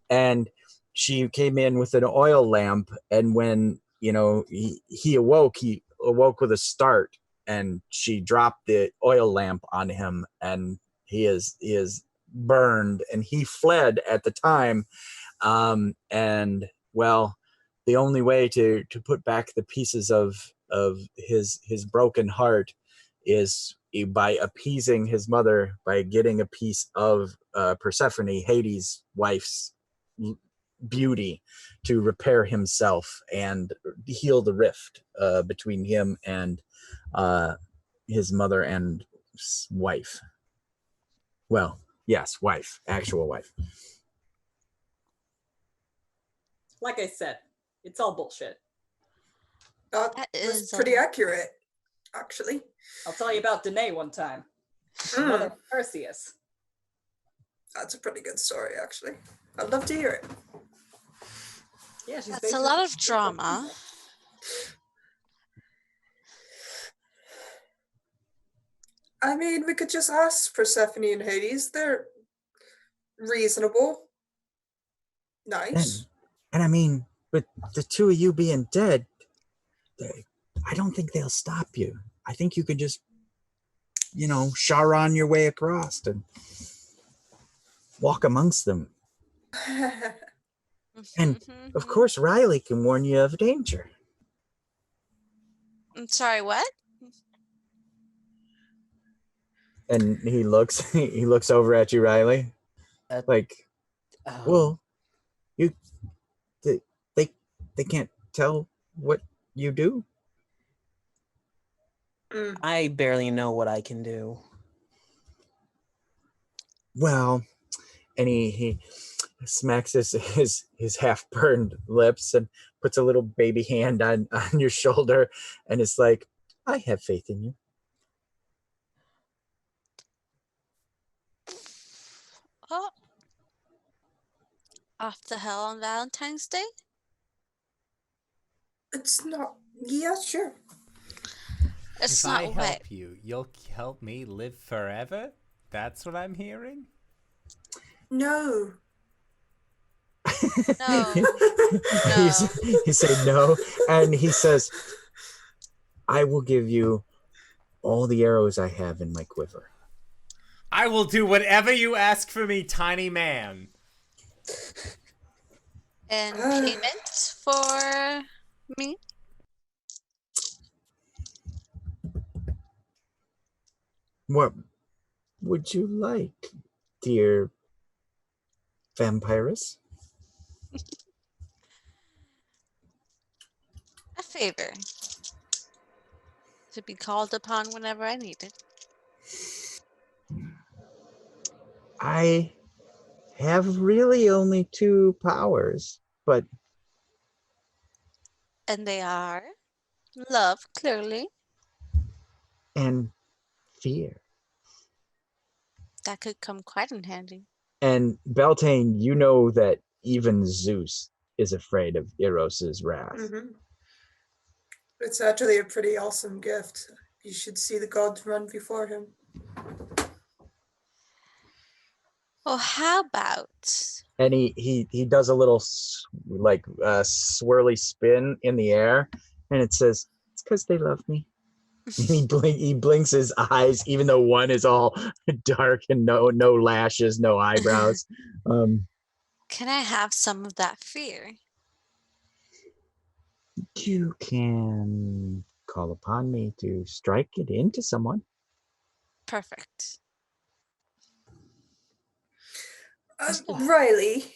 and she came in with an oil lamp, and when he awoke with a start, and she dropped the oil lamp on him, and he is burned, and he fled at the time. And well, the only way to put back the pieces of his broken heart is by appeasing his mother, by getting a piece of Persephone, Hades' wife's beauty, to repair himself and heal the rift between him and his mother and wife. Well, yes, wife, actual wife. Like I said, it's all bullshit. That was pretty accurate, actually. I'll tell you about Danae one time. Mother Perseus. That's a pretty good story, actually. I'd love to hear it. Yeah, she's That's a lot of drama. I mean, we could just ask Persephone and Hades. They're reasonable. Nice. And I mean, with the two of you being dead, I don't think they'll stop you. I think you could just, Charon your way across and walk amongst them. And of course, Riley can warn you of danger. I'm sorry, what? And he looks over at you, Riley. Well, they can't tell what you do. I barely know what I can do. Well, and he smacks his half-burned lips and puts a little baby hand on your shoulder, and it's like, I have faith in you. Oh. Off to hell on Valentine's Day? It's not. Yeah, sure. It's if not I wet. help you, you'll help me live forever? That's what I'm hearing? No. No. He said no, and he says, I will give you all the arrows I have in my quiver. I will do whatever you ask for me, tiny man. And payment for me? What would you like, dear vampirus? A favor. To be called upon whenever I need it. I have really only 2 powers, but And they are love, clearly. and fear. That could come quite in handy. And Beltane, you know that even Zeus is afraid of Eros's wrath. Mm-hmm. It's actually a pretty awesome gift. You should see the gods run before him. Well, how about... And he does a little swirly spin in the air, and it says, "It's because they love me." And he blinks his eyes, even though one is all dark and no lashes, no eyebrows. Can I have some of that fear? You can call upon me to strike it into someone. Perfect. Riley,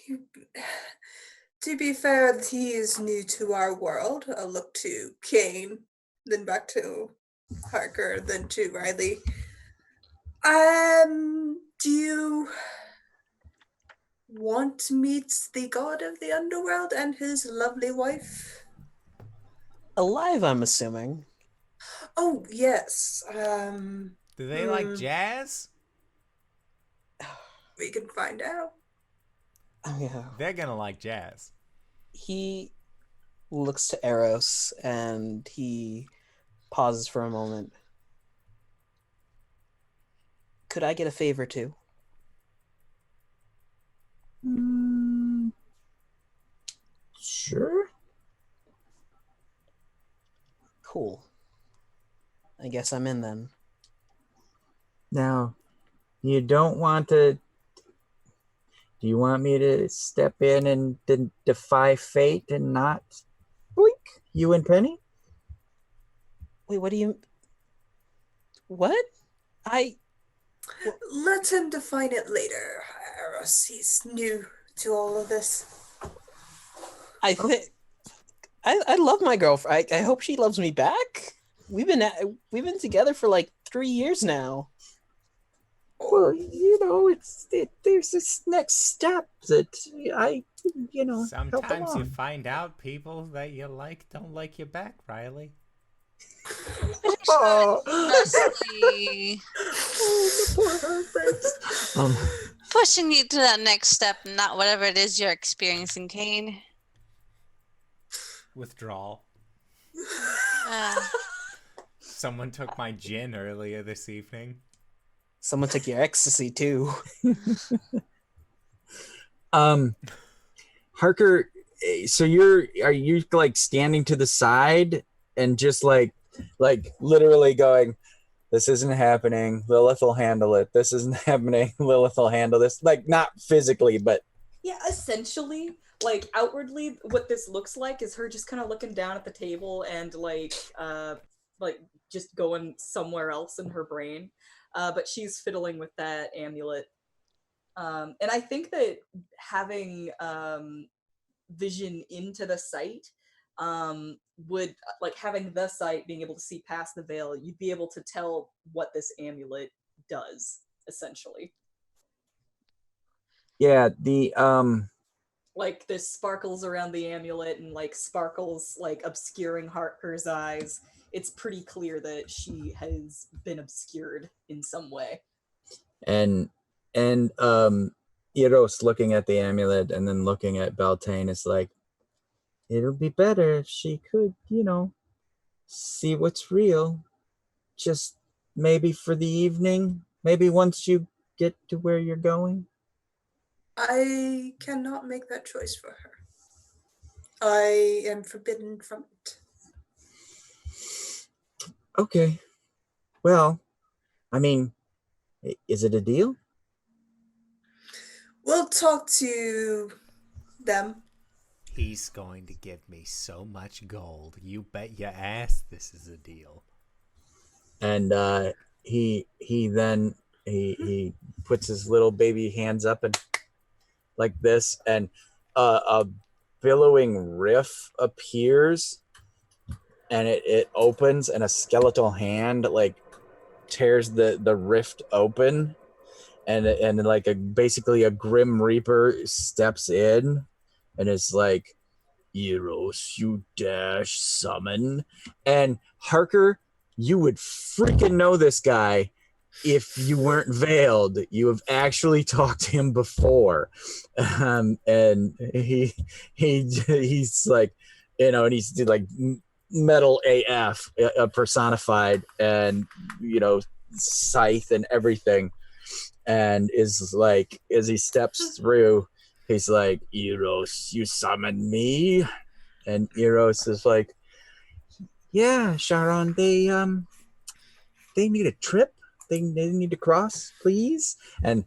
to be fair, he is new to our world. I'll look to Kane, then back to Harker, then to Riley. Do you want to meet the god of the underworld and his lovely wife? Alive, I'm assuming. Oh, yes. Do they like jazz? We can find out. Oh, yeah. They're gonna like jazz. He looks to Eros and he pauses for a moment. Could I get a favor too? Sure. Cool. I guess I'm in then. Now, you don't want to... Do you want me to step in and defy fate and not boink you and Penny? Wait, what do you... What? Let him define it later, Eros. He's new to all of this. I think... I love my girlfriend. I hope she loves me back. We've been together for like 3 years now. Well, there's this next step that help Sometimes you along. find out people that you like don't like you back, Riley. Oh, Honestly, the poor heartbreaks. pushing you to that next step, not whatever it is you're experiencing, Kane. Withdrawal. Uh, Someone took my gin earlier this evening. Someone took your ecstasy too. Harker, so are you like standing to the side and just like literally going, "This isn't happening. Lilith will handle it. This isn't happening. Lilith will handle this." Like not physically, but Yeah, essentially, like outwardly, what this looks like is her just kind of looking down at the table and like just going somewhere else in her brain. But she's fiddling with that amulet. And I think that having vision into the sight would, like having the sight, being able to see past the veil, you'd be able to tell what this amulet does, essentially. yeah, Like there's sparkles around the amulet and like sparkles like obscuring Harker's eyes. It's pretty clear that she has been obscured in some way. and Eros looking at the amulet and then looking at Beltane is like, it'll be better if she could, see what's real. Just maybe for the evening, maybe once you get to where you're going. I cannot make that choice for her. I am forbidden from it. Okay. Well, I mean, is it a deal? We'll talk to them. He's going to give me so much gold. You bet your ass this is a deal. And he then he puts his little baby hands up and like this, and a billowing riff appears, and it opens, and a skeletal hand like tears the rift open, and like basically a grim reaper steps in and is like, Eros, you dash summon. And Harker, you would freaking know this guy if you weren't veiled. You have actually talked to him before. And he's like, and he's like metal AF personified, and scythe and everything, and is like, as he steps through, he's like, Eros, you summoned me. And Eros is like, yeah, Sharon, they need a trip. They need to cross, please. And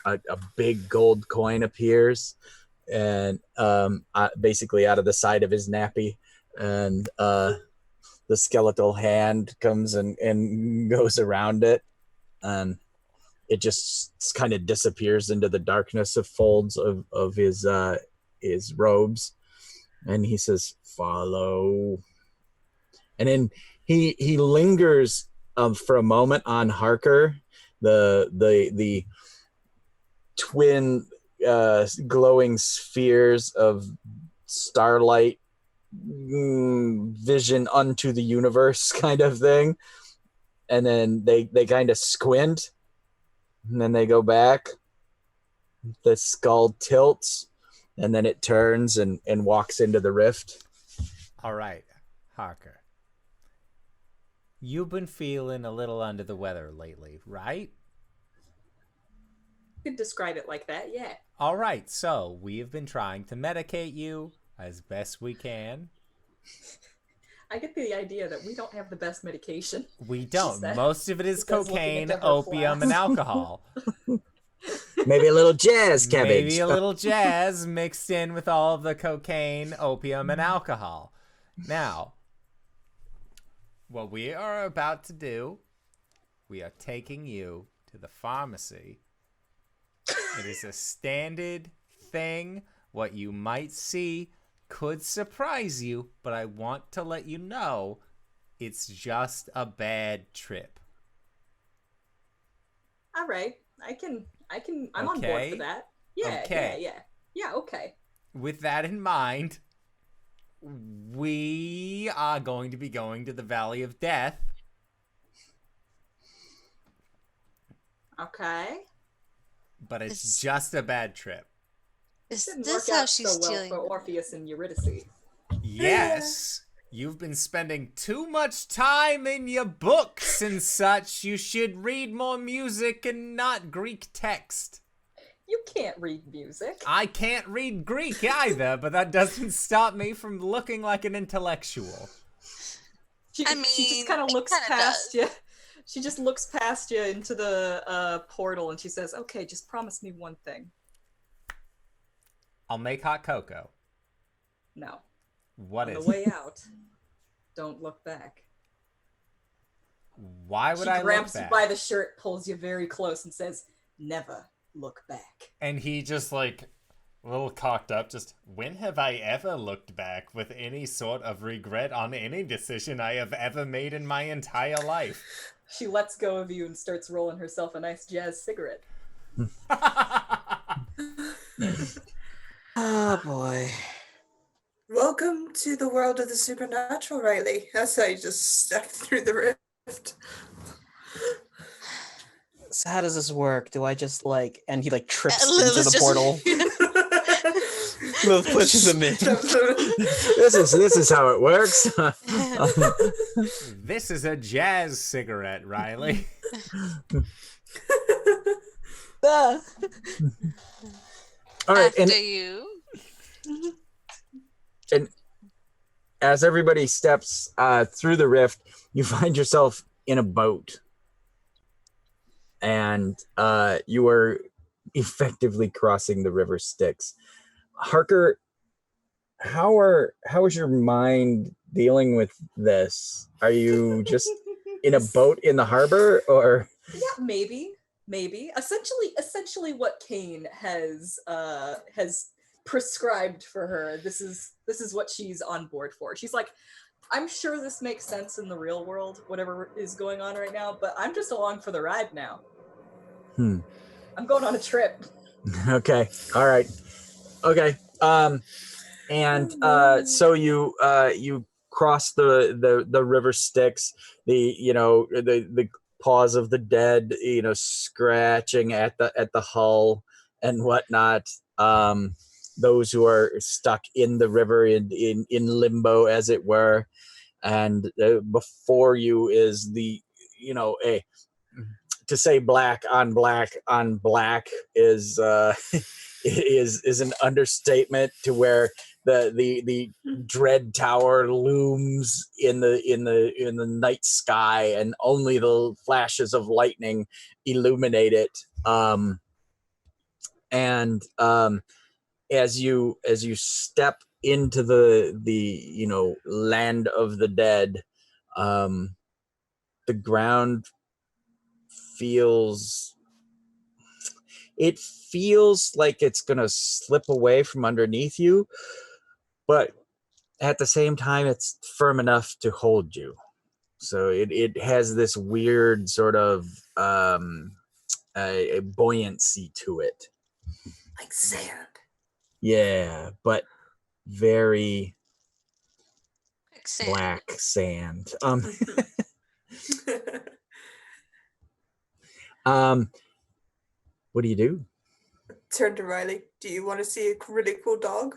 a big gold coin appears, and basically out of the side of his nappy, and the skeletal hand comes and goes around it, and it just kind of disappears into the darkness of folds of his robes, and he says, follow. And then he lingers for a moment on Harker, the twin glowing spheres of starlight vision unto the universe kind of thing, and then they kind of squint, and then they go back. The skull tilts, and then it turns and walks into the rift. All right, Harker. You've been feeling a little under the weather lately, right? You could describe it like that, yeah. All right, so we have been trying to medicate you as best we can. I get the idea that we don't have the best medication. We don't. Most of it is Because looking cocaine, into her opium, and flask. alcohol. Maybe a little jazz cabbage. Maybe a little jazz mixed in with all of the cocaine, opium, and alcohol. Now, what we are about to do, we are taking you to the pharmacy. It is a standard thing. What you might see could surprise you, but I want to let you know it's just a bad trip. All right. I'm on board for that. Yeah, Okay. Yeah, okay. With that in mind, we are going to be going to the Valley of Death. Okay. But it's just a bad trip. Is Didn't this work how out she's so well stealing? for Orpheus and Eurydice. Yes, you've been spending too much time in your books and such. You should read more music and not Greek text. You can't read music. I can't read Greek either, but that doesn't stop me from looking like an intellectual. She I mean, just kind of it looks kinda past does. you. She just looks past you into the portal, and she says, okay, just promise me one thing. I'll make hot cocoa. No. What On is the it? way out, don't look back. Why would She I look grabs you back? by the shirt, pulls you very close, and says, never look back. And he just like a little cocked up, just, when have I ever looked back with any sort of regret on any decision I have ever made in my entire life? She lets go of you and starts rolling herself a nice jazz cigarette. Oh boy. Welcome to the world of the supernatural, Riley. As I just stepped through the rift. So how does this work? Do I just and he trips Lilith into the just- portal? Lilith pushes him in. This is how it works. This is a jazz cigarette, Riley. Ah. All right, After and you. as everybody steps through the rift, you find yourself in a boat, and you are effectively crossing the river Styx. Harker, how is your mind dealing with this? Are you just in a boat in the harbor, or? Yeah, maybe. Essentially what Kane has prescribed for her. This is what she's on board for. She's like, I'm sure this makes sense in the real world, whatever is going on right now, but I'm just along for the ride now. I'm going on a trip. Okay. All right. Okay. And so you cross the river Styx, the paws of the dead, scratching at the hull and whatnot. Those who are stuck in the river in limbo, as it were, and before you is a to say black on black on black is is an understatement, to where the dread tower looms in the night sky, and only the flashes of lightning illuminate it. And as you step into the land of the dead, the ground feels like it's gonna slip away from underneath you, but at the same time it's firm enough to hold you. So it has this weird sort of a buoyancy to it. Like sand. Yeah, but very Quicksand. black sand. What do you do? Turn to Riley. Do you want to see a really cool dog?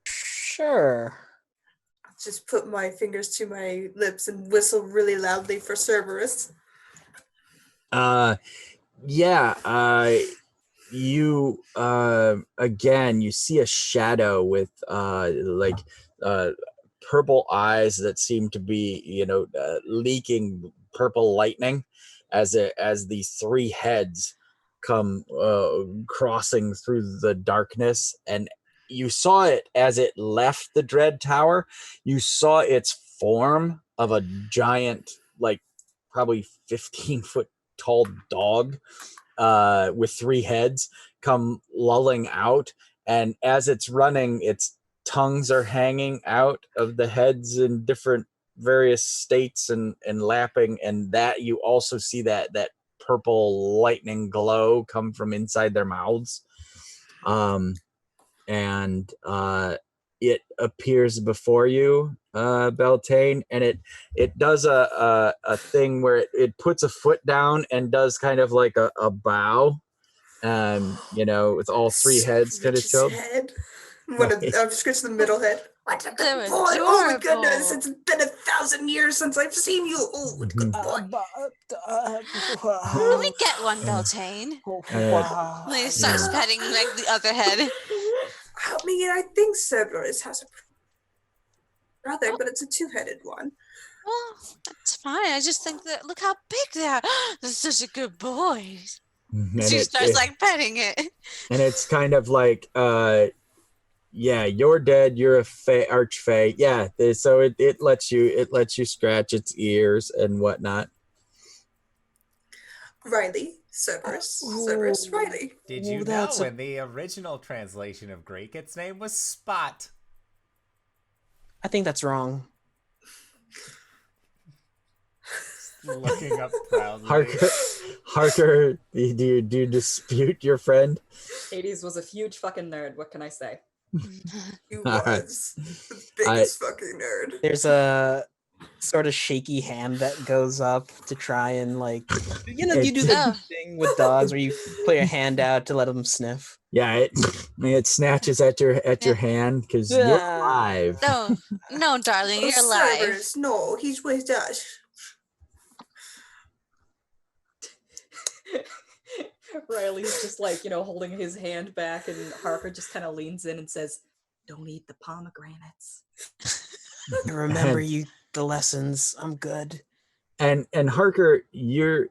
Sure. Just put my fingers to my lips and whistle really loudly for Cerberus. You again, you see a shadow with purple eyes that seem to be leaking purple lightning as these three heads come crossing through the darkness. And you saw it as it left the dread tower. You saw its form of a giant, like probably 15-foot tall dog with three heads come lulling out. And as it's running, its tongues are hanging out of the heads in different various states and lapping. And that you also see that purple lightning glow come from inside their mouths. And it appears before you, Beltane, and it does a thing where it puts a foot down and does kind of like a bow, with all three heads kind of tilt. Head. I'm scratch the middle head. What a good boy! Oh my goodness! It's been 1,000 years since I've seen you. Oh, good boy! Can we get one, Beltane? Wow. He starts petting like the other head. I mean, I think Cerberus has a brother, but it's a two-headed one. Well, that's fine. I just think that look how big they are. They're such a good boy. She starts like petting it. And it's kind of like, you're dead. You're a archfey. Yeah. So it lets you scratch its ears and whatnot. Riley, Cerberus, Riley. Did you know in the original translation of Greek, its name was Spot? I think that's wrong. Looking up proudly. Harker, do you dispute your friend? Hades was a huge fucking nerd. What can I say? He was the biggest fucking nerd. There's a sort of shaky hand that goes up to try and you do the thing with dogs where you put your hand out to let them sniff. Yeah, it snatches at your hand because you're alive. No, darling, you're alive. Cerberus, no, he's with us. Riley's just holding his hand back, and Harker just kind of leans in and says, "Don't eat the pomegranates." Remember the lessons. I'm good. And Harker, you're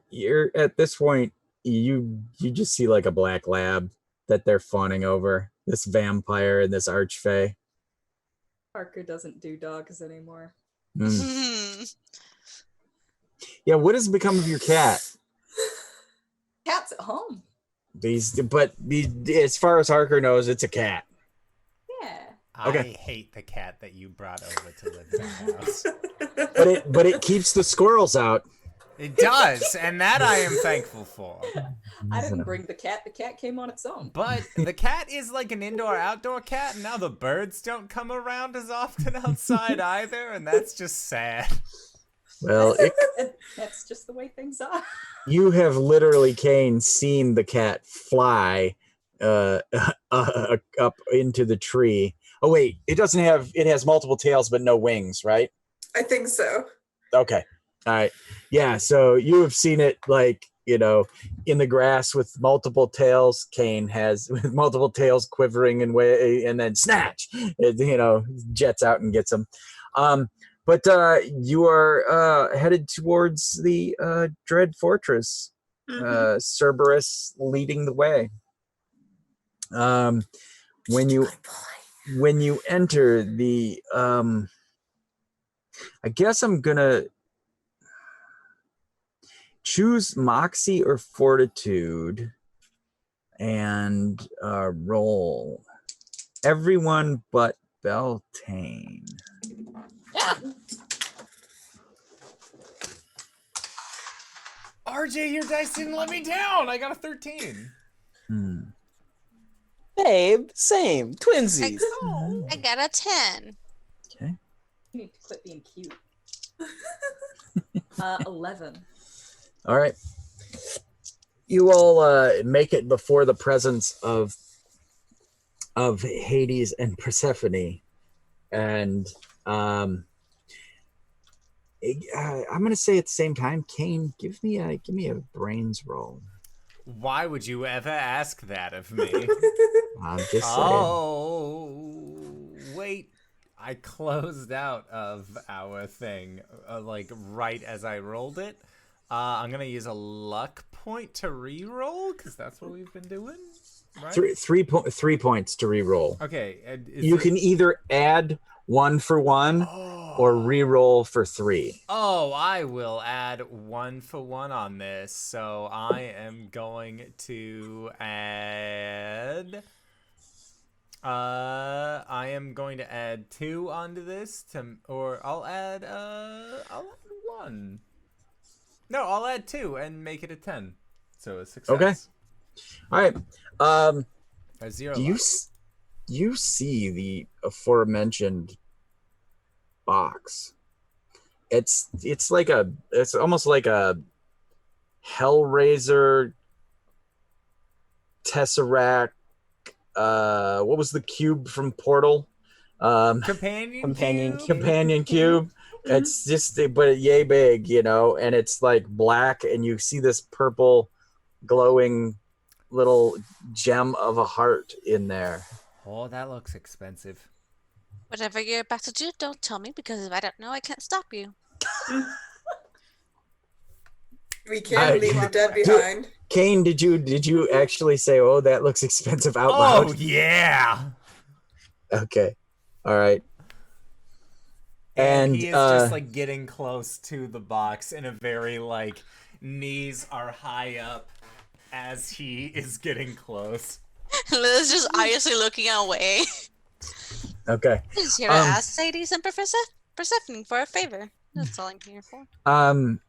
at this point, you just see like a black lab that they're fawning over, this vampire and this archfey. Harker doesn't do dogs anymore. Yeah, what has become of your cat? Cat's at home. As far as Harker knows, it's a cat. Yeah. Okay. I hate the cat that you brought over to live in the house. But it keeps the squirrels out. It does, and that I am thankful for. I didn't bring the cat. The cat came on its own. But the cat is like an indoor-outdoor cat, and now the birds don't come around as often outside either, and that's just sad. Well, That's just the way things are. you have literally, Kane, seen the cat fly up into the tree. Oh, wait, it has multiple tails, but no wings, right? I think so. Okay. All right. Yeah. So you have seen it in the grass with multiple tails. Kane has with multiple tails quivering and then snatch, jets out and gets them. But you are headed towards the Dread Fortress, Cerberus leading the way. When you enter the, I guess I'm gonna choose Moxie or Fortitude and roll. Everyone but Beltane. Yeah. RJ, your dice didn't let me down. I got a 13. Babe, same. Twinsies. I got a 10. Okay. You need to quit being cute. 11. All right. You all make it before the presence of Hades and Persephone, and I'm gonna say at the same time, Kane, give me a brains roll. Why would you ever ask that of me? I'm just saying. Oh, wait. I closed out of our thing, right as I rolled it. I'm going to use a luck point to re-roll, because that's what we've been doing, right? 3 points to re-roll. Okay. You can either add 1 for 1 or re-roll for 3. Oh, I will add 1 for 1 on this. So I am going to add... I am going to add 2 onto this, I'll add 1. No, I'll add 2 and make it a 10. So a success. Okay. All right. A 0. You see the aforementioned box. It's almost like a Hellraiser Tesseract. What was the cube from Portal? Companion cube. It's just, but yay big, and it's like black, and you see this purple glowing little gem of a heart in there. Oh, that looks expensive. Whatever you're about to do, don't tell me, because if I don't know, I can't stop you. We can't leave the dead behind. Kane, did you actually say, "Oh, that looks expensive" out loud? Oh yeah. Okay. All right. And he is just getting close to the box in a very knees are high up as he is getting close. Liz just obviously looking away. Okay. He's here to ask Sadie and Persephone for a favor. That's all I'm here for. Beltane,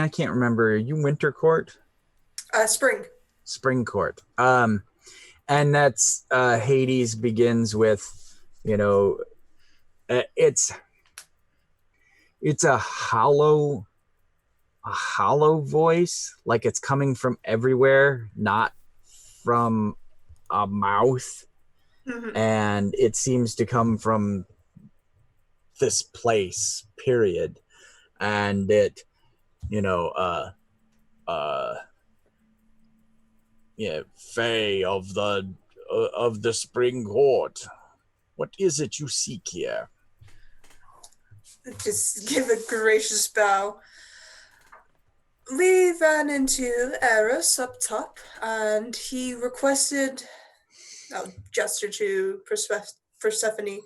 I can't remember. Are you Winter Court? Spring. Spring Court. And that's Hades begins with, it's a hollow voice, like it's coming from everywhere, not from a mouth. Mm-hmm. And it seems to come from this place, period. And it, Fae of the Spring Court. What is it you seek here? Just give a gracious bow. We ran into Eros up top, and he requested, I'll gesture to Persephone,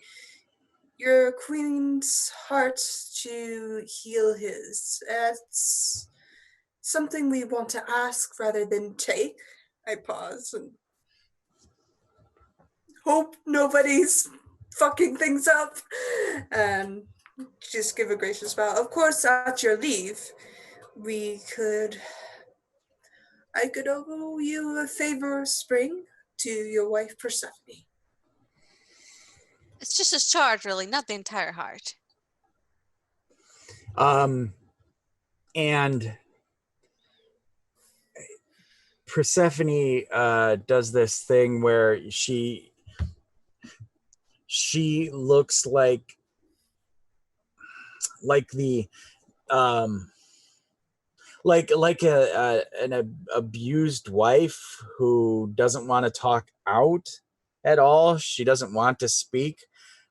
your queen's heart to heal his. That's something we want to ask rather than take. I pause and hope nobody's fucking things up and just give a gracious bow. Of course, at your leave, I could owe you a favor of spring to your wife Persephone. It's just a charge, really, not the entire heart. And Persephone does this thing where she looks like the like an abused wife who doesn't want to talk out at all. She doesn't want to speak,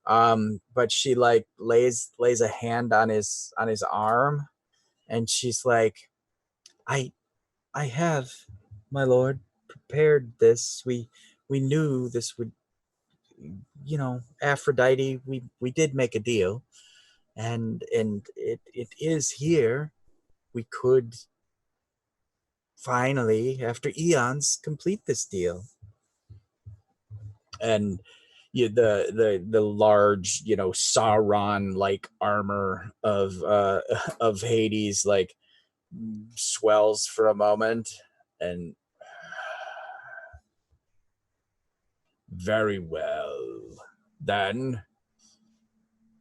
but she like lays a hand on his arm, and she's like, I have, my lord, prepared this. We knew this would, Aphrodite, we did make a deal, and it is here. We could finally, after eons, complete this deal. And the large, Sauron like armor of Hades like swells for a moment, and very well, then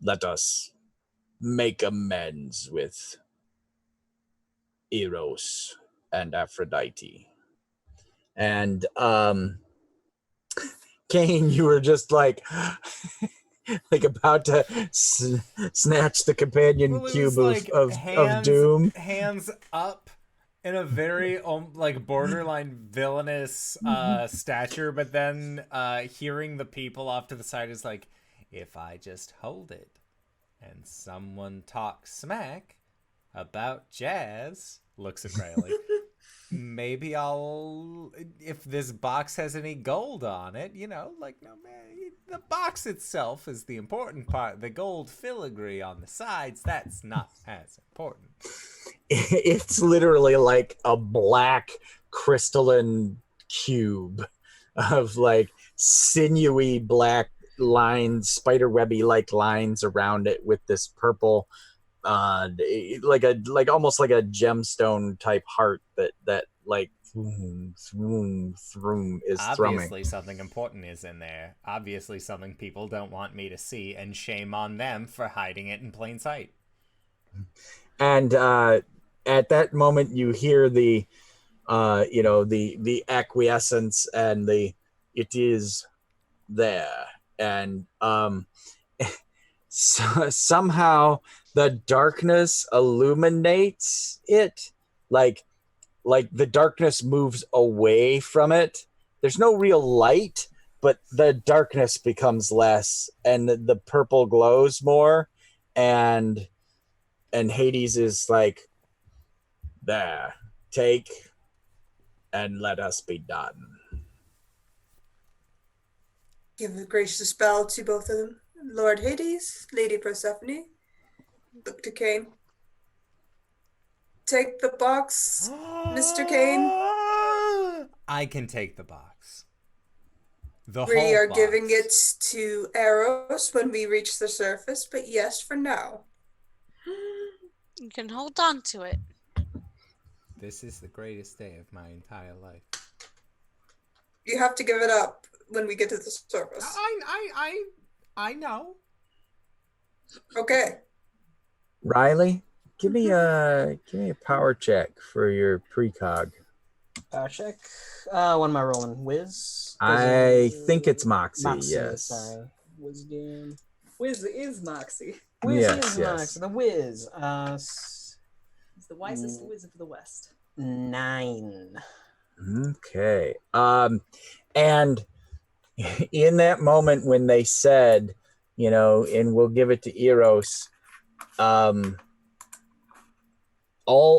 let us make amends with Eros and Aphrodite. And Kane, you were just like like about to snatch the companion cube of doom. Hands up in a very like borderline villainous stature, but then hearing the people off to the side is like, if I just hold it and someone talks smack about Jazz, looks at Riley, maybe I'll, if this box has any gold on it, no, man, the box itself is the important part. The gold filigree on the sides, that's not as important. It's literally like a black crystalline cube of like sinewy black lines, spiderwebby like lines around it, with this purple like almost like a gemstone type heart that like throom is obviously thrumming. Something important is in there. Obviously something people don't want me to see, and shame on them for hiding it in plain sight. And at that moment you hear the the acquiescence and the it is there, and somehow the darkness illuminates it, like the darkness moves away from it. There's no real light, but the darkness becomes less, and the purple glows more, and Hades is like, there, take, and let us be done. Give a gracious bow to both of them. Lord Hades, Lady Persephone. Look to Cain. Take the box, Mr. Cain. I can take the box. We are giving it to Eros when we reach the surface, but yes, for now. You can hold on to it. This is the greatest day of my entire life. You have to give it up when we get to the surface. I know. Okay. Riley, give me a power check for your precog. Power check. What am I rolling? Whiz? I think it's Moxie. Yes. Sorry. Wisdom. Wiz is Moxie. Whiz Yes, is yes. Moxie. The Whiz. He's the wisest whiz of the West. 9. Okay. And in that moment when they said, and we'll give it to Eros, all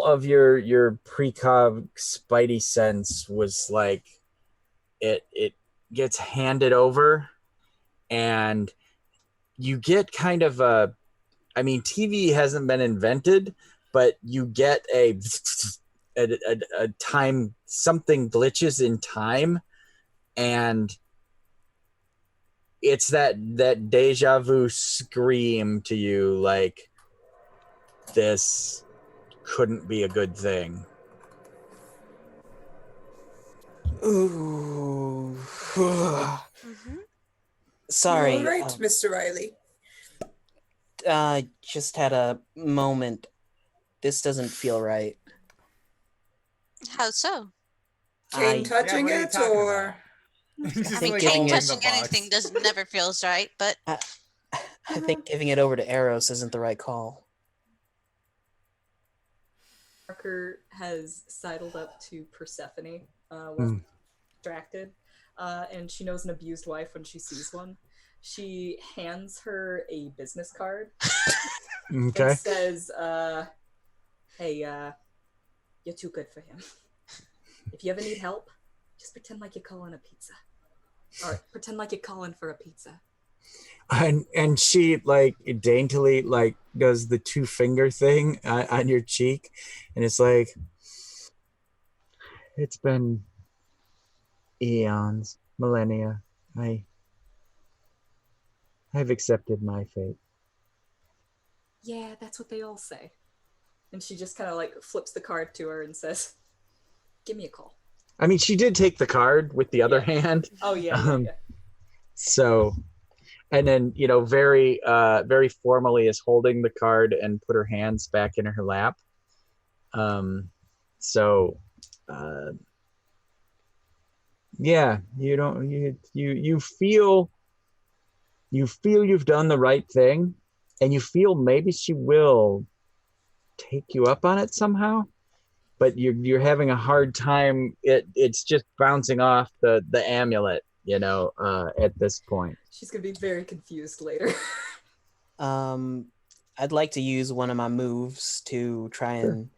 of your precog spidey sense was like, it gets handed over, and you get kind of a, I mean, TV hasn't been invented, but you get a time, something glitches in time, and it's that deja vu scream to you, like, this couldn't be a good thing. Ooh. Mm-hmm. Sorry. All right, Mr. Riley. Just had a moment. This doesn't feel right. How so? Kane I touching what are you it, talking or about? Just think like giving Kane it- holding the touching anything box. does never feels right, but I think giving it over to Eros isn't the right call. Harker has sidled up to Persephone while distracted, and she knows an abused wife when she sees one. She hands her a business card Okay. and says, hey, you're too good for him. If you ever need help, just pretend like you're calling a pizza. Or pretend like you're calling for a pizza. And she like daintily like does the 2-finger thing on your cheek, and it's like, it's been eons, millennia. I've accepted my fate. Yeah, that's what they all say. And she just kind of like flips the card to her and says, give me a call. I mean, she did take the card with the other Yeah. hand. Oh, yeah. So, and then, very formally is holding the card and put her hands back in her lap. Yeah, you feel you've done the right thing, and you feel maybe she will take you up on it somehow, but you're having a hard time. It's just bouncing off the amulet, at this point. She's going to be very confused later. I'd like to use one of my moves to try and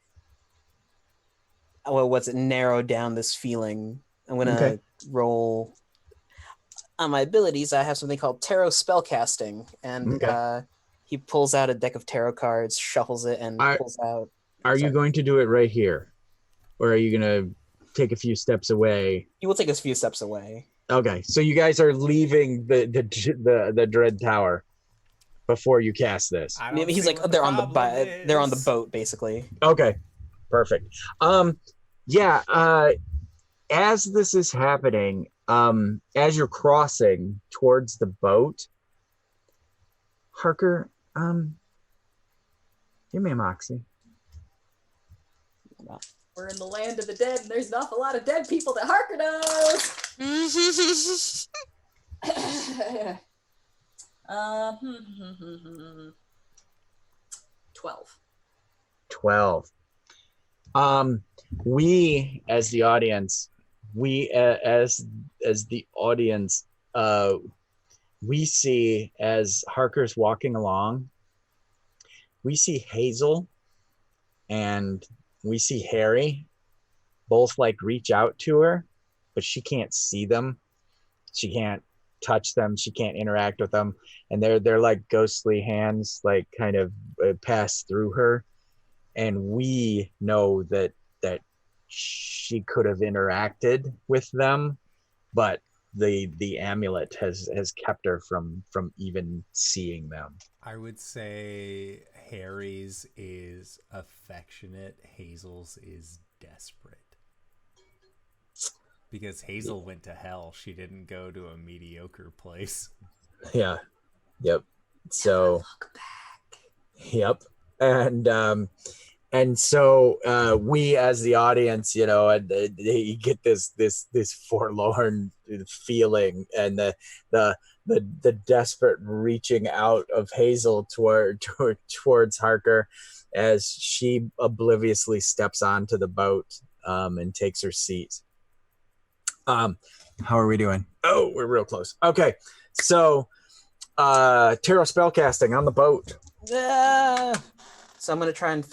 narrow down this feeling. I'm gonna roll on my abilities. I have something called tarot spellcasting, and he pulls out a deck of tarot cards, shuffles it, and pulls out. Are you going to do it right here, or are you gonna take a few steps away? He will take us a few steps away. Okay, so you guys are leaving the Dread Tower before you cast this. He's like, they're on the boat, basically. Okay, perfect. As this is happening, as you're crossing towards the boat, Harker, give me a moxie. We're in the land of the dead, and there's an awful lot of dead people that Harker knows. 12. 12. We as the audience, we see, as Harker's walking along, we see Hazel and we see Harry both like reach out to her, but she can't see them. She can't touch them. She can't interact with them. And they're like ghostly hands, like kind of pass through her. And we know that she could have interacted with them, but the amulet has kept her from even seeing them. I would say Harry's is affectionate, Hazel's is desperate. Because Hazel went to hell. She didn't go to a mediocre place. Yeah. Yep. So Look back. Yep. And so we as the audience, you get this forlorn feeling, and the desperate reaching out of Hazel towards Harker as she obliviously steps onto the boat and takes her seat. How are we doing? Oh, we're real close. Okay. So tarot spellcasting on the boat. So I'm gonna try and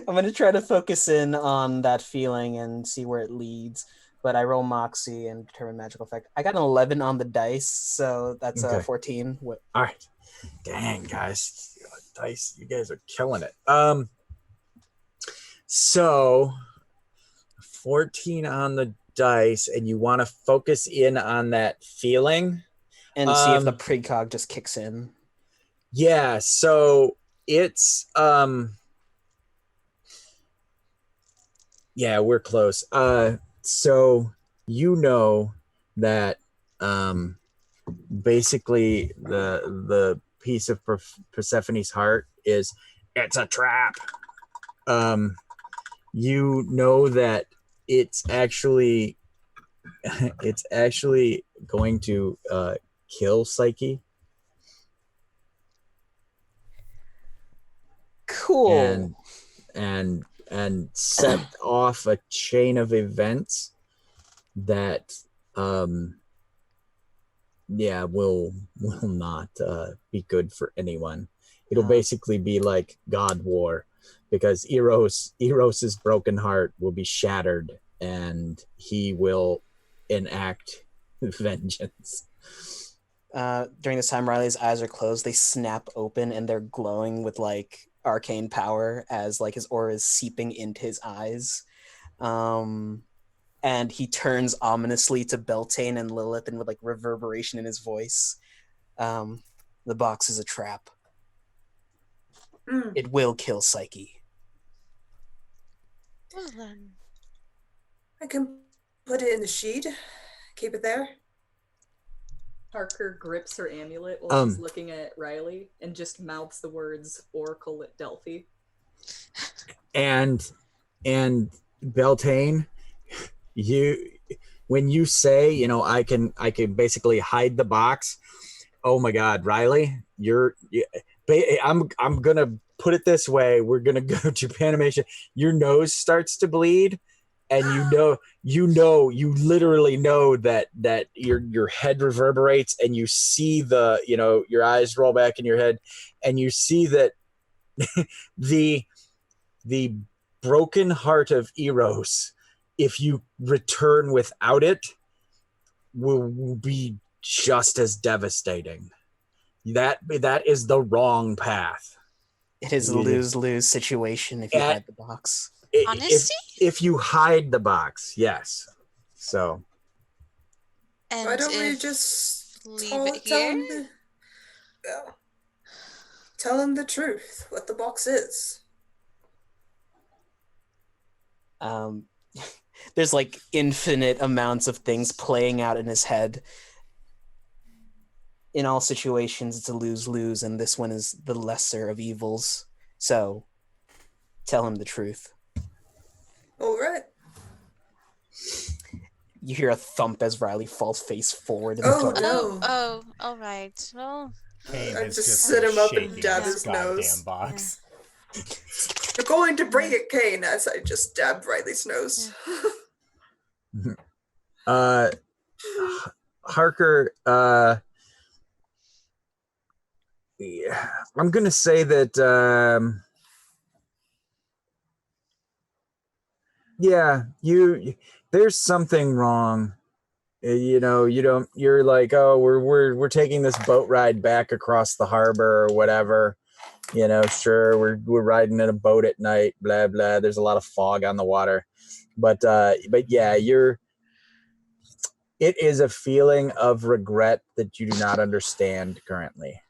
I'm gonna try to focus in on that feeling and see where it leads. but I roll Moxie and determine magical effect. I got an 11 on the dice, so that's Okay. 14. All right. Dang, guys. Dice, you guys are killing it. So 14 on the dice, and you want to focus in on that feeling And see if the precog just kicks in. Yeah, so it's yeah, we're close. So you know that basically the piece of Persephone's heart is it's a trap. You know that it's actually going to kill Psyche. Cool. And set off a chain of events that will not be good for anyone. It'll basically be like God War, because Eros's broken heart will be shattered and he will enact vengeance. During this time, Riley's eyes are closed. They snap open and they're glowing with like arcane power as like his aura is seeping into his eyes. And he turns ominously to Beltane and Lilith, and with like reverberation in his voice. The box is a trap. It will kill Psyche. Well then. I can put it in the sheet. Keep it there. Harker grips her amulet while she's looking at Riley and just mouths the words Oracle at Delphi. And Beltane, when you say, I can basically hide the box. Oh my God, Riley, I'm gonna put it this way. We're gonna go to Japanimation. Your nose starts to bleed, and you literally know that your head reverberates, and you see your eyes roll back in your head, and you see that the broken heart of Eros, if you return without it, will be just as devastating. That is the wrong path. It is a lose-lose situation if you hide the box. Honesty? If you hide the box, yes. So. And why don't we just tell him the truth, what the box is? There's like infinite amounts of things playing out in his head. In all situations, it's a lose-lose, and this one is the lesser of evils. So, tell him the truth. All right. You hear a thump as Riley falls face forward in the dark. No. Oh, all right. Well, Kane I has just sit him up and shaking dab this his goddamn nose. box. You're going to bring it, Kane, as I just dabbed Riley's nose. Harker, yeah, I'm gonna say that there's something wrong. You're like, oh, we're taking this boat ride back across the harbor or whatever. Sure, we're riding in a boat at night, blah blah. There's a lot of fog on the water. But yeah, it is a feeling of regret that you do not understand currently.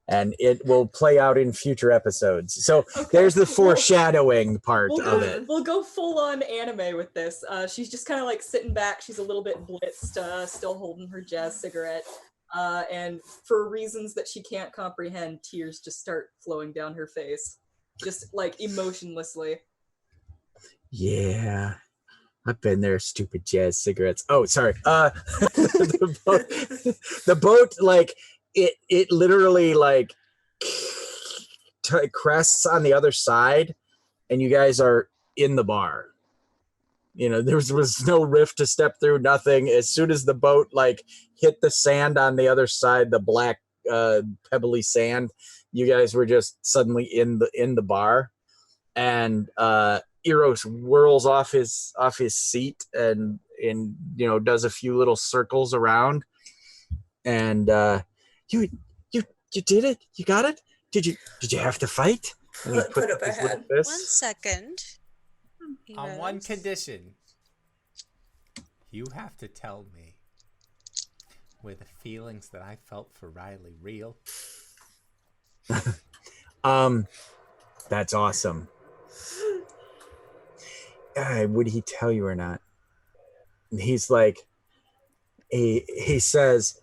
And it will play out in future episodes. So there's the foreshadowing part of it. We'll go full on anime with this. She's just kind of like sitting back. She's a little bit blitzed, still holding her jazz cigarette. And for reasons that she can't comprehend, tears just start flowing down her face. Just like emotionlessly. Yeah. I've been there, stupid jazz cigarettes. Oh, sorry. The boat, like, it literally like crests on the other side, and you guys are in the bar. There was no rift to step through, nothing. As soon as the boat like hit the sand on the other side, the black pebbly sand, you guys were just suddenly in the bar, and Eros whirls off his seat and does a few little circles around, and you did it. You got it. Did you have to fight? And he Put up a his little hand. fist. 1 second. On one Heroes. condition. You have to tell me, were the feelings that I felt for Riley real? That's awesome. Would he tell you or not? And he's like, he says,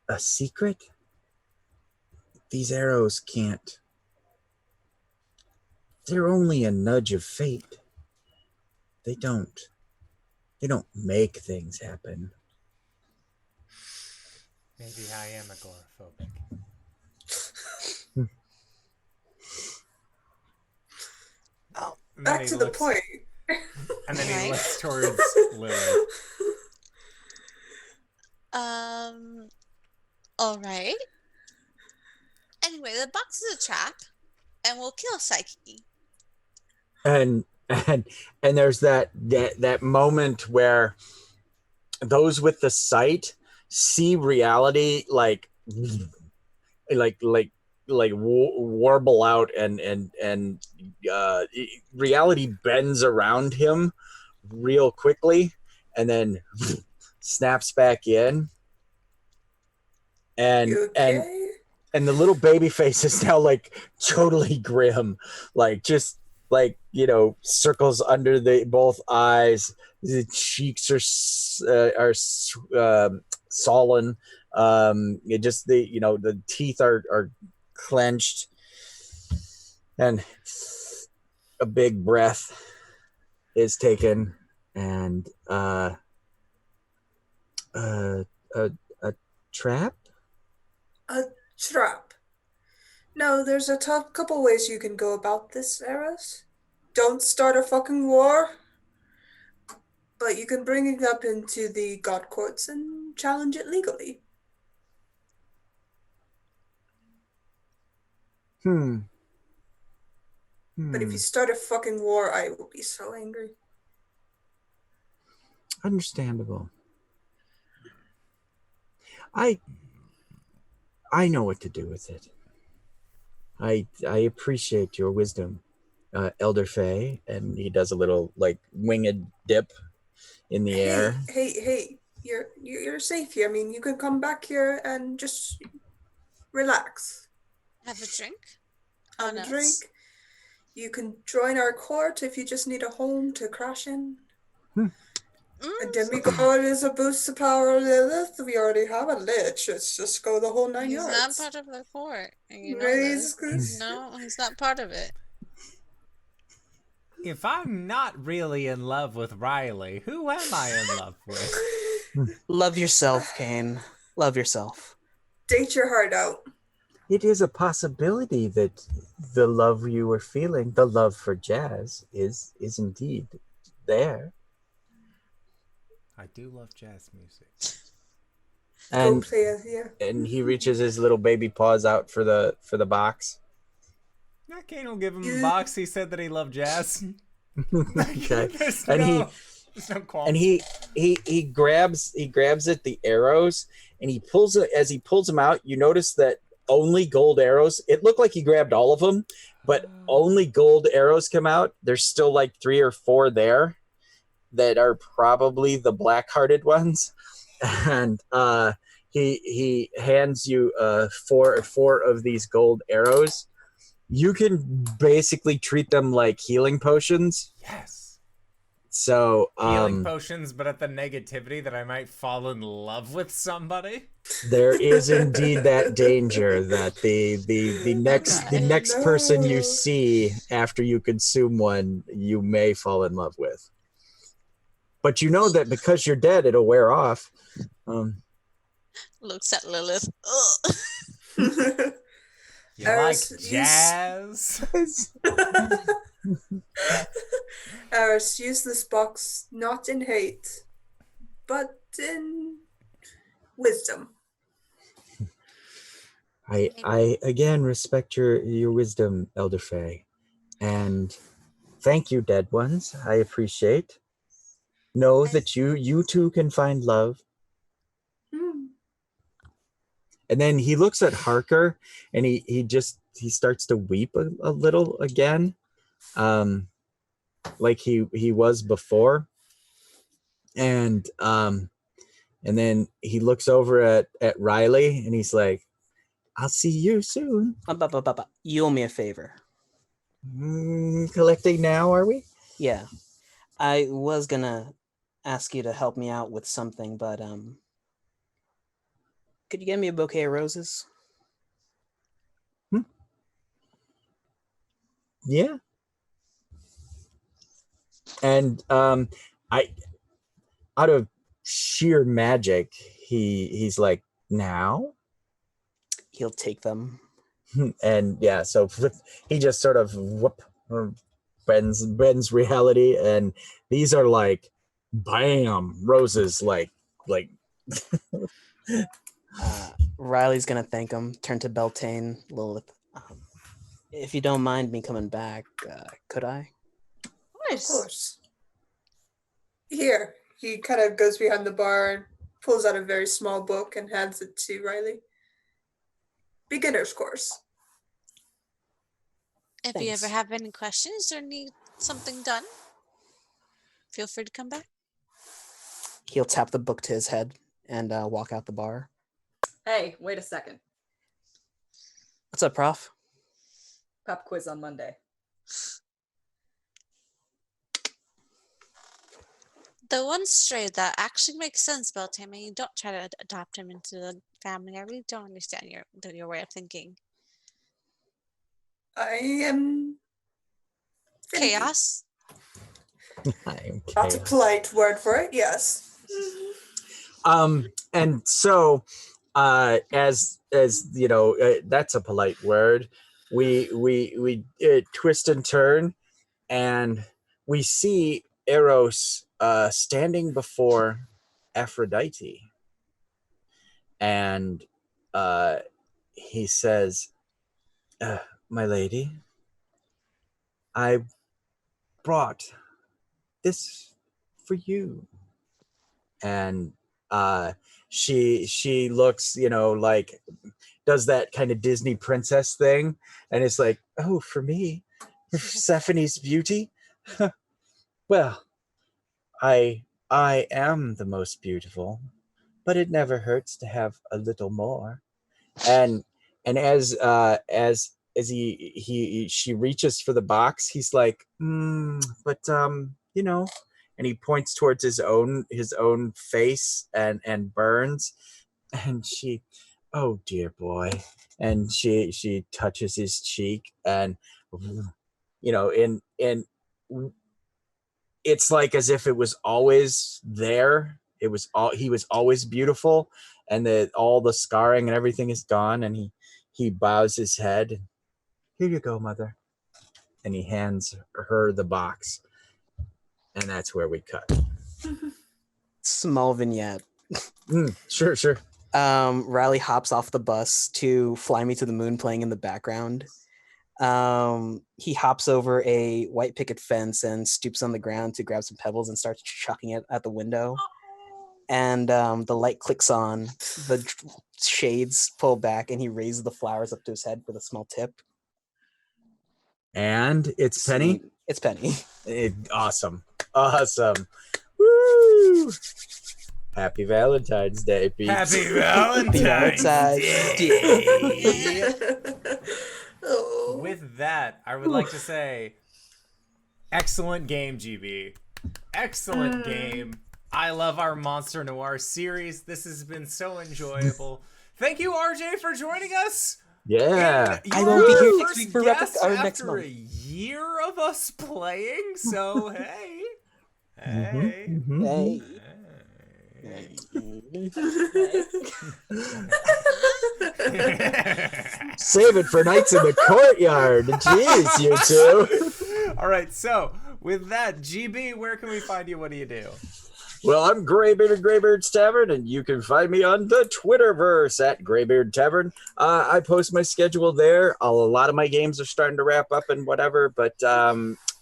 a secret? These arrows can't. They're only a nudge of fate. They don't make things happen. Maybe I am agoraphobic. Back to the point. And then he Right. looks towards Lily. All right. Anyway, the box is a trap, and we'll kill Psyche. And there's that moment where those with the sight see reality like warble out, and reality bends around him real quickly and then snaps back in, and You okay? and the little baby face is now like totally grim, like just like circles under the both eyes. The cheeks are sullen. It just the teeth are clenched, and a big breath is taken, and a trap. A trap. No, there's a couple ways you can go about this, Eros. Don't start a fucking war. But you can bring it up into the god courts and challenge it legally. But if you start a fucking war, I will be so angry. Understandable. I know what to do with it. I appreciate your wisdom, Elder Faye. And he does a little like winged dip in the air. Hey, you're safe here. I mean, you can come back here and just relax. Have a drink. Have On a us. drink. You can join our court if you just need a home to crash in. A demigod is a boost to power Lilith. We already have a lich. Let's just go the whole 9 He's yards. not part of the court. And you know Raise this. Chris. No, he's not part of it. If I'm not really in love with Riley, who am I in love with? Love yourself, Kane. Love yourself. Date your heart out. It is a possibility that the love you were feeling, the love for jazz, is indeed there. I do love jazz music. Go And play it here. and he reaches his little baby paws out for the box. Yeah, Kane will give him a box. He said that he loved jazz. Okay. There's And there's no qualms. and he grabs at the arrows, and he pulls it. As he pulls them out, you notice that only gold arrows. It looked like he grabbed all of them, but only gold arrows come out. There's still like 3 or 4 there that are probably the black-hearted ones. And he hands you 4 of these gold arrows. You can basically treat them like healing potions. Yes. So Healing potions, but at the negativity that I might fall in love with somebody. there is indeed that danger that the next person you see after you consume one, you may fall in love with. But you know that because you're dead, it'll wear off. Looks at Lilith. Ugh. You Eris, like you jazz? Eris, use this box not in hate, but in wisdom. I again respect your wisdom, Elder Faye, and thank you, dead ones. I appreciate. know that you too can find love. Hmm. And then he looks at Harker, and he starts to weep a little again, like he was before. And then he looks over at Riley, and he's like, "I'll see you soon." You owe me a favor. Collecting now, are we? Yeah, I was gonna ask you to help me out with something, but could you get me a bouquet of roses? Yeah. And I, out of sheer magic, he's like, now? He'll take them. And yeah, so he just sort of bends reality, and these are like, bam, roses, like Riley's gonna thank him, turn to Beltane, Lilith. If you don't mind me coming back, could I? Of course. Here, he kind of goes behind the bar and pulls out a very small book and hands it to Riley. Beginner's course. If you Thanks. ever have any questions or need something done, feel free to come back. He'll tap the book to his head and walk out the bar. Hey, wait a second. What's up, Prof? Pop quiz on Monday. The one stray that actually makes sense, Beltane, and you don't try to adopt him into the family. I really don't understand your way of thinking. I am finicky. Chaos? I'm That's a polite word for it, yes. And so as you know, that's a polite word. We twist and turn, and we see Eros standing before Aphrodite, and he says, "My lady, I brought this for you." And she looks, like, does that kind of Disney princess thing, and it's like, "Oh, for me, Persephone's beauty." Well, I am the most beautiful, but it never hurts to have a little more. And as she reaches for the box, he's like, but and he points towards his own face and burns, and she, "Oh dear boy," and she touches his cheek, and in it's like as if it was always there. He was always beautiful, and that all the scarring and everything is gone, and he bows his head. "Here you go, mother," and he hands her the box, and that's where we cut. Small vignette. Sure. Riley hops off the bus to Fly Me to the Moon playing in the background. He hops over a white picket fence and stoops on the ground to grab some pebbles and starts chucking it at the window. And the light clicks on, the shades pull back, and he raises the flowers up to his head with a small tip. And it's Penny. It's Penny. Awesome. Woo! Happy Valentine's Day, Pete. Happy Valentine's Day. Oh. With that, I would like to say, excellent game, GB. Excellent game. I love our Monster Noir series. This has been so enjoyable. Thank you, RJ, for joining us. Yeah. I will be here next First week for guest our next after month. a year of us playing, so hey. Hey. Hey. Save it for nights in the courtyard. Jeez, you two. All right, so with that, GB, where can we find you? What do you do? Well, I'm Graybeard of Graybeard's Tavern, and you can find me on the Twitterverse at Graybeard Tavern. I post my schedule there. A lot of my games are starting to wrap up and whatever, but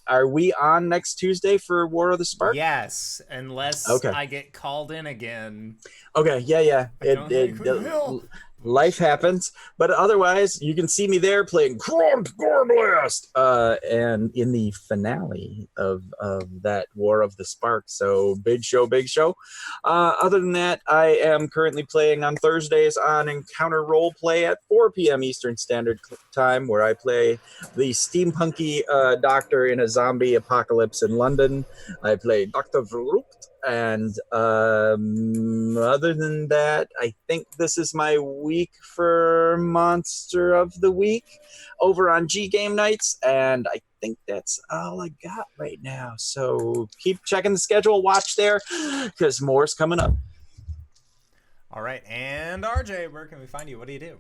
are we on next Tuesday for War of the Spark? Yes, unless Okay. I get called in again. Okay, yeah. I don't think we will. Life happens, but otherwise, you can see me there playing Grunt Gorblast, and in the finale of that War of the Spark. So big show, big show. Other than that, I am currently playing on Thursdays on Encounter Roleplay at 4 p.m. Eastern Standard Time, where I play the steampunky doctor in a zombie apocalypse in London. I play Dr. Verrucht. And other than that, I think this is my week for Monster of the Week over on G Game Nights. And I think that's all I got right now. So keep checking the schedule, watch there, because more's coming up. All right, and RJ, where can we find you? What do you do?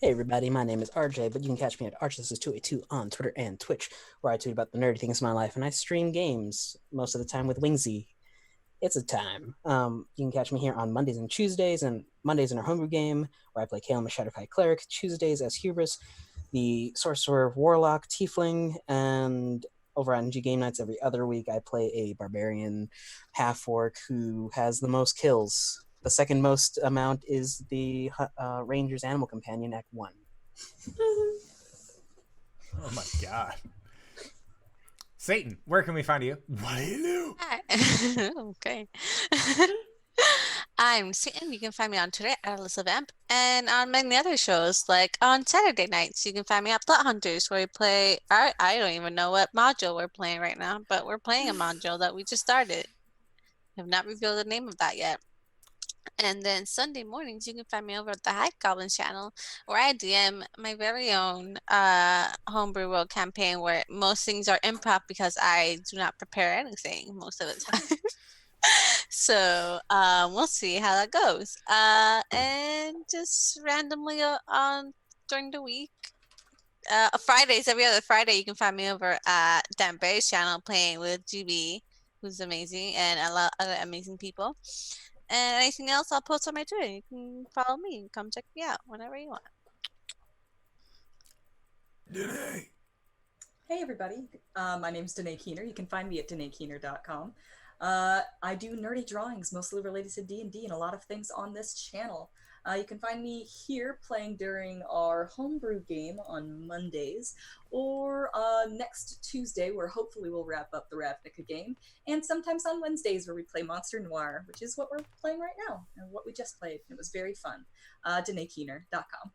Hey everybody, my name is RJ, but you can catch me at RJSis282 on Twitter and Twitch, where I tweet about the nerdy things in my life, and I stream games most of the time with Wingsy. It's a time. You can catch me here on Mondays and Tuesdays, and Mondays in our homebrew game, where I play Kalem, a Shadowkai Cleric, Tuesdays as Hubris, the Sorcerer, Warlock, Tiefling, and over on G Game Nights every other week, I play a Barbarian half-orc who has the most kills. The second most amount is the Ranger's Animal Companion, Act 1. Oh my god. Satan, where can we find you? What do you do? Hi. Okay. I'm Satan. You can find me on Twitter at AlysaVamp and on many other shows. Like on Saturday nights, you can find me at Blood Hunters, where we play. I don't even know what module we're playing right now, but we're playing a module that we just started. I have not revealed the name of that yet. And then Sunday mornings, you can find me over at the Hype Goblins channel, where I DM my very own homebrew world campaign, where most things are improv because I do not prepare anything most of the time. So we'll see how that goes. And just randomly on during the week, Fridays, every other Friday, you can find me over at Dan Barry's channel playing with GB, who's amazing, and a lot of other amazing people. And anything else, I'll post on my Twitter. You can follow me and come check me out whenever you want. Danae. Hey everybody, my name's Danae Keener. You can find me at DanaeKeener.com. I do nerdy drawings, mostly related to D&D and a lot of things on this channel. You can find me here playing during our homebrew game on Mondays, or next Tuesday, where hopefully we'll wrap up the Ravnica game, and sometimes on Wednesdays, where we play Monster Noire, which is what we're playing right now, and what we just played. It was very fun. DanaeKeener.com.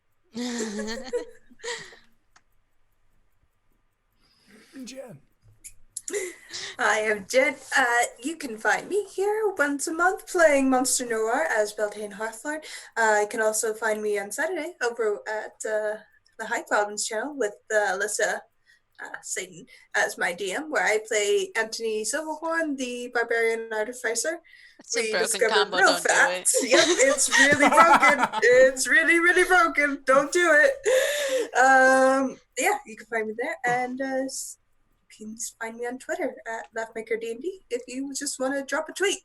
Jen. I am Jen. You can find me here once a month playing Monster Noire as Beltane Hearthlord. You can also find me on Saturday over at the High Goblins channel with Alyssa Satan as my DM, where I play Anthony Silverhorn, the Barbarian Artificer. It's a broken combo, don't do it. Yep, it's really broken. It's really, really broken. Don't do it. Yeah, you can find me there, and you can find me on Twitter at LaughMakerDND if you just want to drop a tweet.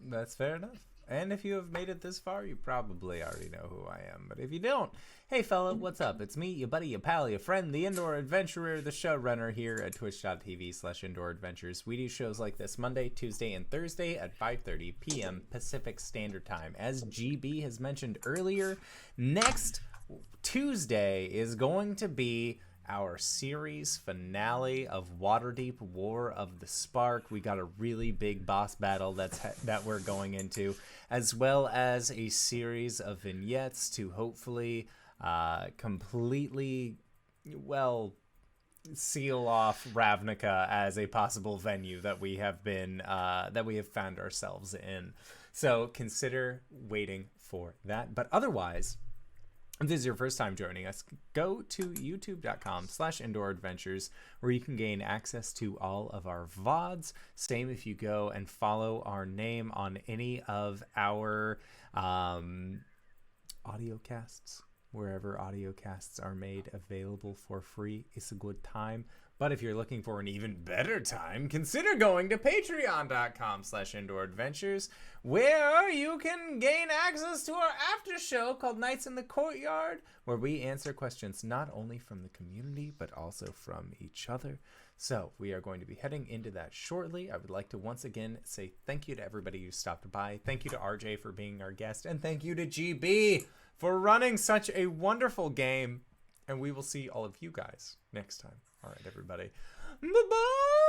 That's fair enough. And if you have made it this far, you probably already know who I am. But if you don't, hey fella, what's up? It's me, your buddy, your pal, your friend, the Indoor Adventurer, the showrunner here at twitch.tv/Indoor Adventures. We do shows like this Monday, Tuesday, and Thursday at 5:30 p.m. Pacific Standard Time. As GB has mentioned earlier, next Tuesday is going to be our series finale of Waterdeep War of the Spark. We got a really big boss battle that we're going into, as well as a series of vignettes to hopefully completely, well, seal off Ravnica as a possible venue that we have found ourselves in. So consider waiting for that. But otherwise, if this is your first time joining us, go to youtube.com/Indoor Adventures, where you can gain access to all of our VODs. Same if you go and follow our name on any of our audio casts. Wherever audio casts are made available for free, it's a good time. But if you're looking for an even better time, consider going to patreon.com/indooradventures, where you can gain access to our after show called Nights in the Courtyard, where we answer questions not only from the community, but also from each other. So we are going to be heading into that shortly. I would like to once again say thank you to everybody who stopped by. Thank you to RJ for being our guest, and thank you to GB for running such a wonderful game. And we will see all of you guys next time. All right, everybody. Bye-bye.